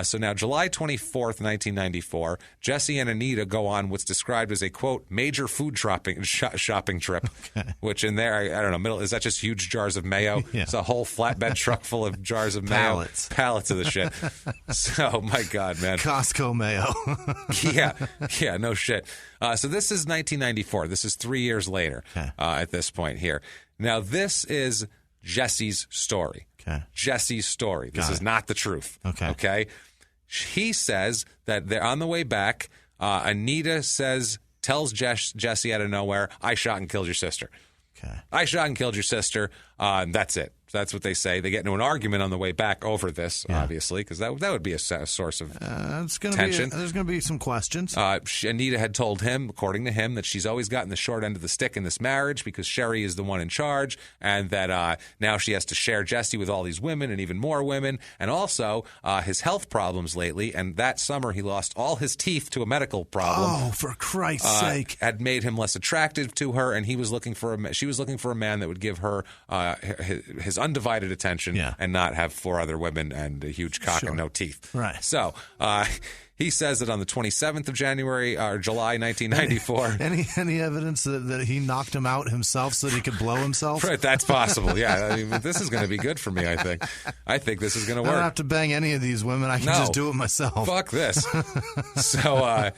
Speaker 1: So now July 24th, 1994, Jesse and Anita go on what's described as a, quote, major food shopping trip, which in there, I don't know, is that just huge jars of mayo?
Speaker 2: Yeah.
Speaker 1: It's a whole flatbed truck full of jars of mayo. Pallets of the shit. So, my God, man.
Speaker 2: Costco mayo.
Speaker 1: Yeah, no shit. So this is 1994. This is 3 years later at this point here. Now, this is Jesse's story.
Speaker 2: Okay.
Speaker 1: Jesse's story. This is not the truth. Okay. He says that they're on the way back. Anita tells Jesse out of nowhere, I shot and killed your sister.
Speaker 2: Okay.
Speaker 1: I shot and killed your sister. That's it. That's what they say. They get into an argument on the way back over this, obviously, because that would be a source of tension.
Speaker 2: There's going to be some questions.
Speaker 1: Anita had told him, according to him, that she's always gotten the short end of the stick in this marriage because Sherry is the one in charge, and that now she has to share Jesse with all these women and even more women, and also his health problems lately. And that summer, he lost all his teeth to a medical problem.
Speaker 2: Oh, for Christ's sake!
Speaker 1: Had made him less attractive to her, and she was looking for a man that would give her his undivided attention and not have 4 other women and a huge cock and no teeth.
Speaker 2: Right.
Speaker 1: So he says that on the 27th of July 1994.
Speaker 2: Any evidence that he knocked him out himself so that he could blow himself?
Speaker 1: Right, that's possible. Yeah, I mean, this is going to be good for me. I think this is going to work.
Speaker 2: I don't have to bang any of these women. I can just do it myself.
Speaker 1: Fuck this. So.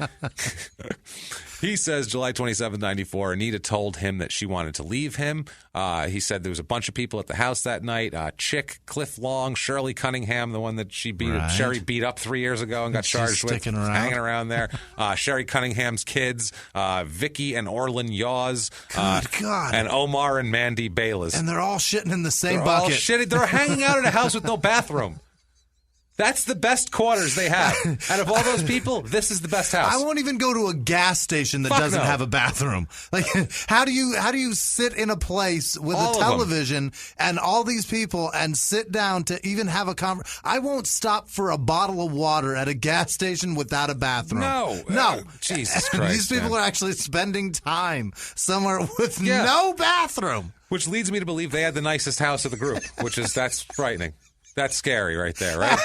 Speaker 1: He says July 27th, 94, Anita told him that she wanted to leave him. He said there was a bunch of people at the house that night. Chick, Cliff Long, Shirley Cunningham, the one that Sherry beat up 3 years ago and got charged with hanging around there. Sherry Cunningham's kids, Vicky and Orlin Yaws.
Speaker 2: Good God.
Speaker 1: And Omar and Mandy Bayless.
Speaker 2: And they're all shitting in the same bucket.
Speaker 1: They're hanging out at a house with no bathroom. That's the best quarters they have. Out of all those people, this is the best house.
Speaker 2: I won't even go to a gas station that doesn't have a bathroom. Like, how do you sit in a place with a television and all these people and sit down to even have a conversation? I won't stop for a bottle of water at a gas station without a bathroom. No.
Speaker 1: Jesus Christ.
Speaker 2: These people are actually spending time somewhere with no bathroom.
Speaker 1: Which leads me to believe they had the nicest house of the group, that's frightening. That's scary right there, right?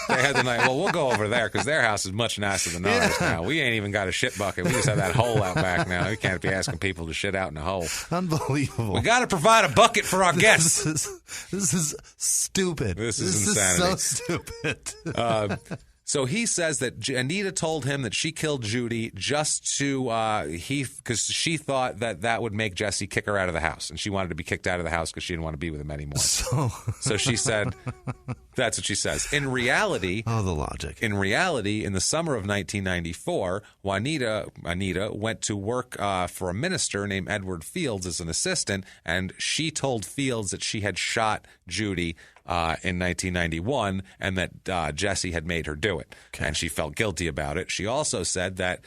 Speaker 1: They had the night. Well, we'll go over there because their house is much nicer than ours now. We ain't even got a shit bucket. We just have that hole out back now. We can't be asking people to shit out in a hole.
Speaker 2: Unbelievable.
Speaker 1: We got to provide a bucket for our guests.
Speaker 2: This is stupid.
Speaker 1: This is insanity.
Speaker 2: Is so stupid.
Speaker 1: So he says that Anita told him that she killed Judy just to because she thought that would make Jesse kick her out of the house, and she wanted to be kicked out of the house because she didn't want to be with him anymore. So she said, that's what she says. In reality,
Speaker 2: the logic.
Speaker 1: In reality, in the summer of 1994, Anita went to work for a minister named Edward Fields as an assistant, and she told Fields that she had shot Judy in 1991, and that Jesse had made her do it, and she felt guilty about it. She also said that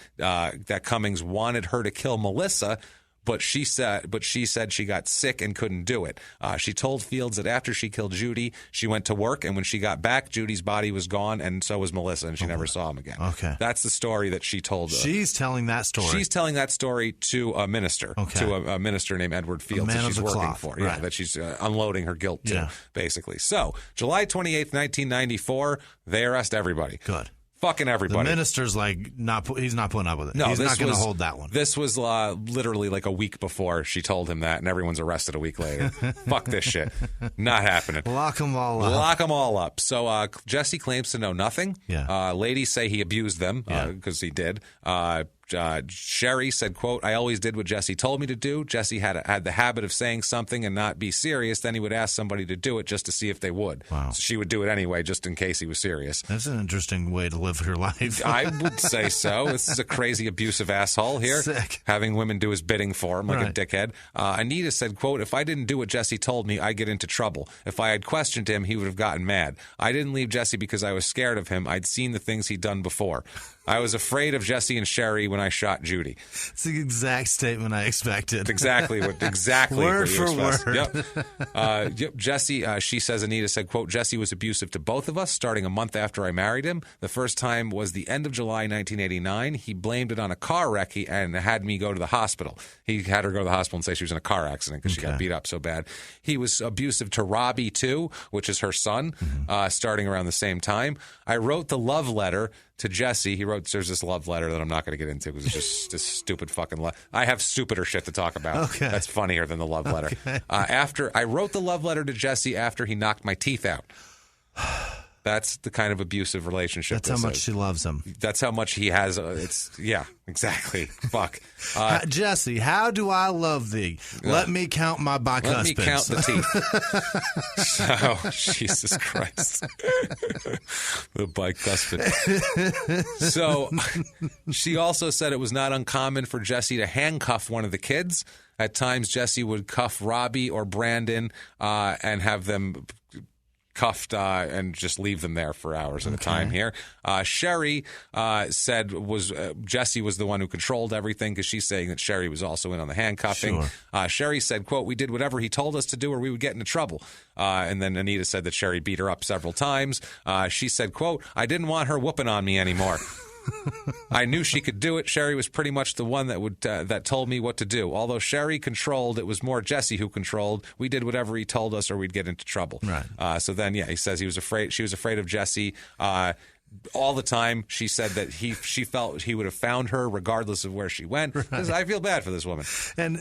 Speaker 1: Cummings wanted her to kill Melissa, but she said she got sick and couldn't do it. She told Fields that after she killed Judy, she went to work, and when she got back, Judy's body was gone, and so was Melissa, and she never saw him again.
Speaker 2: Okay.
Speaker 1: That's the story that she told.
Speaker 2: She's telling that story.
Speaker 1: She's telling that story to a minister, to a minister named Edward Fields that she's working for.
Speaker 2: Right.
Speaker 1: Yeah, that she's unloading her guilt to, basically. So, July 28th, 1994, they arrest everybody.
Speaker 2: Good.
Speaker 1: Fucking everybody.
Speaker 2: The minister's he's not putting up with it. No, he's not going to hold that one.
Speaker 1: This was literally like a week before she told him that, and everyone's arrested a week later. Fuck this shit. Not happening.
Speaker 2: Lock them all up.
Speaker 1: Lock them all up. So Jesse claims to know nothing.
Speaker 2: Yeah.
Speaker 1: Ladies say he abused them because he did. Sherry said, quote, I always did what Jesse told me to do. Jesse had the habit of saying something and not be serious. Then he would ask somebody to do it just to see if they would.
Speaker 2: Wow.
Speaker 1: So she would do it anyway just in case he was serious.
Speaker 2: That's an interesting way to live your life.
Speaker 1: I would say so. This is a crazy abusive asshole here.
Speaker 2: Sick.
Speaker 1: Having women do his bidding for him like a dickhead. Anita said, quote, if I didn't do what Jesse told me, I'd get into trouble. If I had questioned him, he would have gotten mad. I didn't leave Jesse because I was scared of him. I'd seen the things he'd done before. I was afraid of Jesse and Sherry when I shot Judy.
Speaker 2: It's the exact statement I expected.
Speaker 1: Exactly
Speaker 2: word for word.
Speaker 1: Yep. Jesse, she says, Anita said, quote, Jesse was abusive to both of us starting a month after I married him. The first time was the end of July 1989. He blamed it on a car wreck and had me go to the hospital. He had her go to the hospital and say she was in a car accident because she got beat up so bad. He was abusive to Robbie, too, which is her son, starting around the same time. I wrote the love letter to Jesse. There's this love letter that I'm not going to get into because it's just this stupid fucking I have stupider shit to talk about.
Speaker 2: Okay.
Speaker 1: That's funnier than the love letter.
Speaker 2: Okay.
Speaker 1: After I wrote the love letter to Jesse after he knocked my teeth out. That's the kind of abusive relationship.
Speaker 2: That's how much she loves him.
Speaker 1: That's how much he has. Exactly. Fuck.
Speaker 2: Jesse, how do I love thee? Let me count my bicuspids.
Speaker 1: Let me count the teeth. So, Jesus Christ. The bicuspid. So, she also said it was not uncommon for Jesse to handcuff one of the kids At times, Jesse would cuff Robbie or Brandon and have them cuffed and just leave them there for hours at a time here. Sherry said Jesse was the one who controlled everything because she's saying that Sherry was also in on the handcuffing. Sure. Sherry said, quote, "We did whatever he told us to do or we would get into trouble." And then Anita said that Sherry beat her up several times. She said, quote, "I didn't want her whooping on me anymore." I knew she could do it. Sherry was pretty much the one that told me what to do. Although Sherry controlled, it was more Jesse who controlled. We did whatever he told us or we'd get into trouble. Right. So then, he says he was afraid. She was afraid of Jesse all the time. She said that she felt he would have found her regardless of where she went. Right. I feel bad for this woman.
Speaker 2: And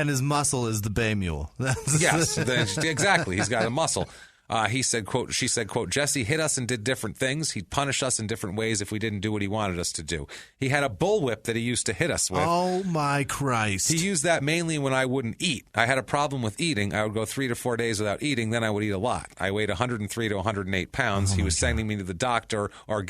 Speaker 2: his muscle is the bay mule.
Speaker 1: Yes, exactly. He's got a muscle. He said, quote, she said, quote, "Jesse hit us and did different things. He'd punish us in different ways if we didn't do what he wanted us to do. He had a bullwhip that he used to hit us with.
Speaker 2: Oh, my Christ.
Speaker 1: He used that mainly when I wouldn't eat. I had a problem with eating. I would go 3 to 4 days without eating. Then I would eat a lot. I weighed 103 to 108 pounds. He was sending me to the doctor or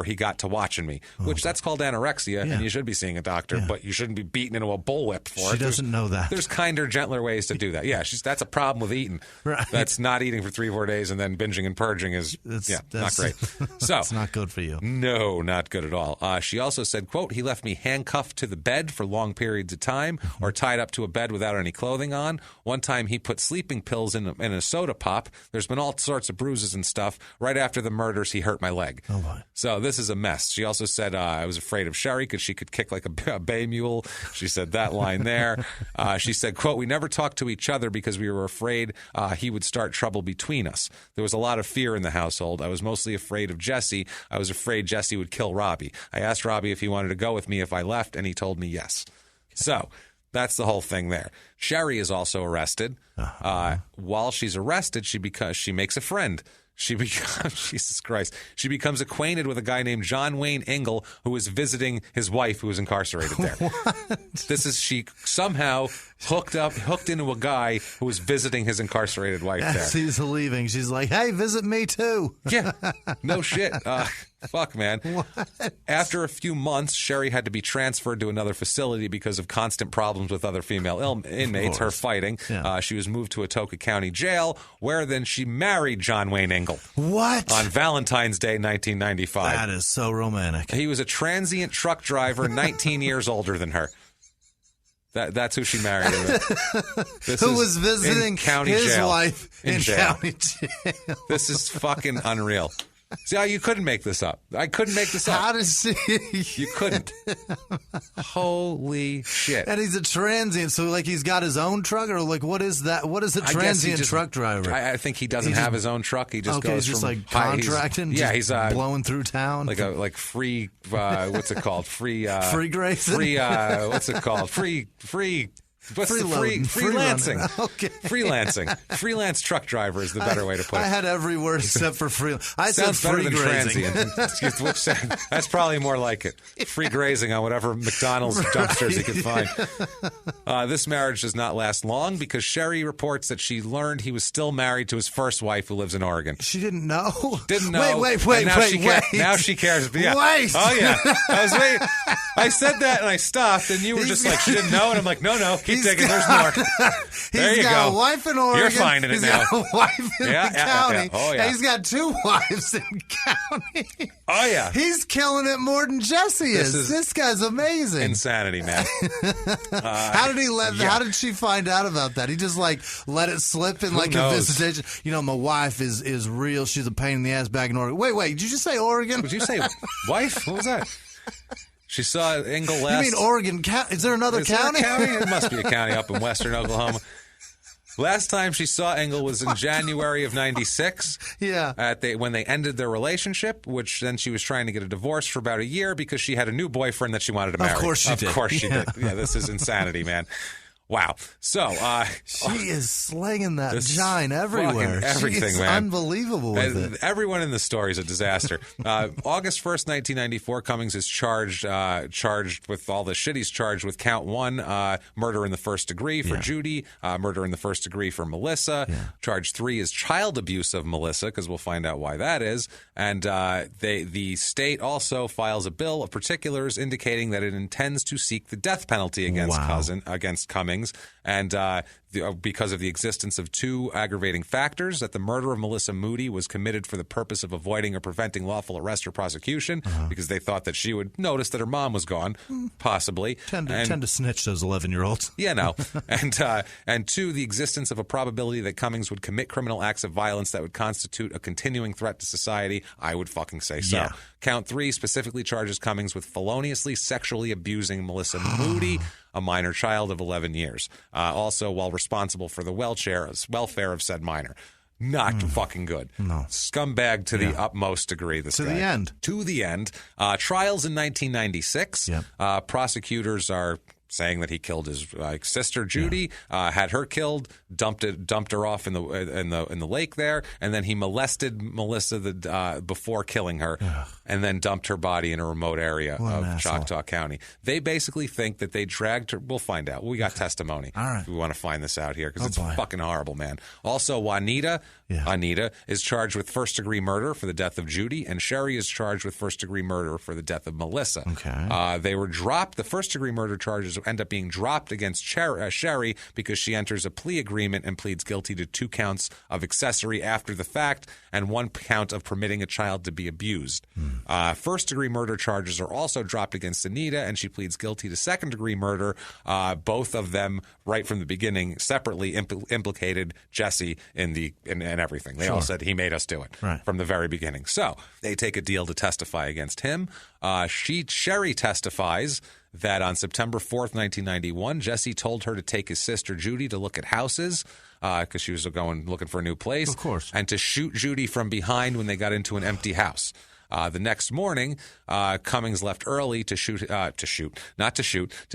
Speaker 1: he got to watching me, which that's called anorexia, and you should be seeing a doctor, but you shouldn't be beaten into a bullwhip for it.
Speaker 2: She doesn't know that.
Speaker 1: There's kinder, gentler ways to do that. Yeah, that's a problem with eating. Right. That's not eating for 3 or 4 days and then binging and purging is not great. So
Speaker 2: it's not good for you.
Speaker 1: No, not good at all. She also said, quote, "He left me handcuffed to the bed for long periods of time or tied up to a bed without any clothing on. One time he put sleeping pills in a soda pop. There's been all sorts of bruises and stuff. Right after the murders, he hurt my leg."
Speaker 2: Oh, my.
Speaker 1: So this is a mess. She also said, "I was afraid of Sherry because she could kick like a bay mule." She said that line there. She said, quote, "We never talked to each other because we were afraid he would start trouble between us. There was a lot of fear in the household. I was mostly afraid of Jesse. I was afraid Jesse would kill Robbie. I asked Robbie if he wanted to go with me if I left, and he told me yes." So that's the whole thing there. Sherry is also arrested. While she's arrested, she makes a friend. She becomes, Jesus Christ, she becomes acquainted with a guy named John Wayne Engel who was visiting his wife who was incarcerated there. She somehow hooked into a guy who was visiting his incarcerated wife there.
Speaker 2: As he's leaving, she's like, "Hey, visit me too."
Speaker 1: Yeah, no shit. Fuck, man.
Speaker 2: What?
Speaker 1: After a few months, Sherry had to be transferred to another facility because of constant problems with other female inmates, her fighting. Yeah. She was moved to Atoka County Jail, where then she married John Wayne Engel.
Speaker 2: What?
Speaker 1: On Valentine's Day, 1995.
Speaker 2: That is so romantic.
Speaker 1: He was a transient truck driver, 19 years older than her. That's who she married.
Speaker 2: Who was visiting his wife in county jail.
Speaker 1: This is fucking unreal. See, you couldn't make this up. I couldn't make this up.
Speaker 2: How does she?
Speaker 1: You couldn't. Holy shit.
Speaker 2: And he's a transient, so like he's got his own truck, or like what is that? What is a transient truck driver?
Speaker 1: I think he doesn't have his own truck. He just goes
Speaker 2: just
Speaker 1: from
Speaker 2: like contracting.
Speaker 1: He's
Speaker 2: blowing through town,
Speaker 1: like free. What's it called? Free
Speaker 2: grazing.
Speaker 1: Free. What's it called? Free. What's freelancing?
Speaker 2: Okay.
Speaker 1: Freelancing. Freelance truck driver is the better way to put it.
Speaker 2: I had every word except for free. I
Speaker 1: Sounds
Speaker 2: said free
Speaker 1: better than
Speaker 2: grazing.
Speaker 1: transient. That's probably more like it. Free grazing on whatever McDonald's dumpsters you could find. This marriage does not last long because Sherry reports that she learned he was still married to his first wife who lives in Oregon.
Speaker 2: She didn't know?
Speaker 1: Didn't know.
Speaker 2: Wait.
Speaker 1: Now she cares. Yeah.
Speaker 2: Wait.
Speaker 1: Oh, yeah. I was waiting. I said that and I stopped and you were just like, she didn't know? And I'm like, no. Keep digging. There's more. There you go.
Speaker 2: He's got a wife in Oregon.
Speaker 1: You're finding it now.
Speaker 2: He's got a wife in the county.
Speaker 1: Yeah. Oh, yeah.
Speaker 2: And he's got 2 wives in county.
Speaker 1: Oh, yeah.
Speaker 2: He's killing it more than Jesse is. This guy's amazing.
Speaker 1: Insanity, man.
Speaker 2: How did she find out about that? He just like let it slip in like a visitation. You know, my wife is real. She's a pain in the ass back in Oregon. Wait. Did you just say Oregon?
Speaker 1: Did you say wife? What was that? She saw Engel last.
Speaker 2: You mean Oregon County? Is there another county?
Speaker 1: There a county? It must be a county up in western Oklahoma. Last time she saw Engel was in January of 96.
Speaker 2: Yeah.
Speaker 1: When they ended their relationship, which then she was trying to get a divorce for about a year because she had a new boyfriend that she wanted to marry.
Speaker 2: Of course she did.
Speaker 1: Yeah, this is insanity, man. Wow. So
Speaker 2: she is slinging that gine everywhere.
Speaker 1: Everything,
Speaker 2: man. Unbelievable with it.
Speaker 1: Everyone in the story is a disaster. August 1st, 1994, Cummings is charged with all the shit. He's charged with count 1, murder in the first degree for Judy, murder in the first degree for Melissa. Yeah. Charge 3 is child abuse of Melissa, because we'll find out why that is. And the state also files a bill of particulars indicating that it intends to seek the death penalty against Cummings. And because of the existence of 2 aggravating factors, that the murder of Melissa Moody was committed for the purpose of avoiding or preventing lawful arrest or prosecution, because they thought that she would notice that her mom was gone, possibly.
Speaker 2: Tend to snitch those 11-year-olds.
Speaker 1: Yeah, no. And 2, the existence of a probability that Cummings would commit criminal acts of violence that would constitute a continuing threat to society. I would fucking say so. Yeah. Count 3 specifically charges Cummings with feloniously sexually abusing Melissa Moody, a minor child of 11 years, also while responsible for the welfare of said minor. Not fucking good. No. Scumbag to the utmost degree, this guy. To the end. Trials in 1996. Yep. Prosecutors are saying that he killed his sister Judy, had her killed, dumped her off in the lake there, and then he molested Melissa before killing her, and then dumped her body in a remote area of Choctaw County. They basically think that they dragged her. We'll find out. We got testimony. All right. We want to find this out here because it's fucking horrible, man. Also, Anita is charged with first-degree murder for the death of Judy, and Sherry is charged with first-degree murder for the death of Melissa. Okay. They were dropped. The first-degree murder charges end up being dropped against Sherry because she enters a plea agreement and pleads guilty to 2 counts of accessory after the fact and 1 count of permitting a child to be abused. First-degree murder charges are also dropped against Anita, and she pleads guilty to second-degree murder. Both of them, right from the beginning, separately implicated Jesse in everything. They all said he made us do it from the very beginning. So they take a deal to testify against him. Sherry testifies that on September 4th, 1991, Jesse told her to take his sister Judy to look at houses because she was looking for a new place.
Speaker 2: Of course.
Speaker 1: And to shoot Judy from behind when they got into an empty house. The next morning, Cummings left early to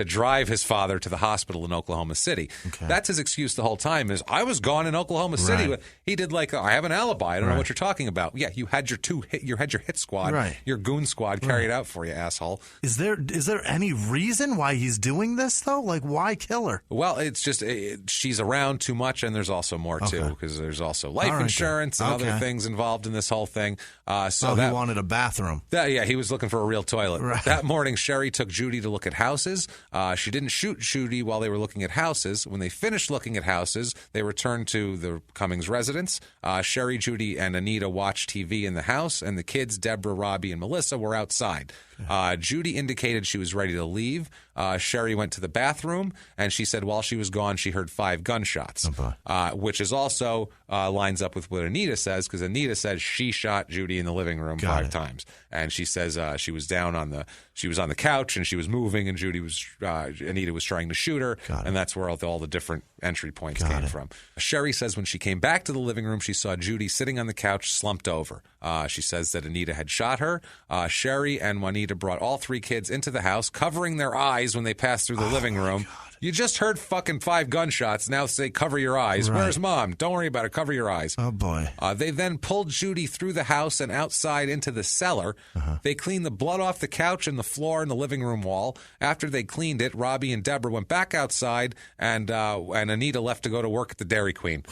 Speaker 1: drive his father to the hospital in Oklahoma City. Okay. That's his excuse the whole time is, I was gone in Oklahoma City. Right. He did I have an alibi. I don't know what you're talking about. Yeah, you had your hit squad, your goon squad carried out for you, asshole.
Speaker 2: Is there any reason why he's doing this, though? Why kill her?
Speaker 1: Well, it's just she's around too much, and there's also more, too, because there's also life insurance and other things involved in this whole thing.
Speaker 2: He wanted a bathroom.
Speaker 1: He was looking for a real toilet. Right. That morning, Sherry took Judy to look at houses. She didn't shoot Judy while they were looking at houses. When they finished looking at houses, they returned to the Cummings residence. Sherry, Judy, and Anita watched TV in the house, and the kids, Deborah, Robbie, and Melissa, were outside. Judy indicated she was ready to leave. Sherry went to the bathroom, and she said while she was gone, she heard 5 gunshots, which is also lines up with what Anita says, because Anita says she shot Judy in the living room 5 times, and she says she was on the couch and she was moving, and Anita was trying to shoot her, and that's where all the different entry points came from. Sherry says when she came back to the living room, she saw Judy sitting on the couch, slumped over. She says that Anita had shot her. Sherry and Juanita brought all 3 kids into the house, covering their eyes when they passed through the living room. You just heard fucking 5 gunshots. Now say cover your eyes. Right. Where's Mom? Don't worry about it. Cover your eyes.
Speaker 2: Oh, boy.
Speaker 1: They then pulled Judy through the house and outside into the cellar. They cleaned the blood off the couch and the floor and the living room wall. After they cleaned it, Robbie and Deborah went back outside, and Anita left to go to work at the Dairy Queen.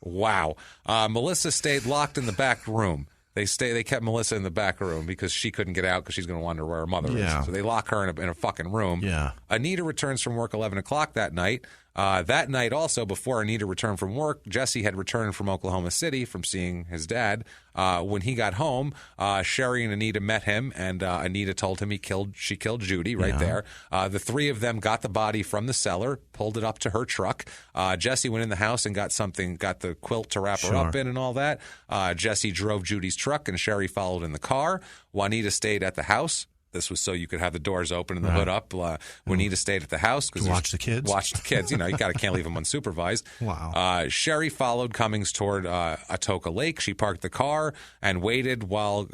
Speaker 1: Wow. Melissa stayed locked in the back room. They kept Melissa in the back room because she couldn't get out because she's going to wonder where her mother is. So they lock her in a fucking room. Yeah. Anita returns from work 11 o'clock that night. That night also, before Anita returned from work, Jesse had returned from Oklahoma City from seeing his dad. When he got home, Sherry and Anita met him, and Anita told him she killed Judy right there. The 3 of them got the body from the cellar, pulled it up to her truck. Jesse went in the house and got the quilt to wrap her up in and all that. Jesse drove Judy's truck, and Sherry followed in the car. Juanita stayed at the house. This was so you could have the doors open and the hood up. Juanita stayed at the house.
Speaker 2: To watch the kids?
Speaker 1: Watch the kids. You can't leave them unsupervised.
Speaker 2: Wow.
Speaker 1: Sherry followed Cummings toward Atoka Lake. She parked the car and waited while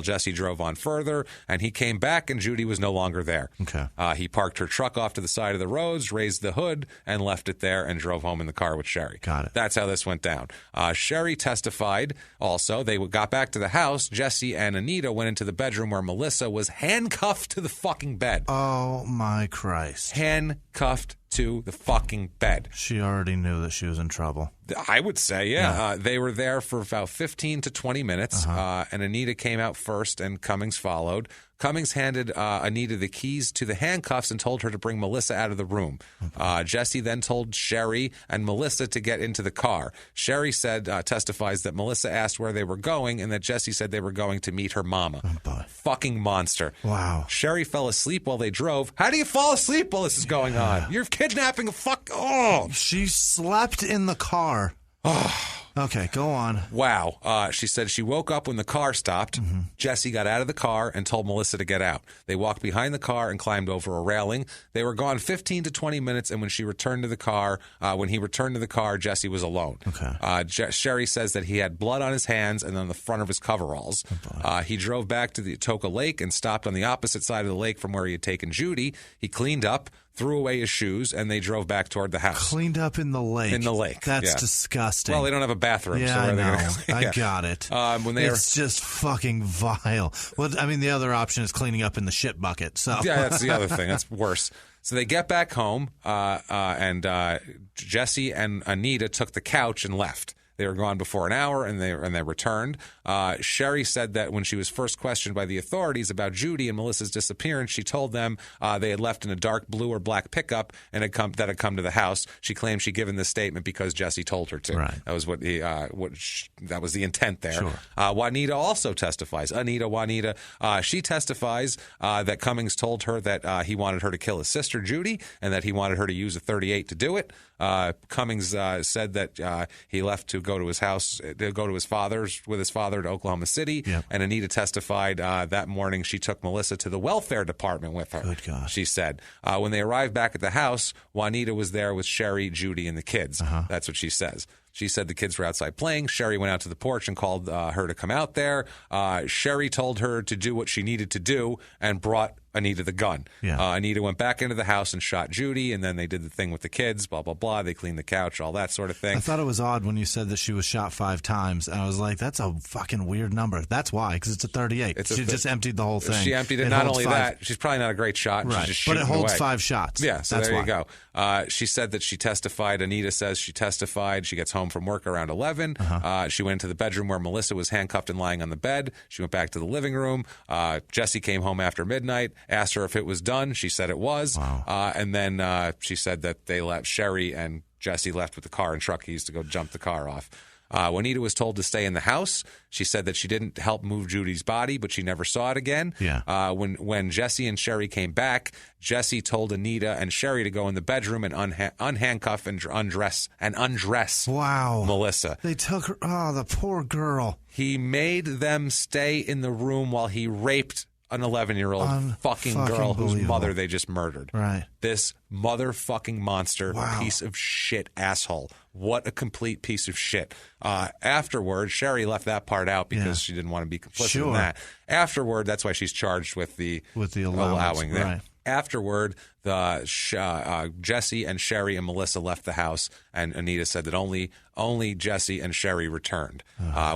Speaker 1: Jesse drove on further, and he came back, and Judy was no longer there.
Speaker 2: Okay.
Speaker 1: He parked her truck off to the side of the roads, raised the hood, and left it there, and drove home in the car with Sherry.
Speaker 2: Got it.
Speaker 1: That's how this went down. Sherry testified also. They got back to the house. Jesse and Anita went into the bedroom where Melissa was handcuffed to the fucking bed.
Speaker 2: Oh, my Christ.
Speaker 1: Handcuffed to the fucking bed.
Speaker 2: She already knew that she was in trouble.
Speaker 1: I would say, yeah. They were there for about 15 to 20 minutes, and Anita came out first, and Cummings followed. Cummings handed Anita the keys to the handcuffs and told her to bring Melissa out of the room. Jesse then told Sherry and Melissa to get into the car. Sherry testifies that Melissa asked where they were going, and that Jesse said they were going to meet her mama.
Speaker 2: Oh, boy.
Speaker 1: Fucking monster.
Speaker 2: Wow.
Speaker 1: Sherry fell asleep while they drove. How do you fall asleep while this is going on? You're kidnapping a fuck. Oh.
Speaker 2: She slept in the car. Okay, go on.
Speaker 1: Wow. She said she woke up when the car stopped. Jesse got out of the car and told Melissa to get out. They walked behind the car and climbed over a railing. They were gone 15 to 20 minutes, and when he returned to the car, Jesse was alone.
Speaker 2: Okay.
Speaker 1: Sherry says that he had blood on his hands and on the front of his coveralls. He drove back to the Atoka Lake and stopped on the opposite side of the lake from where he had taken Judy. He cleaned up, threw away his shoes, and they drove back toward the house.
Speaker 2: Cleaned up in the lake.
Speaker 1: In the lake.
Speaker 2: That's disgusting.
Speaker 1: Well, they don't have a bathroom.
Speaker 2: Yeah,
Speaker 1: so where
Speaker 2: I
Speaker 1: are they
Speaker 2: know.
Speaker 1: gonna...
Speaker 2: I got it. It's just fucking vile. Well, I mean, the other option is cleaning up in the shit bucket. So
Speaker 1: yeah, that's the other thing. That's worse. So they get back home, and Jesse and Anita took the couch and left. They were gone before an hour, and they returned. Sherry said that when she was first questioned by the authorities about Judy and Melissa's disappearance, she told them they had left in a dark blue or black pickup and had come to the house. She claimed she'd given this statement because Jesse told her to.
Speaker 2: Right.
Speaker 1: That was that was the intent there.
Speaker 2: Sure.
Speaker 1: Juanita also testifies. Juanita, she testifies that Cummings told her that he wanted her to kill his sister Judy and that he wanted her to use a .38 to do it. Cummings said that he left to go to his house, with his father to Oklahoma City.
Speaker 2: Yep.
Speaker 1: And Anita testified that morning she took Melissa to the welfare department with her.
Speaker 2: Good God.
Speaker 1: She said. When they arrived back at the house, Juanita was there with Sherry, Judy, and the kids. That's what she says. She said the kids were outside playing. Sherry went out to the porch and called her to come out there. Sherry told her to do what she needed to do and brought Anita the gun.
Speaker 2: Yeah.
Speaker 1: Anita went back into the house and shot Judy, and then they did the thing with the kids, blah, blah, blah. They cleaned the couch, all that sort of thing.
Speaker 2: I thought it was odd when you said that she was shot 5 times, and I was like, that's a fucking weird number. That's why, because it's a .38. She just emptied the whole thing.
Speaker 1: She emptied it. Not only 5. That, she's probably not a great shot.
Speaker 2: Right.
Speaker 1: She's just
Speaker 2: but it holds
Speaker 1: away.
Speaker 2: 5 shots.
Speaker 1: Yeah, so
Speaker 2: that's
Speaker 1: there
Speaker 2: why.
Speaker 1: you go. She said that she testified. Anita says she testified. She gets home from work around 11. She went into the bedroom where Melissa was handcuffed and lying on the bed. She went back to the living room. Jesse came home after midnight, asked her if it was done. She said it was.
Speaker 2: Wow.
Speaker 1: And then she said that they left. Sherry and Jesse left with the car and truck keys to go jump the car off. Juanita was told to stay in the house. She said that she didn't help move Judy's body, but she never saw it again.
Speaker 2: Yeah.
Speaker 1: When Jesse and Sherry came back, Jesse told Anita and Sherry to go in the bedroom and unhandcuff and undress
Speaker 2: wow.
Speaker 1: Melissa.
Speaker 2: They took her. Oh, the poor girl.
Speaker 1: He made them stay in the room while he raped an 11-year-old fucking girl whose mother they just murdered.
Speaker 2: Right.
Speaker 1: This motherfucking monster, piece of shit asshole. What a complete piece of shit. Afterward, Sherry left that part out because she didn't want to be complicit in that. Afterward, that's why she's charged with the allowing that.
Speaker 2: Right.
Speaker 1: Afterward, Jesse and Sherry and Melissa left the house, and Anita said that only Jesse and Sherry returned.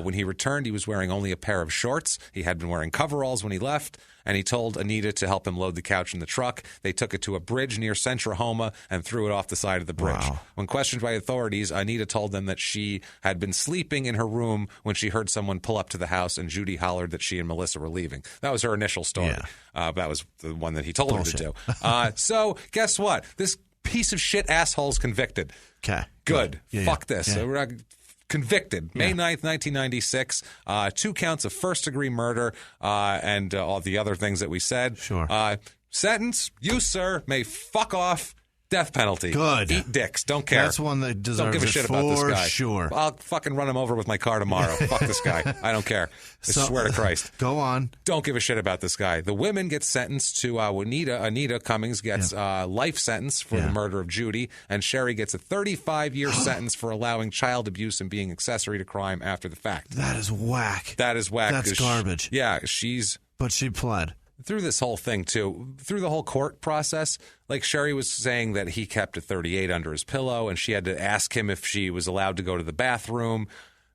Speaker 1: When he returned, he was wearing only a pair of shorts. He had been wearing coveralls when he left, and he told Anita to help him load the couch in the truck. They took it to a bridge near Centrahoma and threw it off the side of the bridge.
Speaker 2: Wow.
Speaker 1: When questioned by authorities, Anita told them that she had been sleeping in her room when she heard someone pull up to the house, and Judy hollered that she and Melissa were leaving. That was her initial story.
Speaker 2: Yeah.
Speaker 1: That was the one that he told her to do. So guess what? This piece of shit asshole's convicted.
Speaker 2: Okay.
Speaker 1: Good.
Speaker 2: Yeah,
Speaker 1: Fuck this.
Speaker 2: Yeah.
Speaker 1: So we're convicted. May 9th, 1996. 2 counts of first-degree murder and all the other things that we said.
Speaker 2: Sure.
Speaker 1: Sentence, you, sir, may fuck off Death penalty.
Speaker 2: Good.
Speaker 1: Eat dicks. Don't care.
Speaker 2: That's one that deserves
Speaker 1: Don't give a shit
Speaker 2: it
Speaker 1: about this
Speaker 2: for
Speaker 1: guy.
Speaker 2: sure.
Speaker 1: I'll fucking run him over with my car tomorrow. Fuck this guy. I don't care. I swear to Christ.
Speaker 2: Go on.
Speaker 1: Don't give a shit about this guy. The women get sentenced to Anita Cummings gets life sentence for the murder of Judy, and Sherry gets a 35-year sentence for allowing child abuse and being accessory to crime after the fact.
Speaker 2: That is whack.
Speaker 1: That is whack.
Speaker 2: That's garbage.
Speaker 1: But
Speaker 2: she pled.
Speaker 1: Through this whole thing, too, through the whole court process, like Sherry was saying that he kept a .38 under his pillow, and she had to ask him if she was allowed to go to the bathroom.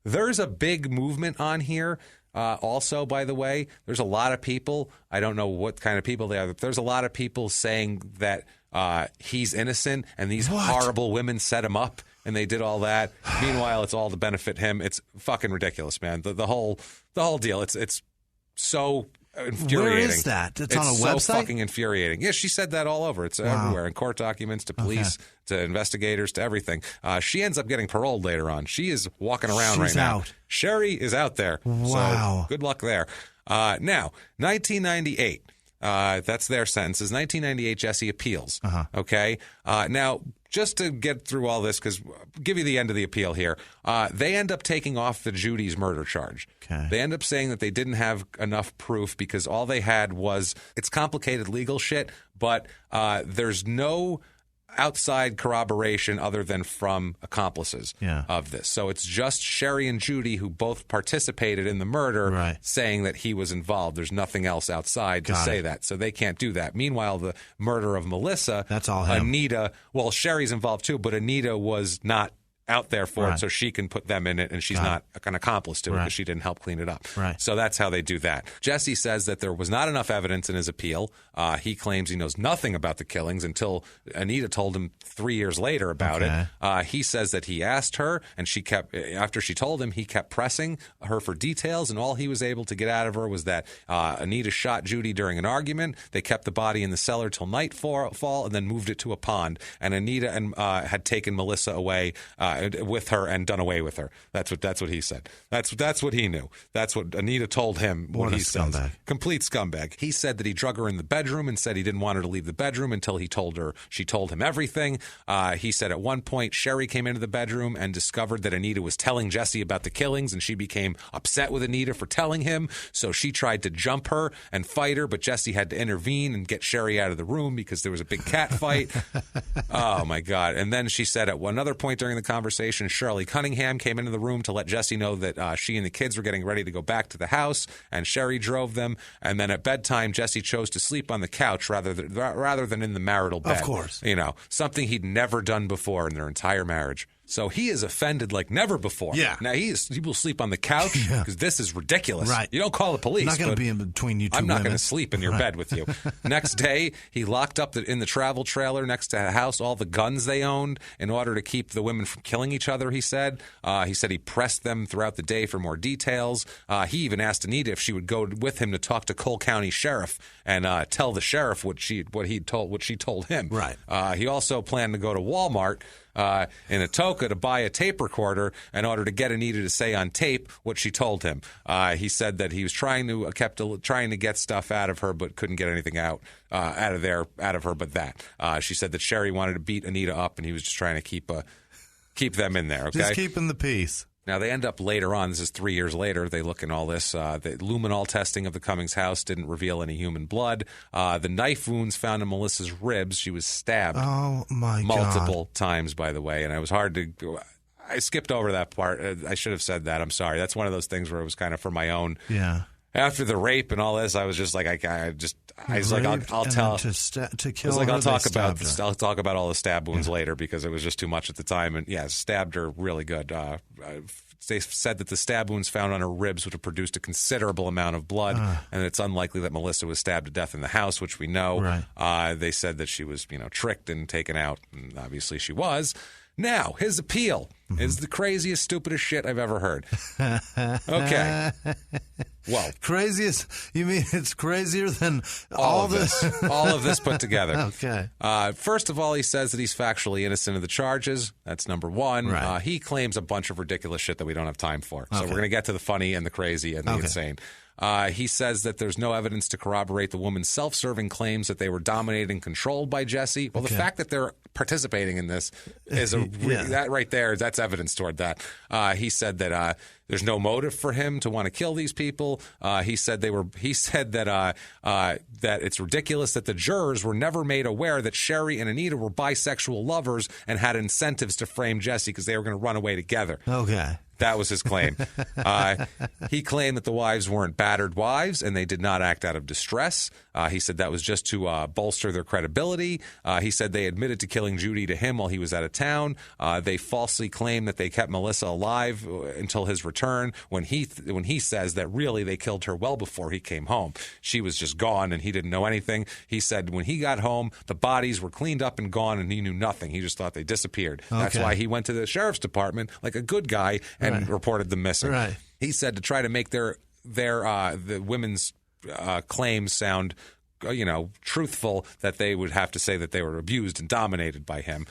Speaker 1: There's a big movement on here. Also, by the way, there's a lot of people, I don't know what kind of people they are, but there's a lot of people saying that he's innocent and these horrible women set him up and they did all that. Meanwhile, it's all to benefit him. It's fucking ridiculous, man. The whole deal. It's so infuriating.
Speaker 2: Where is that? It's on a website?
Speaker 1: It's so fucking infuriating. Yeah, she said that all over. It's everywhere, in court documents, to police, to investigators, to everything. She ends up getting paroled later on. She is walking around right now.
Speaker 2: Out.
Speaker 1: Sherry is out there.
Speaker 2: Wow.
Speaker 1: So good luck there. Now, 1998. That's their sentences. 1998, Jesse appeals. Okay? Now, just to get through all this, because give you the end of the appeal here, they end up taking off the Judy's murder charge.
Speaker 2: Okay.
Speaker 1: They end up saying that they didn't have enough proof because all they had was, it's complicated legal shit, but there's no outside corroboration other than from accomplices of this. So it's just Sherry and Judy, who both participated in the murder, saying that he was involved. There's nothing else outside to say that. So they can't do that. Meanwhile, the murder of Melissa,
Speaker 2: that's all him.
Speaker 1: Anita, well, Sherry's involved too, but Anita was not out there for it, so she can put them in it, and she's not an accomplice to it because she didn't help clean it up. So that's how they do that. Jesse says that there was not enough evidence in his appeal. He claims he knows nothing about the killings until Anita told him 3 years later about it. He says that he asked her, and she kept, after she told him, he kept pressing her for details, and all he was able to get out of her was that Anita shot Judy during an argument. They kept the body in the cellar till nightfall and then moved it to a pond. And Anita had taken Melissa away with her and done away with her. That's what he said. That's what he knew. That's what Anita told him.
Speaker 2: What a scumbag.
Speaker 1: Complete scumbag. He said that he drug her in the bedroom and said he didn't want her to leave the bedroom until she told him everything. He said at one point Sherry came into the bedroom and discovered that Anita was telling Jesse about the killings, and she became upset with Anita for telling him. So she tried to jump her and fight her, but Jesse had to intervene and get Sherry out of the room because there was a big cat fight. Oh my God. And then she said at another point during the conversation, Shirley Cunningham came into the room to let Jesse know that she and the kids were getting ready to go back to the house, and Sherry drove them. And then at bedtime, Jesse chose to sleep on the couch rather than in the marital bed.
Speaker 2: Of course.
Speaker 1: You know, something he'd never done before in their entire marriage. So he is offended like never before.
Speaker 2: Yeah.
Speaker 1: Now he will sleep on the couch because this is ridiculous.
Speaker 2: Right.
Speaker 1: You don't call the police.
Speaker 2: I'm not going to be in between you two
Speaker 1: I'm not
Speaker 2: women.
Speaker 1: going to sleep in your bed with you. Next day, he locked up in the travel trailer next to the house all the guns they owned in order to keep the women from killing each other, he said. He said he pressed them throughout the day for more details. He even asked Anita if she would go with him to talk to Cole County Sheriff and tell the sheriff what she told him.
Speaker 2: Right.
Speaker 1: He also planned to go to Walmart in Atoka to buy a tape recorder in order to get Anita to say on tape what she told him. He said that he was trying to get stuff out of her, but couldn't get anything out of her but that. She said that Sherry wanted to beat Anita up, and he was just trying to keep them in there. Okay,
Speaker 2: just keeping the peace.
Speaker 1: Now, they end up later on, this is 3 years later, they look in all this. The luminol testing of the Cummings house didn't reveal any human blood. The knife wounds found in Melissa's ribs, she was stabbed multiple times, by the way, and I skipped over that part. I should have said that. I'm sorry. That's one of those things where it was kind of for my own.
Speaker 2: Yeah.
Speaker 1: After the rape and all this, I was just like, I'll talk about all the stab wounds later because it was just too much at the time. And yeah, stabbed her really good. They said that the stab wounds found on her ribs would have produced a considerable amount of blood, and it's unlikely that Melissa was stabbed to death in the house, which we know.
Speaker 2: Right.
Speaker 1: They said that she was, tricked and taken out, and obviously she was. Now, his appeal is the craziest, stupidest shit I've ever heard. Okay. Well,
Speaker 2: craziest? You mean it's crazier than all of this?
Speaker 1: All of this put together.
Speaker 2: Okay.
Speaker 1: First of all, he says that he's factually innocent of the charges. That's number one.
Speaker 2: Right.
Speaker 1: He claims a bunch of ridiculous shit that we don't have time for. So we're going to get to the funny and the crazy and the insane. He says that there's no evidence to corroborate the woman's self-serving claims that they were dominated and controlled by Jesse. Well, the fact that they're participating in this is that right there, that's evidence toward that. He said that there's no motive for him to want to kill these people. He said that it's ridiculous that the jurors were never made aware that Sherry and Anita were bisexual lovers and had incentives to frame Jesse because they were going to run away together.
Speaker 2: Okay.
Speaker 1: That was his claim. He claimed that the wives weren't battered wives and they did not act out of distress. He said that was just to bolster their credibility. He said they admitted to killing Judy to him while he was out of town. They falsely claimed that they kept Melissa alive until his return when he says that really they killed her well before he came home. She was just gone and he didn't know anything. He said when he got home, the bodies were cleaned up and gone and he knew nothing. He just thought they disappeared. Okay. That's why he went to the sheriff's department like a good guy and reported them missing.
Speaker 2: Right.
Speaker 1: He said to try to make the women's claims sound truthful, that they would have to say that they were abused and dominated by him.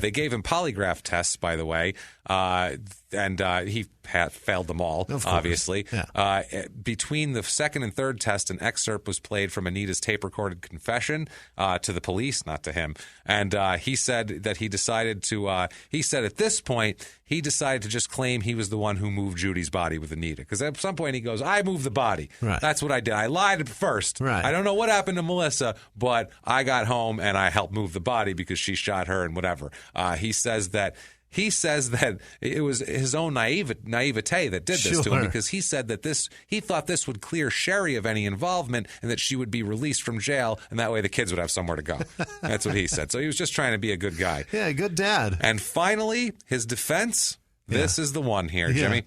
Speaker 1: They gave him polygraph tests, by the way, and he failed them all, obviously. Yeah. Between the second and third test, an excerpt was played from Anita's tape-recorded confession to the police, not to him. And he said that he decided at this point, he decided to just claim he was the one who moved Judy's body with Anita. Because at some point he goes, I moved the body. Right. That's what I did. I lied at first. Right. I don't know what happened to Melissa, but I got home and I helped move the body because she shot her and whatever. He says that it was his own naivete that did this to him, because he said that he thought this would clear Sherry of any involvement and that she would be released from jail, and that way the kids would have somewhere to go. That's what he said. So he was just trying to be a good guy.
Speaker 2: Yeah, good dad.
Speaker 1: And finally, his defense. This is the one here, Jimmy.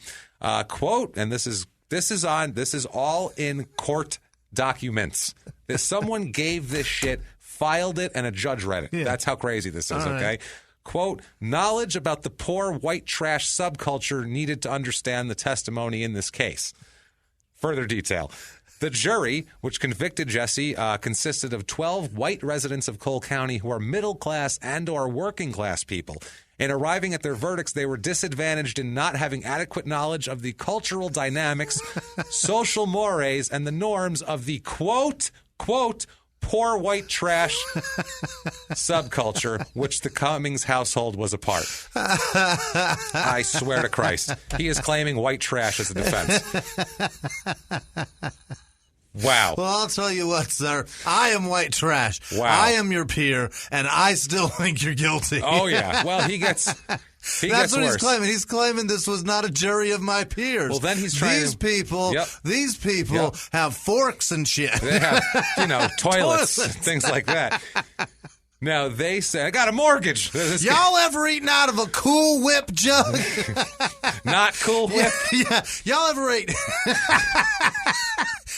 Speaker 1: Quote, and this is all in court documents. Someone gave this shit, filed it, and a judge read it. Yeah. That's how crazy this is, okay? Right. Quote, knowledge about the poor white trash subculture needed to understand the testimony in this case. Further detail. The jury, which convicted Jesse, consisted of 12 white residents of Cole County who are middle class and or working class people. In arriving at their verdicts, they were disadvantaged in not having adequate knowledge of the cultural dynamics, social mores, and the norms of the quote, poor white trash subculture, which the Cummings household was a part. I swear to Christ. He is claiming white trash as a defense. Wow.
Speaker 2: Well, I'll tell you what, sir. I am white trash.
Speaker 1: Wow.
Speaker 2: I am your peer, and I still think you're guilty.
Speaker 1: Oh, yeah. Well, he gets
Speaker 2: That's
Speaker 1: what
Speaker 2: worse. He's claiming. He's claiming this was not a jury of my peers.
Speaker 1: Well, then he's trying
Speaker 2: These people have forks and shit.
Speaker 1: They have, toilets and things like that. Now, they say, I got a mortgage.
Speaker 2: Y'all ever eaten out of a Cool Whip jug?
Speaker 1: Not Cool Whip?
Speaker 2: Yeah. Y'all ever ate...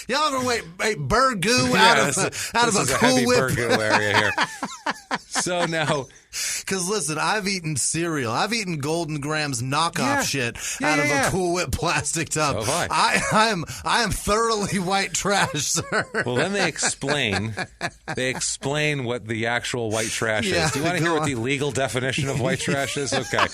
Speaker 2: Y'all ever ate burgoo out of a Cool Whip?
Speaker 1: Burgoo area here. So now...
Speaker 2: Because listen, I've eaten cereal. I've eaten Golden Grams knockoff shit out of a Cool Whip plastic tub.
Speaker 1: So have I.
Speaker 2: I am thoroughly white trash, sir.
Speaker 1: Well, then they explain what the actual white trash is. Do you want to hear what the legal definition of white trash is? Okay.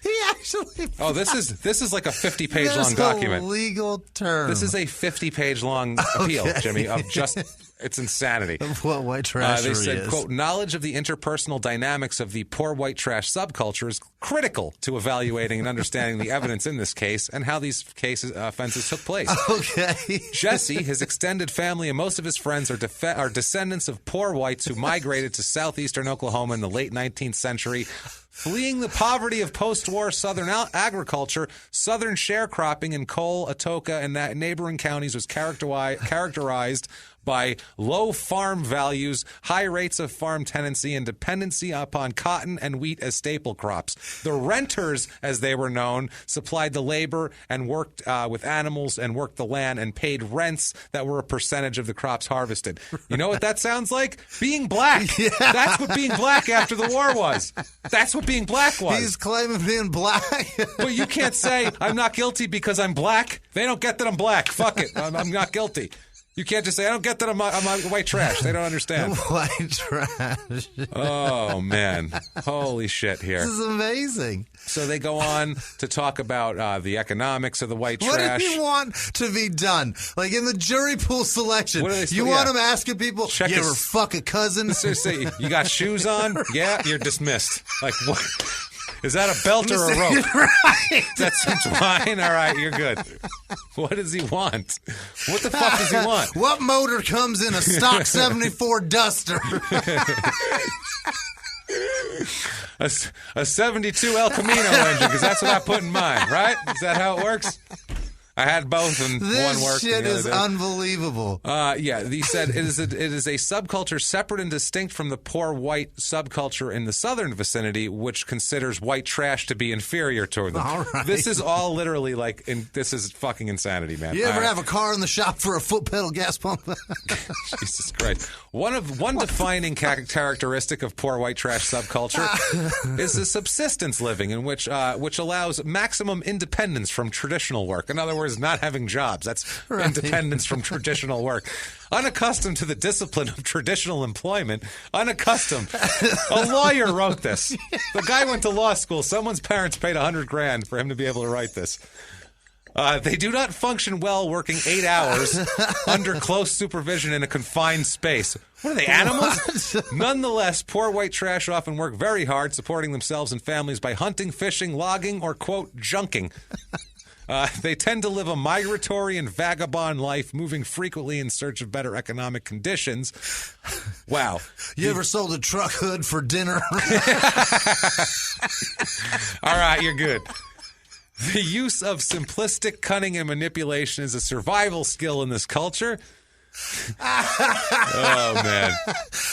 Speaker 2: He actually.
Speaker 1: Oh, this is like a 50-page long document.
Speaker 2: A legal term.
Speaker 1: This is a 50-page long appeal, Jimmy, of just. It's insanity.
Speaker 2: Of what white trash
Speaker 1: They said,
Speaker 2: is.
Speaker 1: quote, knowledge of the interpersonal dynamics of the poor white trash subculture is critical to evaluating and understanding the evidence in this case and how these offenses took place.
Speaker 2: Okay.
Speaker 1: Jesse, his extended family, and most of his friends are descendants of poor whites who migrated to southeastern Oklahoma in the late 19th century. Fleeing the poverty of post-war southern agriculture, southern sharecropping in Cole, Atoka, and neighboring counties was characterized by low farm values, high rates of farm tenancy, and dependency upon cotton and wheat as staple crops. The renters, as they were known, supplied the labor and worked with animals and worked the land and paid rents that were a percentage of the crops harvested. You know what that sounds like? Being black. Yeah. That's what being black after the war was. That's what being black was.
Speaker 2: He's claiming being black.
Speaker 1: But you can't say, I'm not guilty because I'm black. They don't get that I'm black. Fuck it. I'm not guilty. You can't just say, I don't get that I'm white trash. They don't understand.
Speaker 2: White trash.
Speaker 1: Oh, man. Holy shit here.
Speaker 2: This is amazing.
Speaker 1: So they go on to talk about the economics of the white trash.
Speaker 2: What do you want to be done? Like in the jury pool selection, you want them asking people, you ever fuck a cousin?
Speaker 1: Say, you got shoes on? Yeah, you're dismissed. Like, what? Is that a belt or a rope?
Speaker 2: Right.
Speaker 1: That's some twine? All right, you're good. What does he want? What the fuck does he want?
Speaker 2: What motor comes in a stock 74 Duster?
Speaker 1: A 72 El Camino engine, because that's what I put in mine, right? Is that how it works? I had both, and one worked.
Speaker 2: This shit is unbelievable.
Speaker 1: Yeah, he said it is a subculture separate and distinct from the poor white subculture in the southern vicinity, which considers white trash to be inferior to them.
Speaker 2: All right.
Speaker 1: This is all literally like, this is fucking insanity, man.
Speaker 2: You ever have a car in the shop for a foot pedal gas pump?
Speaker 1: Jesus Christ. One defining characteristic of poor white trash subculture is the subsistence living, in which allows maximum independence from traditional work. In other words, not having jobs. That's right. Independence from traditional work. Unaccustomed to the discipline of traditional employment. Unaccustomed. A lawyer wrote this. The guy went to law school. Someone's parents paid $100,000 for him to be able to write this. They do not function well working 8 hours under close supervision in a confined space. What are they, animals? Nonetheless, poor white trash often work very hard, supporting themselves and families by hunting, fishing, logging, or, quote, junking. They tend to live a migratory and vagabond life, moving frequently in search of better economic conditions. Wow.
Speaker 2: You ever sold a truck hood for dinner?
Speaker 1: All right, you're good. The use of simplistic cunning and manipulation is a survival skill in this culture. Oh, man.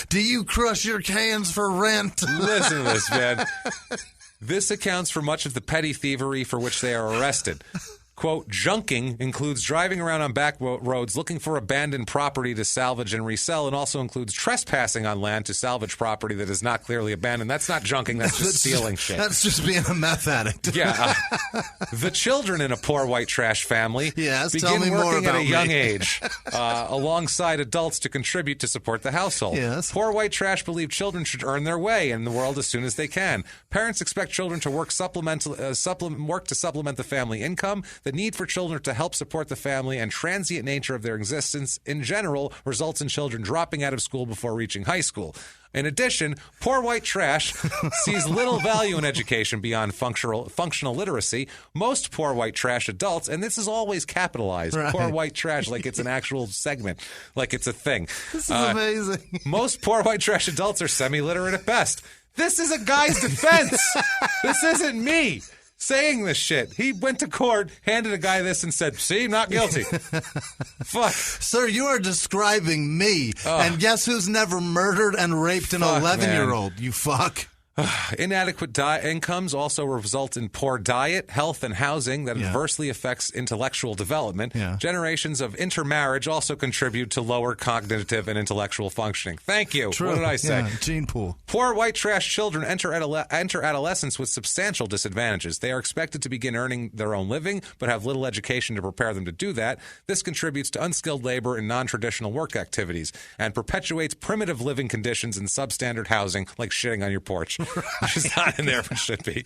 Speaker 2: Do you crush your cans for rent?
Speaker 1: Listen to this, man. This accounts for much of the petty thievery for which they are arrested. Quote, junking includes driving around on back roads looking for abandoned property to salvage and resell, and also includes trespassing on land to salvage property that is not clearly abandoned. That's not junking, that's just stealing shit.
Speaker 2: That's just being a meth addict.
Speaker 1: Yeah. The children in a poor white trash family begin
Speaker 2: working
Speaker 1: at a young age alongside adults to contribute to support the household.
Speaker 2: Yes.
Speaker 1: Poor white trash believe children should earn their way in the world as soon as they can. Parents expect children to work to supplement the family income. The need for children to help support the family and transient nature of their existence in general results in children dropping out of school before reaching high school. In addition, poor white trash sees little value in education beyond functional literacy. Most poor white trash adults, and this is always capitalized, right. Poor white trash, like it's an actual segment, like it's a thing.
Speaker 2: This is amazing.
Speaker 1: Most poor white trash adults are semi-literate at best. This is a guy's defense. This isn't me saying this shit. He went to court, handed a guy this and said, see, not guilty. Fuck.
Speaker 2: Sir, you are describing me. And guess who's never murdered and raped an 11-year-old? You fuck.
Speaker 1: Inadequate incomes also result in poor diet, health, and housing that adversely affects intellectual development. Yeah. Generations of intermarriage also contribute to lower cognitive and intellectual functioning. Thank you.
Speaker 2: True.
Speaker 1: What did I say?
Speaker 2: Yeah, gene pool.
Speaker 1: Poor white trash children enter adolescence with substantial disadvantages. They are expected to begin earning their own living, but have little education to prepare them to do that. This contributes to unskilled labor and non-traditional work activities and perpetuates primitive living conditions in substandard housing, like shitting on your porch. Which is not in there, but should be.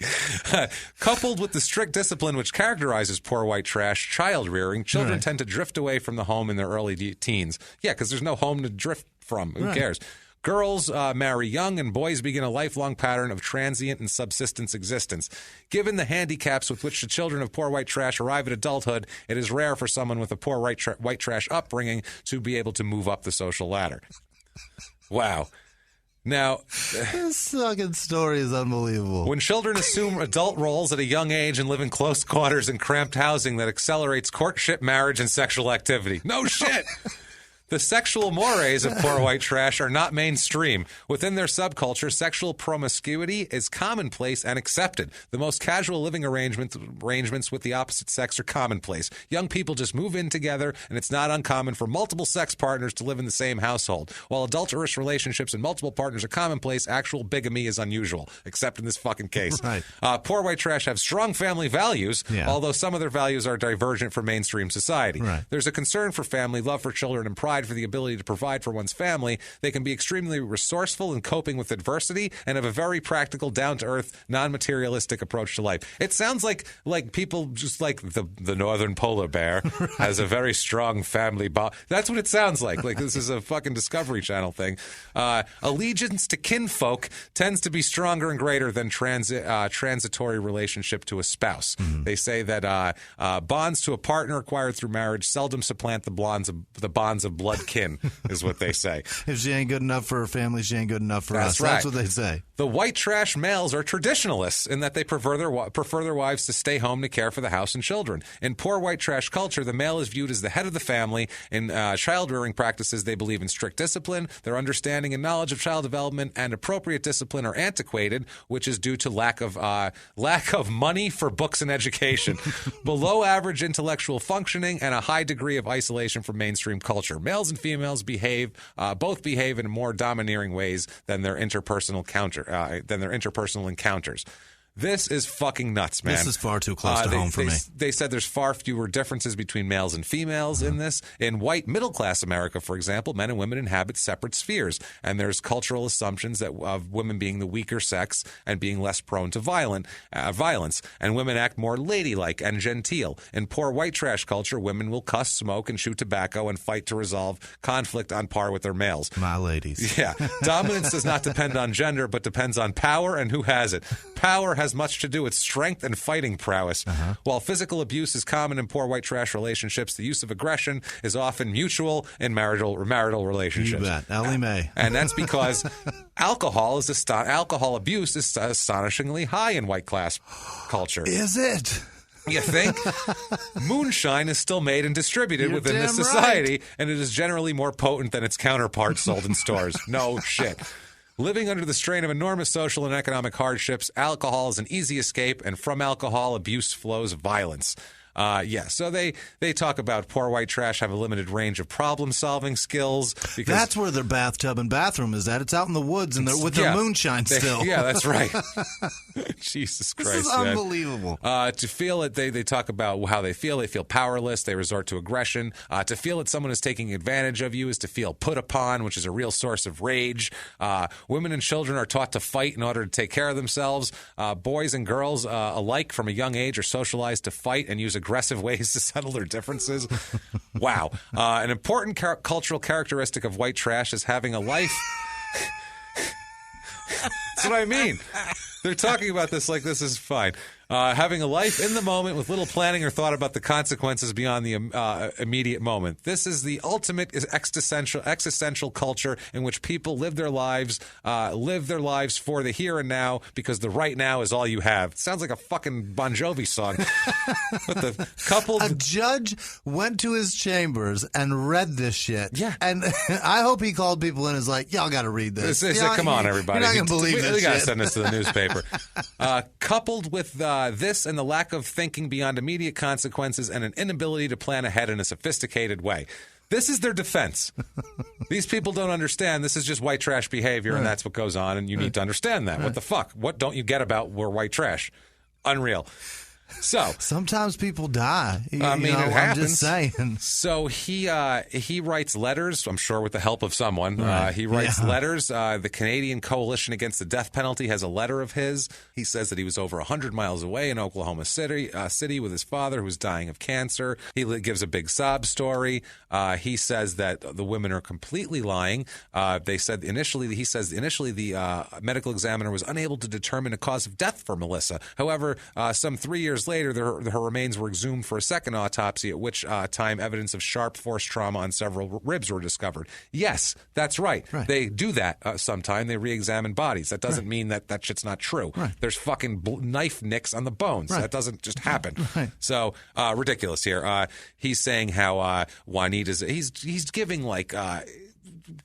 Speaker 1: Coupled with the strict discipline which characterizes poor white trash child rearing, children tend to drift away from the home in their early teens. Yeah, because there's no home to drift from. Who cares? Girls marry young, and boys begin a lifelong pattern of transient and subsistence existence. Given the handicaps with which the children of poor white trash arrive at adulthood, it is rare for someone with a poor white trash upbringing to be able to move up the social ladder. Wow. Now,
Speaker 2: this fucking story is unbelievable.
Speaker 1: When children assume adult roles at a young age and live in close quarters and cramped housing, that accelerates courtship, marriage, and sexual activity. No shit. The sexual mores of poor white trash are not mainstream. Within their subculture, sexual promiscuity is commonplace and accepted. The most casual living arrangements with the opposite sex are commonplace. Young people just move in together, and it's not uncommon for multiple sex partners to live in the same household. While adulterous relationships and multiple partners are commonplace, actual bigamy is unusual, except in this fucking case.
Speaker 2: Right.
Speaker 1: Poor white trash have strong family values, although some of their values are divergent from mainstream society.
Speaker 2: Right.
Speaker 1: There's a concern for family, love for children, and pride for the ability to provide for one's family. They can be extremely resourceful in coping with adversity and have a very practical, down-to-earth, non-materialistic approach to life. It sounds like people just like the northern polar bear has a very strong family bond. That's what it sounds like. Like this is a fucking Discovery Channel thing. Allegiance to kinfolk tends to be stronger and greater than transitory relationship to a spouse. Mm-hmm. They say that bonds to a partner acquired through marriage seldom supplant the bonds of blood kin, is what they say.
Speaker 2: If she ain't good enough for her family, she ain't good enough for us.
Speaker 1: Right.
Speaker 2: That's what they say.
Speaker 1: The white trash males are traditionalists in that they prefer their wives to stay home to care for the house and children. In poor white trash culture, the male is viewed as the head of the family. In child-rearing practices, they believe in strict discipline. Their understanding and knowledge of child development and appropriate discipline are antiquated, which is due to lack of money for books and education, below average intellectual functioning, and a high degree of isolation from mainstream culture. Males and females both behave in more domineering ways than their interpersonal encounters. This is fucking nuts, man.
Speaker 2: This is far too close to home for me.
Speaker 1: They said there's far fewer differences between males and females in this. In white middle-class America, for example, men and women inhabit separate spheres, and there's cultural assumptions that of women being the weaker sex and being less prone to violence, and women act more ladylike and genteel. In poor white trash culture, women will cuss, smoke, and chew tobacco and fight to resolve conflict on par with their males.
Speaker 2: My ladies.
Speaker 1: Yeah. Dominance does not depend on gender, but depends on power and who has it. Power has much to do with strength and fighting prowess. While physical abuse is common in poor white trash relationships, the use of aggression is often mutual in marital relationships.
Speaker 2: You bet. Ellie Mae.
Speaker 1: And that's because alcohol abuse is astonishingly high in white class culture.
Speaker 2: Is it?
Speaker 1: You think? Moonshine is still made and distributed within this society, right. And it is generally more potent than its counterparts sold in stores. No shit. Living under the strain of enormous social and economic hardships, alcohol is an easy escape, and from alcohol abuse flows violence. So they talk about poor white trash have a limited range of problem-solving skills. Because
Speaker 2: that's where their bathtub and bathroom is at. It's out in the woods and they're with their moonshine still.
Speaker 1: Yeah, that's right. Jesus Christ,
Speaker 2: this is unbelievable.
Speaker 1: To feel it, they talk about how they feel. They feel powerless. They resort to aggression. To feel that someone is taking advantage of you is to feel put upon, which is a real source of rage. Women and children are taught to fight in order to take care of themselves. Boys and girls alike from a young age are socialized to fight and use aggressive ways to settle their differences. Wow. An important cultural characteristic of white trash is having a life. That's what I mean. They're talking about this like this is fine. Having a life in the moment with little planning or thought about the consequences beyond the immediate moment. This is the ultimate existential culture in which people live their lives for the here and now because the right now is all you have. It sounds like a fucking Bon Jovi song.
Speaker 2: A judge went to his chambers and read this shit.
Speaker 1: Yeah.
Speaker 2: And I hope he called people in and was like, y'all got to read this.
Speaker 1: Come on, everybody.
Speaker 2: You're not going to believe this shit.
Speaker 1: We got to send this to the newspaper. Coupled with this and the lack of thinking beyond immediate consequences and an inability to plan ahead in a sophisticated way. This is their defense. These people don't understand. This is just white trash behavior, and that's what goes on, and you need to understand that. What the fuck? What don't you get about we're white trash? Unreal. So
Speaker 2: sometimes people die.
Speaker 1: It happens.
Speaker 2: I'm just saying.
Speaker 1: So he writes letters. I'm sure with the help of someone. Right. He writes letters. The Canadian Coalition Against the Death Penalty has a letter of his. He says that he was over 100 miles away in Oklahoma City with his father who was dying of cancer. He gives a big sob story. He says that the women are completely lying. He said initially the medical examiner was unable to determine a cause of death for Melissa. However, some 3 years hours later, her remains were exhumed for a second autopsy, at which time evidence of sharp force trauma on several ribs were discovered. Yes, that's right. They do that sometime. They re-examine bodies. That doesn't mean that shit's not true. There's fucking knife nicks on the bones. That doesn't just happen. So ridiculous here. He's saying how Juanita's he's giving like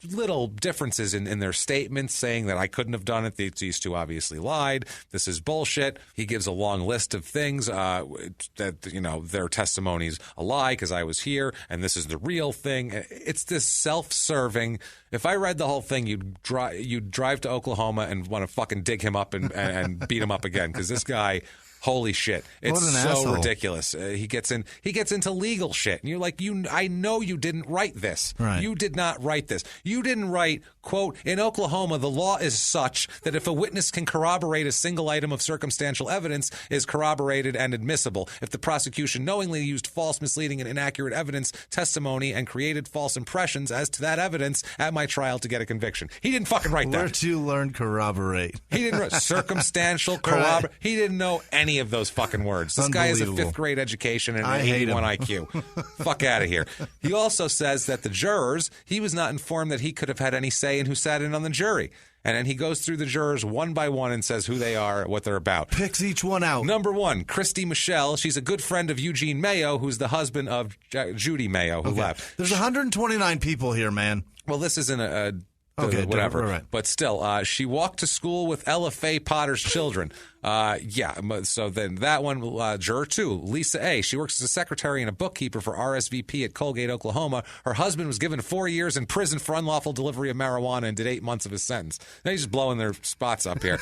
Speaker 1: little differences in their statements, saying that I couldn't have done it. These two obviously lied. This is bullshit. He gives a long list of things that, their testimony's a lie because I was here and this is the real thing. It's this self-serving. If I read the whole thing, you'd drive to Oklahoma and want to fucking dig him up and beat him up again, because this guy... Holy shit. It's so asshole. Ridiculous. He gets into legal shit. And you're like, I know you didn't write this. You did not write this. You didn't write, quote, in Oklahoma, the law is such that if a witness can corroborate a single item of circumstantial evidence is corroborated and admissible. If the prosecution knowingly used false, misleading, and inaccurate evidence, testimony, and created false impressions as to that evidence at my trial to get a conviction. He didn't fucking write that.
Speaker 2: Where'd you learn corroborate?
Speaker 1: He didn't write circumstantial, corroborate. He didn't know any of those fucking words. This guy has a 5th grade education and an 81 IQ. Fuck out of here. He also says that the jurors, he was not informed that he could have had any say in who sat in on the jury. And then he goes through the jurors one by one and says who they are, what they're about.
Speaker 2: Picks each one out.
Speaker 1: Number 1, Christy Michelle. She's a good friend of Eugene Mayo, who's the husband of Judy Mayo, who left.
Speaker 2: There's 129 people here, man.
Speaker 1: Well, this isn't whatever.
Speaker 2: Right.
Speaker 1: But still, she walked to school with Ella Faye Potter's children. So then that one, juror 2, Lisa A. She works as a secretary and a bookkeeper for RSVP at Colgate, Oklahoma. Her husband was given 4 years in prison for unlawful delivery of marijuana and did 8 months of his sentence. Now he's just blowing their spots up here.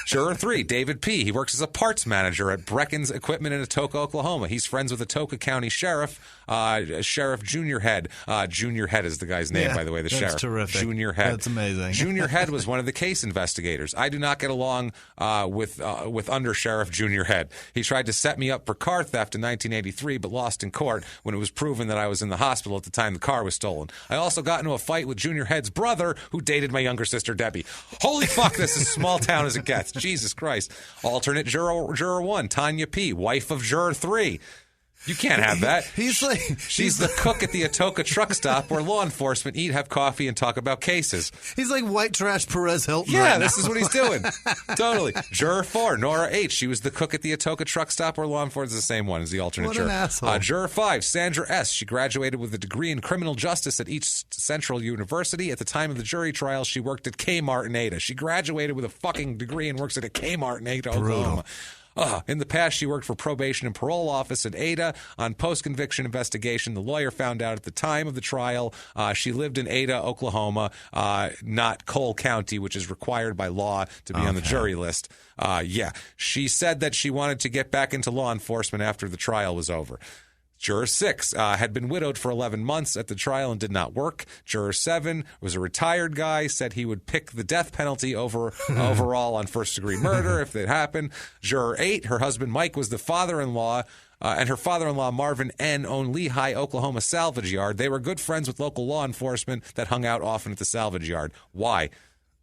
Speaker 1: Juror 3, David P. He works as a parts manager at Brecken's Equipment in Atoka, Oklahoma. He's friends with Atoka County Sheriff, Sheriff Junior Head. Junior Head is the guy's name, by the way, the sheriff.
Speaker 2: That's terrific.
Speaker 1: Junior Head.
Speaker 2: That's amazing.
Speaker 1: Junior Head was one of the case investigators. I do not get along with Under Sheriff Junior Head. He tried to set me up for car theft in 1983, but lost in court when it was proven that I was in the hospital at the time the car was stolen. I also got into a fight with Junior Head's brother, who dated my younger sister, Debbie. Holy fuck, this is as small town as it gets. Jesus Christ. Alternate Juror 1, Tanya P., wife of Juror 3. You can't have that. She's the cook at the Atoka truck stop where law enforcement eat, have coffee, and talk about cases.
Speaker 2: He's like white trash Perez Hilton.
Speaker 1: Yeah,
Speaker 2: right
Speaker 1: this
Speaker 2: now.
Speaker 1: is what he's doing. Totally. Juror 4, Nora H. She was the cook at the Atoka truck stop where law enforcement is the same one as the alternate
Speaker 2: what
Speaker 1: juror.
Speaker 2: An asshole.
Speaker 1: Juror 5, Sandra S. She graduated with a degree in criminal justice at East Central University. At the time of the jury trial, she worked at Kmart in Ada. She graduated with a fucking degree and works at a Kmart in Ada, Oklahoma. In the past, she worked for probation and parole office at Ada. On post-conviction investigation, the lawyer found out at the time of the trial she lived in Ada, Oklahoma, not Cole County, which is required by law to be on the jury list. She said that she wanted to get back into law enforcement after the trial was over. Juror 6 had been widowed for 11 months at the trial and did not work. Juror 7 was a retired guy, said he would pick the death penalty overall on first-degree murder if it happened. Juror 8, her husband Mike was the father-in-law, and her father-in-law, Marvin N., owned Lehigh, Oklahoma salvage yard. They were good friends with local law enforcement that hung out often at the salvage yard. Why?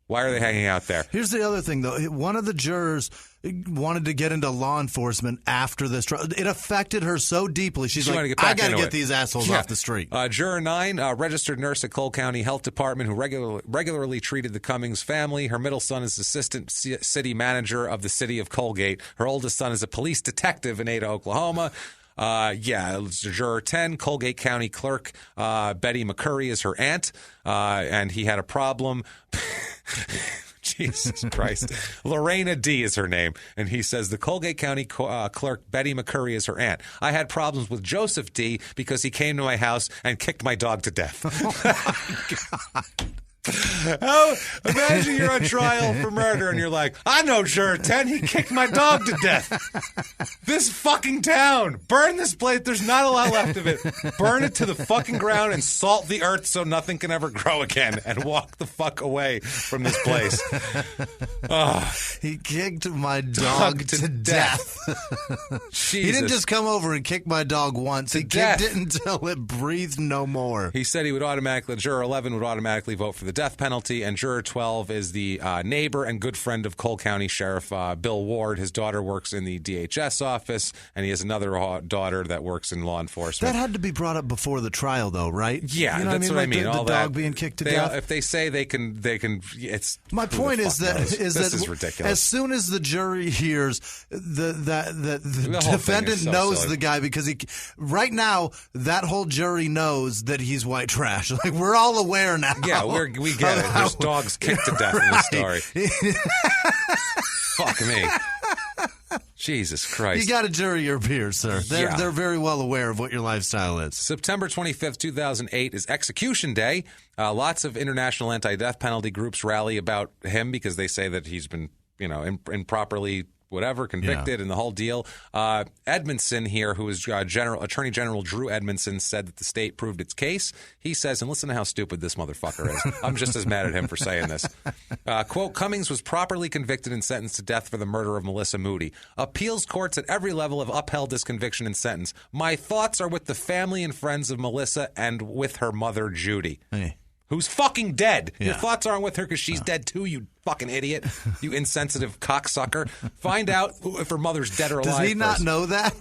Speaker 1: Why are they hanging out there?
Speaker 2: Here's the other thing, though. One of the jurors wanted to get into law enforcement after this trial. It affected her so deeply. She's like, I got to get these assholes off the street.
Speaker 1: Juror 9, registered nurse at Cole County Health Department who regularly treated the Cummings family. Her middle son is assistant city manager of the city of Colgate. Her oldest son is a police detective in Ada, Oklahoma. Juror 10, Colgate County Clerk Betty McCurry is her aunt, and he had a problem. Jesus Christ. Lorena D. is her name, and he says the Colgate County Clerk Betty McCurry is her aunt. I had problems with Joseph D. because he came to my house and kicked my dog to death. Oh, my God. Imagine you're on trial for murder and you're like, I know Juror 10, he kicked my dog to death. This fucking town, burn this place, there's not a lot left of it. Burn it to the fucking ground and salt the earth so nothing can ever grow again, and walk the fuck away from this place.
Speaker 2: He kicked my dog to death. He didn't just come over and kick my dog once. He kicked it until it breathed no more.
Speaker 1: He said he would automatically, Juror 11 would automatically vote for the death penalty, and juror 12 is the neighbor and good friend of Cole County Sheriff Bill Ward. His daughter works in the DHS office, and he has another daughter that works in law enforcement.
Speaker 2: That had to be brought up before the trial, though, right?
Speaker 1: Yeah, that's what I mean.
Speaker 2: The dog being kicked to death.
Speaker 1: If they say they can. It's
Speaker 2: my point is that
Speaker 1: this is ridiculous.
Speaker 2: As soon as the jury hears the defendant knows the guy, because right now that whole jury knows that he's white trash. Like, we're all aware now.
Speaker 1: Yeah, we get it. There's dogs kicked to death in the story. Fuck me. Jesus Christ.
Speaker 2: You got to jury your peers, sir. They're very well aware of what your lifestyle is.
Speaker 1: September 25th, 2008 is Execution Day. Lots of international anti-death penalty groups rally about him because they say that he's been, improperly convicted and the whole deal. Edmondson here, who is Attorney General Drew Edmondson, said that the state proved its case. He says, and listen to how stupid this motherfucker is. I'm just as mad at him for saying this. Quote, Cummings was properly convicted and sentenced to death for the murder of Melissa Moody. Appeals courts at every level have upheld this conviction and sentence. My thoughts are with the family and friends of Melissa and with her mother, Judy.
Speaker 2: Hey.
Speaker 1: Who's fucking dead. Yeah. Your thoughts aren't with her because she's dead too, you fucking idiot. You insensitive cocksucker. Find out if her mother's dead or alive.
Speaker 2: Does he not
Speaker 1: first.
Speaker 2: know that?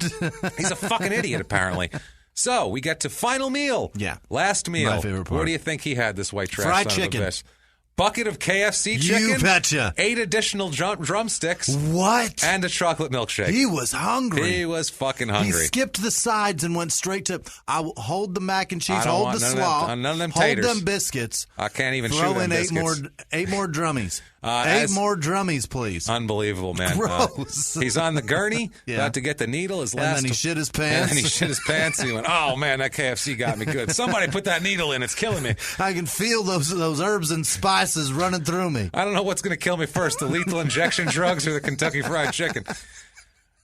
Speaker 1: He's a fucking idiot, apparently. So, we get to final meal.
Speaker 2: Yeah.
Speaker 1: Last meal.
Speaker 2: My favorite part.
Speaker 1: What do you think he had, this white trash
Speaker 2: fried
Speaker 1: son
Speaker 2: chicken.
Speaker 1: Of a bitch? Bucket of KFC chicken.
Speaker 2: You betcha.
Speaker 1: 8 additional drumsticks.
Speaker 2: What?
Speaker 1: And a chocolate milkshake.
Speaker 2: He was hungry.
Speaker 1: He was fucking hungry.
Speaker 2: He skipped the sides and went straight to, I will hold the mac and cheese, hold the slaw,
Speaker 1: none of them
Speaker 2: hold
Speaker 1: taters.
Speaker 2: them biscuits.
Speaker 1: I can't even
Speaker 2: throw
Speaker 1: chew them
Speaker 2: in
Speaker 1: biscuits.
Speaker 2: eight more drummies. 8 more drummies, please.
Speaker 1: Unbelievable, man.
Speaker 2: Gross.
Speaker 1: He's on the gurney, about to get the needle.
Speaker 2: And then he shit his pants.
Speaker 1: And then he shit his pants. And he went, oh, man, that KFC got me good. Somebody put that needle in. It's killing me.
Speaker 2: I can feel those herbs and spices running through me.
Speaker 1: I don't know what's going to kill me first, the lethal injection drugs or the Kentucky Fried Chicken.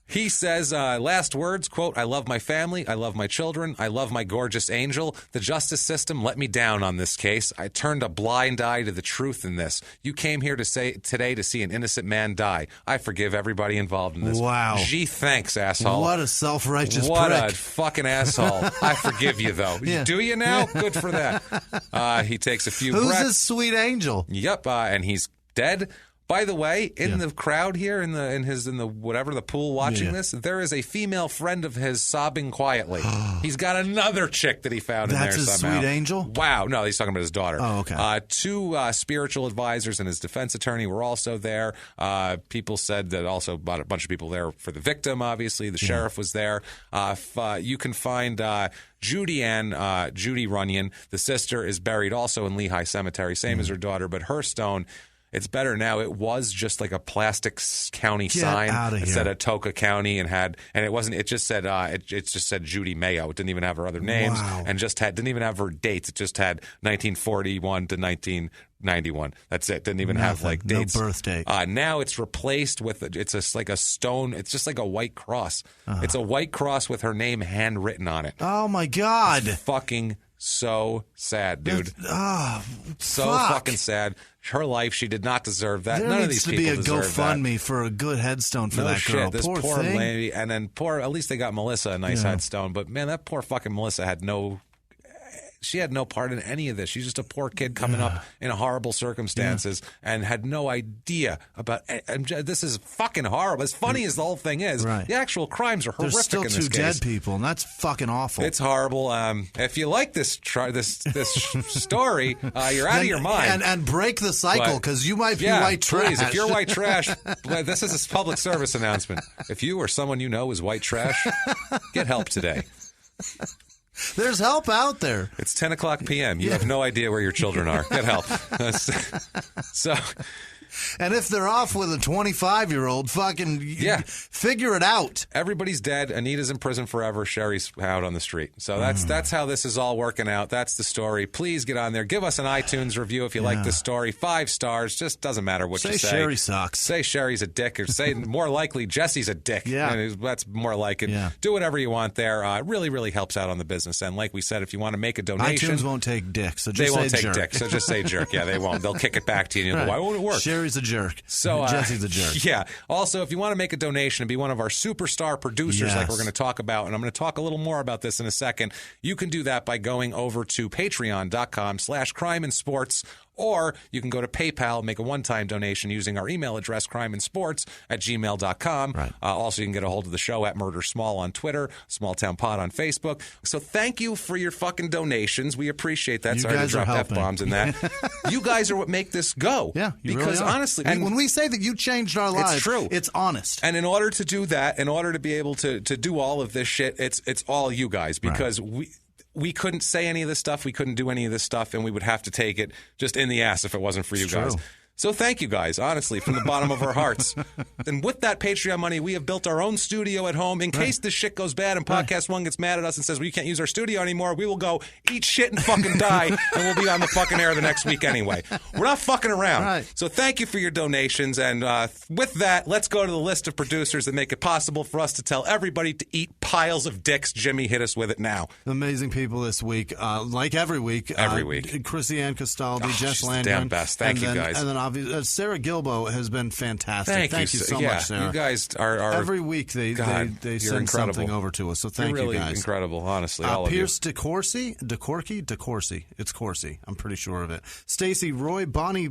Speaker 1: He says, last words, quote, I love my family, I love my children, I love my gorgeous angel. The justice system let me down on this case. I turned a blind eye to the truth in this. You came here today to see an innocent man die. I forgive everybody involved in this.
Speaker 2: Wow.
Speaker 1: Gee, thanks, asshole.
Speaker 2: What a self-righteous
Speaker 1: What
Speaker 2: prick.
Speaker 1: a fucking asshole. I forgive you, though.
Speaker 2: Yeah.
Speaker 1: Do you now? Good for that. He takes a few breaths.
Speaker 2: Who's this sweet angel?
Speaker 1: Yep, and he's dead. By the way, in the crowd here, in the pool watching this, there is a female friend of his sobbing quietly. He's got another chick that he found in there somehow.
Speaker 2: That's his sweet angel?
Speaker 1: Wow. No, he's talking about his daughter.
Speaker 2: Oh, okay.
Speaker 1: 2 spiritual advisors and his defense attorney were also there. People said that also about a bunch of people there for the victim, obviously. The sheriff was there. You can find Judy Runyon, the sister, is buried also in Lehigh Cemetery, same as her daughter, but her stone... It's better now. It was just like a plastic county sign instead of Toka County, and it wasn't. It just said it just said Judy Mayo. It didn't even have her other names, and didn't even have her dates. It just had 1941 to 1991. That's it. Didn't even have like dates.
Speaker 2: No birth date.
Speaker 1: Now it's replaced with like a stone. It's just like a white cross. It's a white cross with her name handwritten on it.
Speaker 2: Oh my God!
Speaker 1: It's fucking so sad, dude. So fucking sad. Her life, she did not deserve that. None of these people deserve that.
Speaker 2: There needs to be a GoFundMe for a good headstone for that girl.
Speaker 1: This
Speaker 2: poor thing.
Speaker 1: lady, and then at least they got Melissa a nice headstone. But man, that poor fucking Melissa had no part in any of this. She's just a poor kid coming up in horrible circumstances and had no idea about. And this is fucking horrible. As funny as the whole thing is, the actual crimes are horrific.
Speaker 2: There's still
Speaker 1: in this
Speaker 2: 2
Speaker 1: case.
Speaker 2: dead people, and that's fucking awful.
Speaker 1: It's horrible. If you like this story, you're out of your mind.
Speaker 2: And break the cycle, because you might be white trash.
Speaker 1: Please, if you're white trash, this is a public service announcement. If you or someone you know is white trash, get help today.
Speaker 2: There's help out there.
Speaker 1: It's 10 o'clock p.m. You have no idea where your children are. Get help. So,
Speaker 2: and if they're off with a 25-year-old, fucking figure it out.
Speaker 1: Everybody's dead. Anita's in prison forever. Sherry's out on the street. So that's how this is all working out. That's the story. Please get on there. Give us an iTunes review if you like this story. 5 stars. Just doesn't matter what you say.
Speaker 2: Say Sherry sucks.
Speaker 1: Say Sherry's a dick, or say more likely Jesse's a dick.
Speaker 2: Yeah.
Speaker 1: And that's more like it. Yeah. Do whatever you want there. It really, really helps out on the business. And like we said, if you want to make a donation.
Speaker 2: iTunes won't take dick, so just say jerk.
Speaker 1: They won't take dick, so just say jerk. Yeah, they won't. They'll kick it back to you and you'll go, why won't it work?
Speaker 2: Sherry's a jerk.
Speaker 1: So
Speaker 2: Jesse's a jerk.
Speaker 1: Yeah. Also, if you want to make a donation and be one of our superstar producers like we're going to talk about, and I'm going to talk a little more about this in a second, you can do that by going over to patreon.com/crimeinsports, Or you can go to PayPal, make a one-time donation using our email address, crimeinsports@gmail.com.
Speaker 2: Right.
Speaker 1: Also, you can get a hold of the show at Murder Small on Twitter, Small Town Pod on Facebook. So thank you for your fucking donations. We appreciate that. Sorry to drop F-bombs in that. You guys are what make this go.
Speaker 2: Yeah, you
Speaker 1: because
Speaker 2: really are.
Speaker 1: honestly,
Speaker 2: and when we say that you changed our lives,
Speaker 1: it's true.
Speaker 2: It's honest.
Speaker 1: And in order to do that, in order to be able to do all of this shit, it's all you guys, because we couldn't say any of this stuff, we couldn't do any of this stuff, and we would have to take it just in the ass if it wasn't for you guys. So thank you guys, honestly, from the bottom of our hearts. And with that Patreon money, we have built our own studio at home. In case this shit goes bad and Podcast One gets mad at us and says, well, you can't use our studio anymore, we will go eat shit and fucking die, and we'll be on the fucking air the next week anyway. We're not fucking around.
Speaker 2: Right.
Speaker 1: So thank you for your donations. And with that, let's go to the list of producers that make it possible for us to tell everybody to eat piles of dicks. Jimmy, hit us with it now.
Speaker 2: Amazing people this week. Like every week. Chrissy Ann Costaldi, Jess Landgren.
Speaker 1: Damn best. Thank you, guys.
Speaker 2: And then Sarah Gilbo has been fantastic. Thank you so much, Sarah.
Speaker 1: You guys are
Speaker 2: every week they send
Speaker 1: incredible.
Speaker 2: something over to us. So thank
Speaker 1: you're really
Speaker 2: you guys.
Speaker 1: Incredible, honestly. All
Speaker 2: Pierce
Speaker 1: of you.
Speaker 2: DeCourcy. It's Corsi. I'm pretty sure of it. Stacy Roy, Bonnie.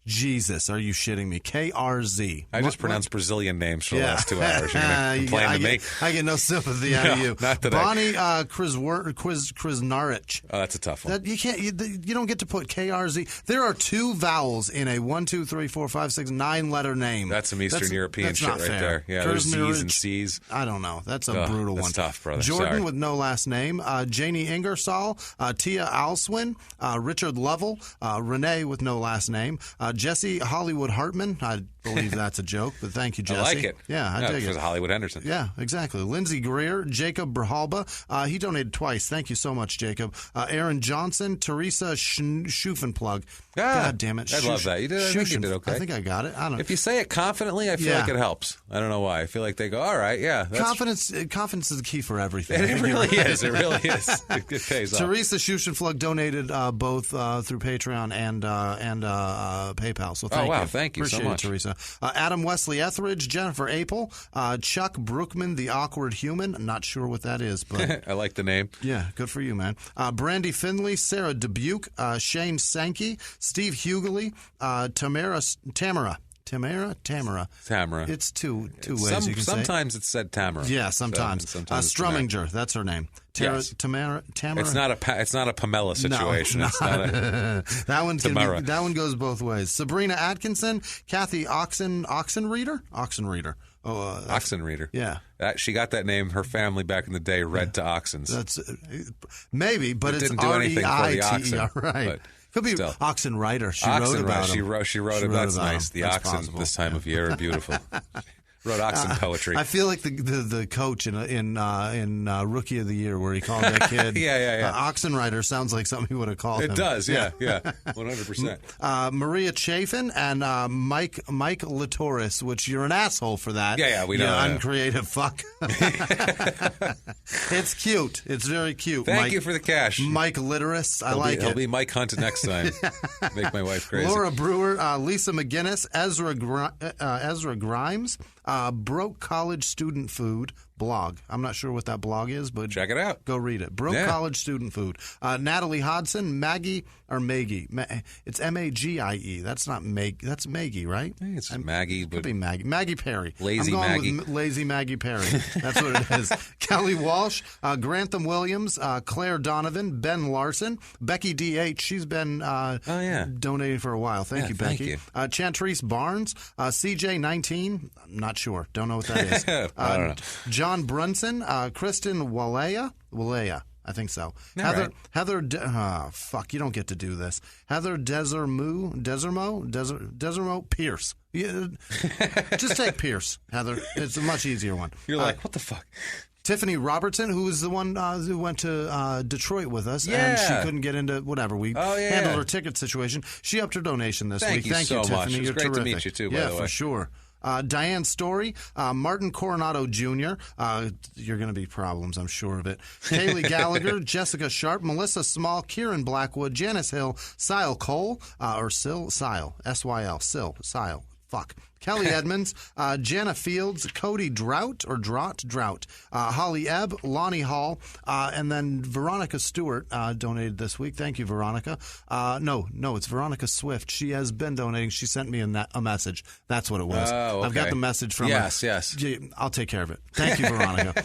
Speaker 2: Jesus, are you shitting me? KRZ.
Speaker 1: I just pronounced Brazilian names for the last 2 hours. You're going to complain to me?
Speaker 2: I get no sympathy out of you.
Speaker 1: Not today.
Speaker 2: Bonnie Krznaric.
Speaker 1: Oh, that's a tough one.
Speaker 2: You don't get to put KRZ. There are 2 vowels in a 1, 2, 3, 4, 5, 6, 9-letter name.
Speaker 1: That's some Eastern European shit right
Speaker 2: fair.
Speaker 1: there. Yeah, there's Z's and C's.
Speaker 2: I don't know. That's a brutal one.
Speaker 1: That's tough, brother.
Speaker 2: Jordan
Speaker 1: Sorry.
Speaker 2: with no last name. Janie Ingersoll. Tia Alswin. Richard Lovell. Renee with no last name. Jesse Hollywood Hartman. I believe that's a joke, but thank you, Jesse.
Speaker 1: I like it.
Speaker 2: Yeah, I dig it.
Speaker 1: Because of Hollywood Henderson.
Speaker 2: Yeah, exactly. Lindsey Greer, Jacob Berhalba. He donated twice. Thank you so much, Jacob. Aaron Johnson, Teresa Schuffenplug. God damn it.
Speaker 1: I love that. You did, I think you did okay.
Speaker 2: I think I got it. I don't know.
Speaker 1: If you say it confidently, I feel like it helps. I don't know why. I feel like they go, all right, yeah.
Speaker 2: Confidence is the key for everything.
Speaker 1: It really is. It really is. It pays off.
Speaker 2: Teresa Schuffenplug donated both through Patreon and PayPal. So thank you.
Speaker 1: Oh, wow. Thank you so much.
Speaker 2: Teresa. Adam Wesley Etheridge, Jennifer Apel, Chuck Brookman, the awkward human. I'm not sure what that is, but
Speaker 1: I like the name.
Speaker 2: Yeah, good for you, man. Brandy Finley, Sarah Dubuque, Shane Sankey, Steve Hughley, Tamara. It's two ways you can say.
Speaker 1: Sometimes it's said Tamara.
Speaker 2: Yeah, sometimes. Strumminger, that's her name. Tamara.
Speaker 1: It's not a Pamela situation.
Speaker 2: No,
Speaker 1: it's not a
Speaker 2: that one goes both ways. Sabrina Atkinson, Kathy Oxenreader. Oh,
Speaker 1: Oxenreader.
Speaker 2: Yeah.
Speaker 1: She got that name. Her family back in the day read to oxens.
Speaker 2: That's maybe, but it's
Speaker 1: didn't do anything for the oxen.
Speaker 2: Right. Could be Oxenreiter. She wrote about him.
Speaker 1: She wrote about that's nice. The oxen
Speaker 2: possible.
Speaker 1: This time of year are beautiful. Wrote oxen poetry.
Speaker 2: I feel like the coach in Rookie of the Year where he called that kid.
Speaker 1: yeah.
Speaker 2: Oxenreiter sounds like something he would have called him.
Speaker 1: It does. Yeah. 100%.
Speaker 2: Maria Chafin and Mike Latoris, which you're an asshole for that.
Speaker 1: Yeah, we know.
Speaker 2: You uncreative fuck. It's cute. It's very cute.
Speaker 1: Thank you for the cash.
Speaker 2: Mike Litoris. I like it.
Speaker 1: I'll be Mike Hunt next time. Make my wife crazy.
Speaker 2: Laura Brewer, Lisa McGinnis, Ezra Grimes. Broke College Student Food blog. I'm not sure what that blog is, but
Speaker 1: check it out.
Speaker 2: Go read it. Broke College Student Food. Natalie Hodson, Maggie. It's Magie. That's not Meg. That's Maggie, right?
Speaker 1: I think it's Maggie.
Speaker 2: Could be Maggie. Maggie Perry.
Speaker 1: Lazy
Speaker 2: I'm going
Speaker 1: Maggie.
Speaker 2: with Lazy Maggie Perry. That's what it is. Kelly Walsh, Grantham Williams, Claire Donovan, Ben Larson, Becky D.H. She's been donating for a while. Thank you, Becky.
Speaker 1: Thank you.
Speaker 2: Chantrice Barnes, CJ19. I'm not sure. Don't know what that is.
Speaker 1: I don't know.
Speaker 2: John Brunson, Kristen Walea. I think so. Heather, you don't get to do this. Heather Desermo Pierce. Just take Pierce, Heather. It's a much easier one.
Speaker 1: You're like, what the fuck?
Speaker 2: Tiffany Robertson, who was the one who went to Detroit with us, and she couldn't get into whatever. We handled her ticket situation. She upped her donation this week. Thank you,
Speaker 1: so
Speaker 2: Tiffany.
Speaker 1: much. It was great to meet you, too, by the way.
Speaker 2: Yeah, for sure. Diane Story, Martin Coronado Jr., you're going to be problems, I'm sure of it. Kaylee Gallagher, Jessica Sharp, Melissa Small, Kieran Blackwood, Janice Hill, Sile Cole, or Sile, S-Y-L, Sile. Fuck. Kelly Edmonds, Jana Fields, Cody Drought, Holly Ebb, Lonnie Hall, and then Veronica Stewart donated this week. Thank you, Veronica. No, it's Veronica Swift. She has been donating. She sent me a message. That's what it was.
Speaker 1: Oh, okay.
Speaker 2: I've got the message from her.
Speaker 1: Yes.
Speaker 2: I'll take care of it. Thank you, Veronica.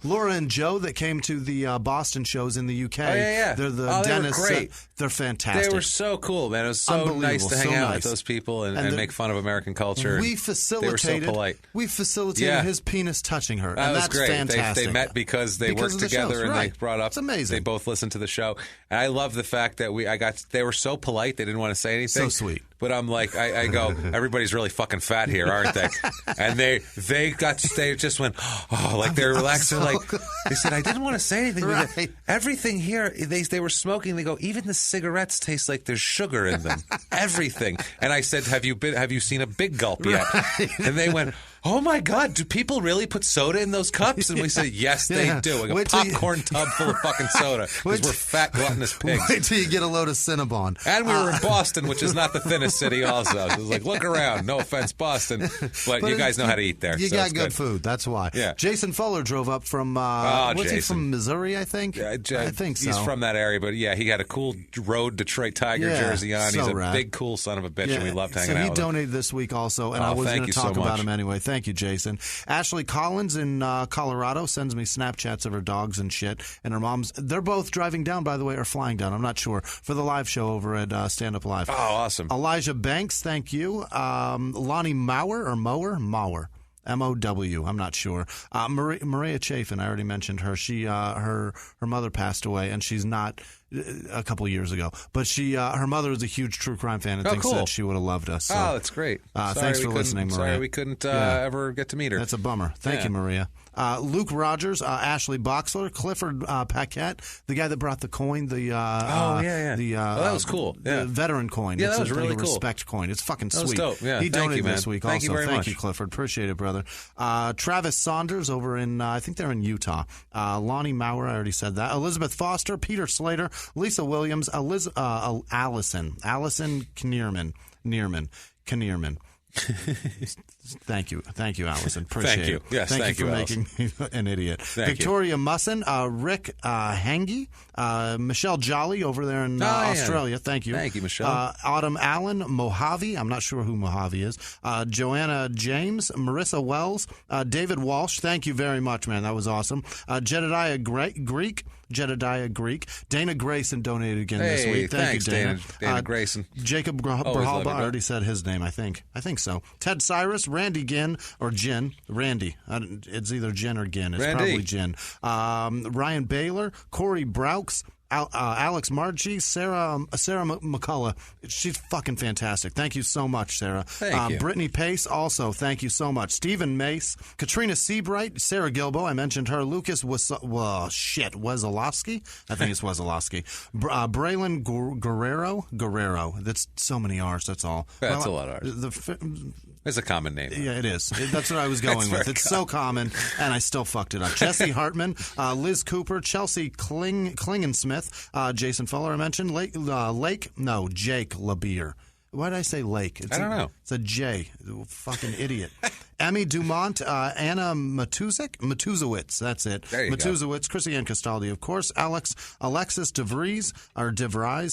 Speaker 2: Laura and Joe that came to the Boston shows in the UK.
Speaker 1: Oh, yeah.
Speaker 2: They're the dentists.
Speaker 1: They were great.
Speaker 2: They're fantastic.
Speaker 1: They were so cool, man. It was so nice to hang out with those people and make fun of American culture.
Speaker 2: We facilitated.
Speaker 1: They were so polite.
Speaker 2: We facilitated his penis touching her, and that's
Speaker 1: great.
Speaker 2: Fantastic.
Speaker 1: They met because they worked together, and they brought up.
Speaker 2: It's amazing.
Speaker 1: They both listened to the show, and I love the fact that they were so polite. They didn't want to say anything.
Speaker 2: So sweet.
Speaker 1: But I'm like, I go, everybody's really fucking fat here, aren't they? And they just went, like they're relaxed. They're like, they said, I didn't want to say anything.
Speaker 2: Right.
Speaker 1: Everything here, they were smoking. They go, even the cigarettes taste like there's sugar in them. Everything. And I said, have you seen a Big Gulp yet? Right. And they went, oh my God, do people really put soda in those cups? And we said, yes, they do. Like a popcorn tub full of fucking soda. Because we're fat, gluttonous pigs.
Speaker 2: Wait till you get a load of Cinnabon.
Speaker 1: And we were in Boston, which is not the thinnest city also. So it was like, look around. No offense, Boston. But you guys know how to eat there.
Speaker 2: You got good food. That's why.
Speaker 1: Yeah.
Speaker 2: Jason Fuller drove up from, was he from Missouri, I think?
Speaker 1: I
Speaker 2: think so.
Speaker 1: He's from that area. But yeah, he had a cool road Detroit Tiger jersey on. He's a big, cool son of a bitch, and we loved hanging out with him.
Speaker 2: So he donated this week also, and I was going to talk about him anyway. Thank you, Jason. Ashley Collins in Colorado sends me Snapchats of her dogs and shit, and her mom's. They're both driving down, by the way, or flying down. I'm not sure, for the live show over at Stand Up Live.
Speaker 1: Oh, awesome.
Speaker 2: Elijah Banks, thank you. Lonnie Mauer. M-O-W. I'm not sure. Maria Chafin, I already mentioned her. She her mother passed away, and she's not a couple years ago. But her mother was a huge true crime fan and thinks that she would have loved us. So,
Speaker 1: that's great.
Speaker 2: Thanks for listening, Maria.
Speaker 1: Sorry we couldn't ever get to meet her.
Speaker 2: That's a bummer. Thank you, Maria. Luke Rogers, Ashley Boxler, Clifford Paquette, the guy that brought the coin. That was cool.
Speaker 1: Yeah.
Speaker 2: The veteran coin.
Speaker 1: Yeah,
Speaker 2: it's
Speaker 1: that was really cool.
Speaker 2: Respect coin. It's fucking sweet.
Speaker 1: That was dope. Yeah,
Speaker 2: he donated
Speaker 1: you,
Speaker 2: this week
Speaker 1: Thank
Speaker 2: also.
Speaker 1: You very much.
Speaker 2: Thank you, Clifford. Appreciate it, brother. Travis Saunders over in, I think they're in Utah. Lonnie Mauer, I already said that. Elizabeth Foster, Peter Slater, Lisa Williams, Allison Knierman. Thank you, Allison. Appreciate it.
Speaker 1: Yes,
Speaker 2: thank you for
Speaker 1: Allison.
Speaker 2: making me an idiot. Victoria Musson, Rick Hangy, Michelle Jolly over there in Australia. Thank you.
Speaker 1: Thank you, Michelle.
Speaker 2: Autumn Allen, Mojave. I'm not sure who Mojave is. Joanna James, Marissa Wells, David Walsh. Thank you very much, man. That was awesome. Jedediah Greek. Dana Grayson donated again this week. Thank you, Dana.
Speaker 1: Dana Grayson.
Speaker 2: Jacob Brahalba, I already said his name, I think so. Ted Cyrus, Randy Ginn, or Gin. Randy. It's either Gin or Ginn. It's probably Gin. Ryan Baylor, Corey Braux, Alex Margie, Sarah McCullough. She's fucking fantastic. Thank you so much, Sarah.
Speaker 1: Thank you.
Speaker 2: Brittany Pace, also, thank you so much. Stephen Mace, Katrina Seabright, Sarah Gilbo, I mentioned her. Lucas Wesolowski. I think it's Wesolowski. Braylon Guerrero. That's so many R's, that's all.
Speaker 1: That's a lot of R's. It's a common name.
Speaker 2: Yeah, it is. That's what I was going with. It's so common, and I still fucked it up. Jesse Hartman, Liz Cooper, Chelsea Klingensmith, Jason Fuller, I mentioned. Jake LeBeer. Why did I say Lake?
Speaker 1: I don't know.
Speaker 2: It's a J. Fucking idiot. Emmy Dumont, Anna Matuzowitz. That's it.
Speaker 1: There you
Speaker 2: Matuzowitz, Chrissy Ann Castaldi, of course. Alexis DeVries.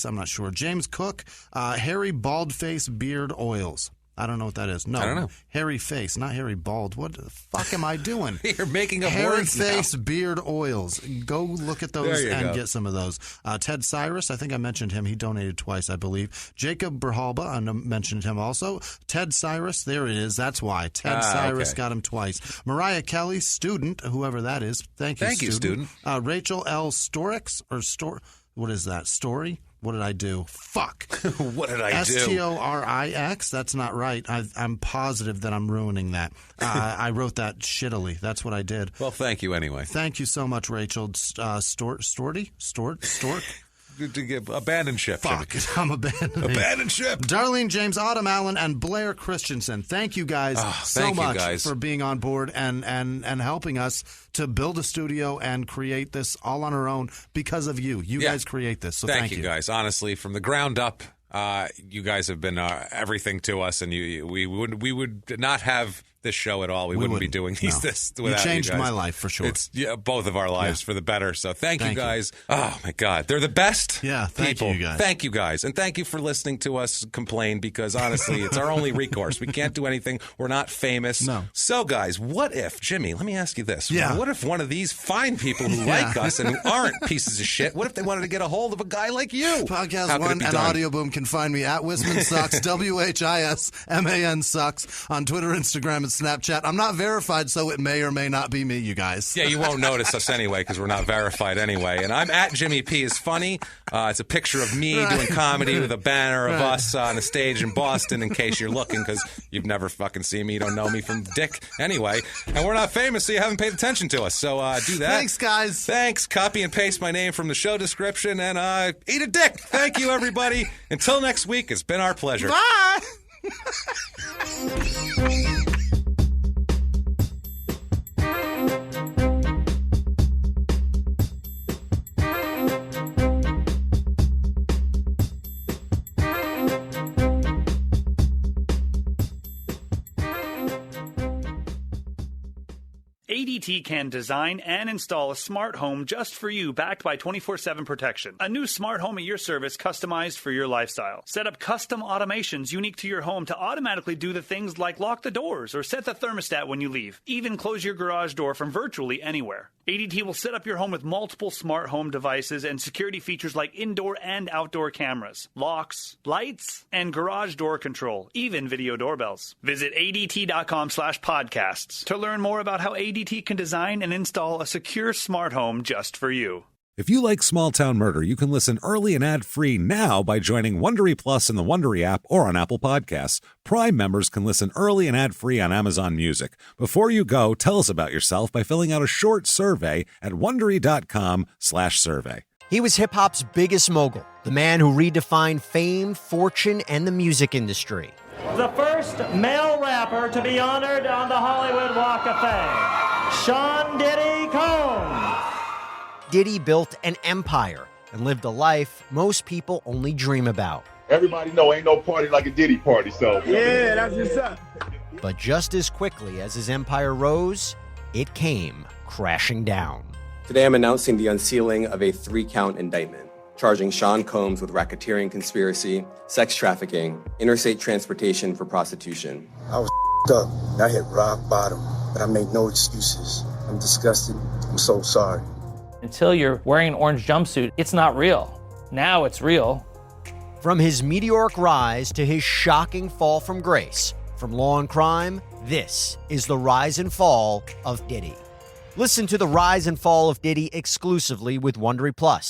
Speaker 2: I'm not sure. James Cook, Harry Baldface Beard Oils. I don't know what that is. No,
Speaker 1: I don't know.
Speaker 2: Hairy face, not hairy bald. What the fuck am I doing?
Speaker 1: You're making up
Speaker 2: hairy
Speaker 1: words
Speaker 2: face
Speaker 1: now.
Speaker 2: Beard oils. Go look at those and get some of those. Ted Cyrus, I think I mentioned him. He donated twice, I believe. Jacob Berhalba, I mentioned him also. Ted Cyrus, there it is. That's why. Ted Cyrus got him twice. Mariah Kelly, student, whoever that is. Thank you, student. Rachel L. Storix, what is that? Story? What did I do? Fuck.
Speaker 1: What did I do?
Speaker 2: Storix. That's not right. I'm positive that I'm ruining that. I wrote that shittily. That's what I did.
Speaker 1: Well, thank you anyway. Thank
Speaker 2: you so much, Rachel. Stork?
Speaker 1: To give abandon ship.
Speaker 2: Fuck, I'm abandoning.
Speaker 1: Abandon ship.
Speaker 2: Darlene James, Autumn Allen, and Blair Christensen. Thank you guys so much for being on board and helping us to build a studio and create this all on our own because of you. You guys create this, so thank you.
Speaker 1: Guys. Honestly, from the ground up, You guys have been everything to us, and we would not have this show at all. We wouldn't be doing this without you
Speaker 2: changed
Speaker 1: guys.
Speaker 2: My life for sure.
Speaker 1: It's both of our lives for the better. So thank you guys. Oh my God, they're the best.
Speaker 2: Yeah, thank you guys.
Speaker 1: Thank you guys, and thank you for listening to us complain, because honestly, it's our only recourse. We can't do anything. We're not famous.
Speaker 2: No.
Speaker 1: So guys, what if, Jimmy? Let me ask you this.
Speaker 2: Yeah.
Speaker 1: What if one of these fine people who like us and who aren't pieces of shit? What if they wanted to get a hold of a guy like you?
Speaker 2: Podcast One and Audio Boom can find me at Whisman Sucks, WHISMAN Sucks, on Twitter, Instagram, and Snapchat. I'm not verified, so it may or may not be me, you guys.
Speaker 1: Yeah, you won't notice us anyway, because we're not verified anyway. And I'm at Jimmy P is funny. It's a picture of me doing comedy with a banner of us on a stage in Boston, in case you're looking, because you've never fucking seen me. You don't know me from Dick anyway. And we're not famous, so you haven't paid attention to us. So do that.
Speaker 2: Thanks, guys.
Speaker 1: Thanks. Copy and paste my name from the show description, and eat a dick. Thank you, everybody. Until next week, it's been our pleasure.
Speaker 2: Bye.
Speaker 4: ADT can design and install a smart home just for you, backed by 24/7 protection. A new smart home at your service, customized for your lifestyle. Set up custom automations unique to your home to automatically do the things like lock the doors or set the thermostat when you leave. Even close your garage door from virtually anywhere. ADT will set up your home with multiple smart home devices and security features like indoor and outdoor cameras, locks, lights, and garage door control, even video doorbells. Visit ADT.com/podcasts to learn more about how ADT can design and install a secure smart home just for you.
Speaker 5: If you like Small Town Murder, you can listen early and ad-free now by joining Wondery Plus in the Wondery app or on Apple Podcasts. Prime members can listen early and ad-free on Amazon Music. Before you go, tell us about yourself by filling out a short survey at Wondery.com/survey.
Speaker 6: He was hip-hop's biggest mogul, the man who redefined fame, fortune, and the music industry.
Speaker 7: The first male rapper to be honored on the Hollywood Walk of Fame, Sean Diddy Combs.
Speaker 6: Diddy built an empire and lived a life most people only dream about.
Speaker 8: Everybody know ain't no party like a Diddy party, so.
Speaker 9: Yeah, that's what's up.
Speaker 6: But just as quickly as his empire rose, it came crashing down.
Speaker 10: Today I'm announcing the unsealing of a 3-count indictment, charging Sean Combs with racketeering conspiracy, sex trafficking, interstate transportation for prostitution.
Speaker 11: I was up. I hit rock bottom, but I make no excuses. I'm disgusted. I'm so sorry.
Speaker 12: Until you're wearing an orange jumpsuit, it's not real. Now it's real.
Speaker 6: From his meteoric rise to his shocking fall from grace, from law and crime, this is the rise and fall of Diddy. Listen to the rise and fall of Diddy exclusively with Wondery Plus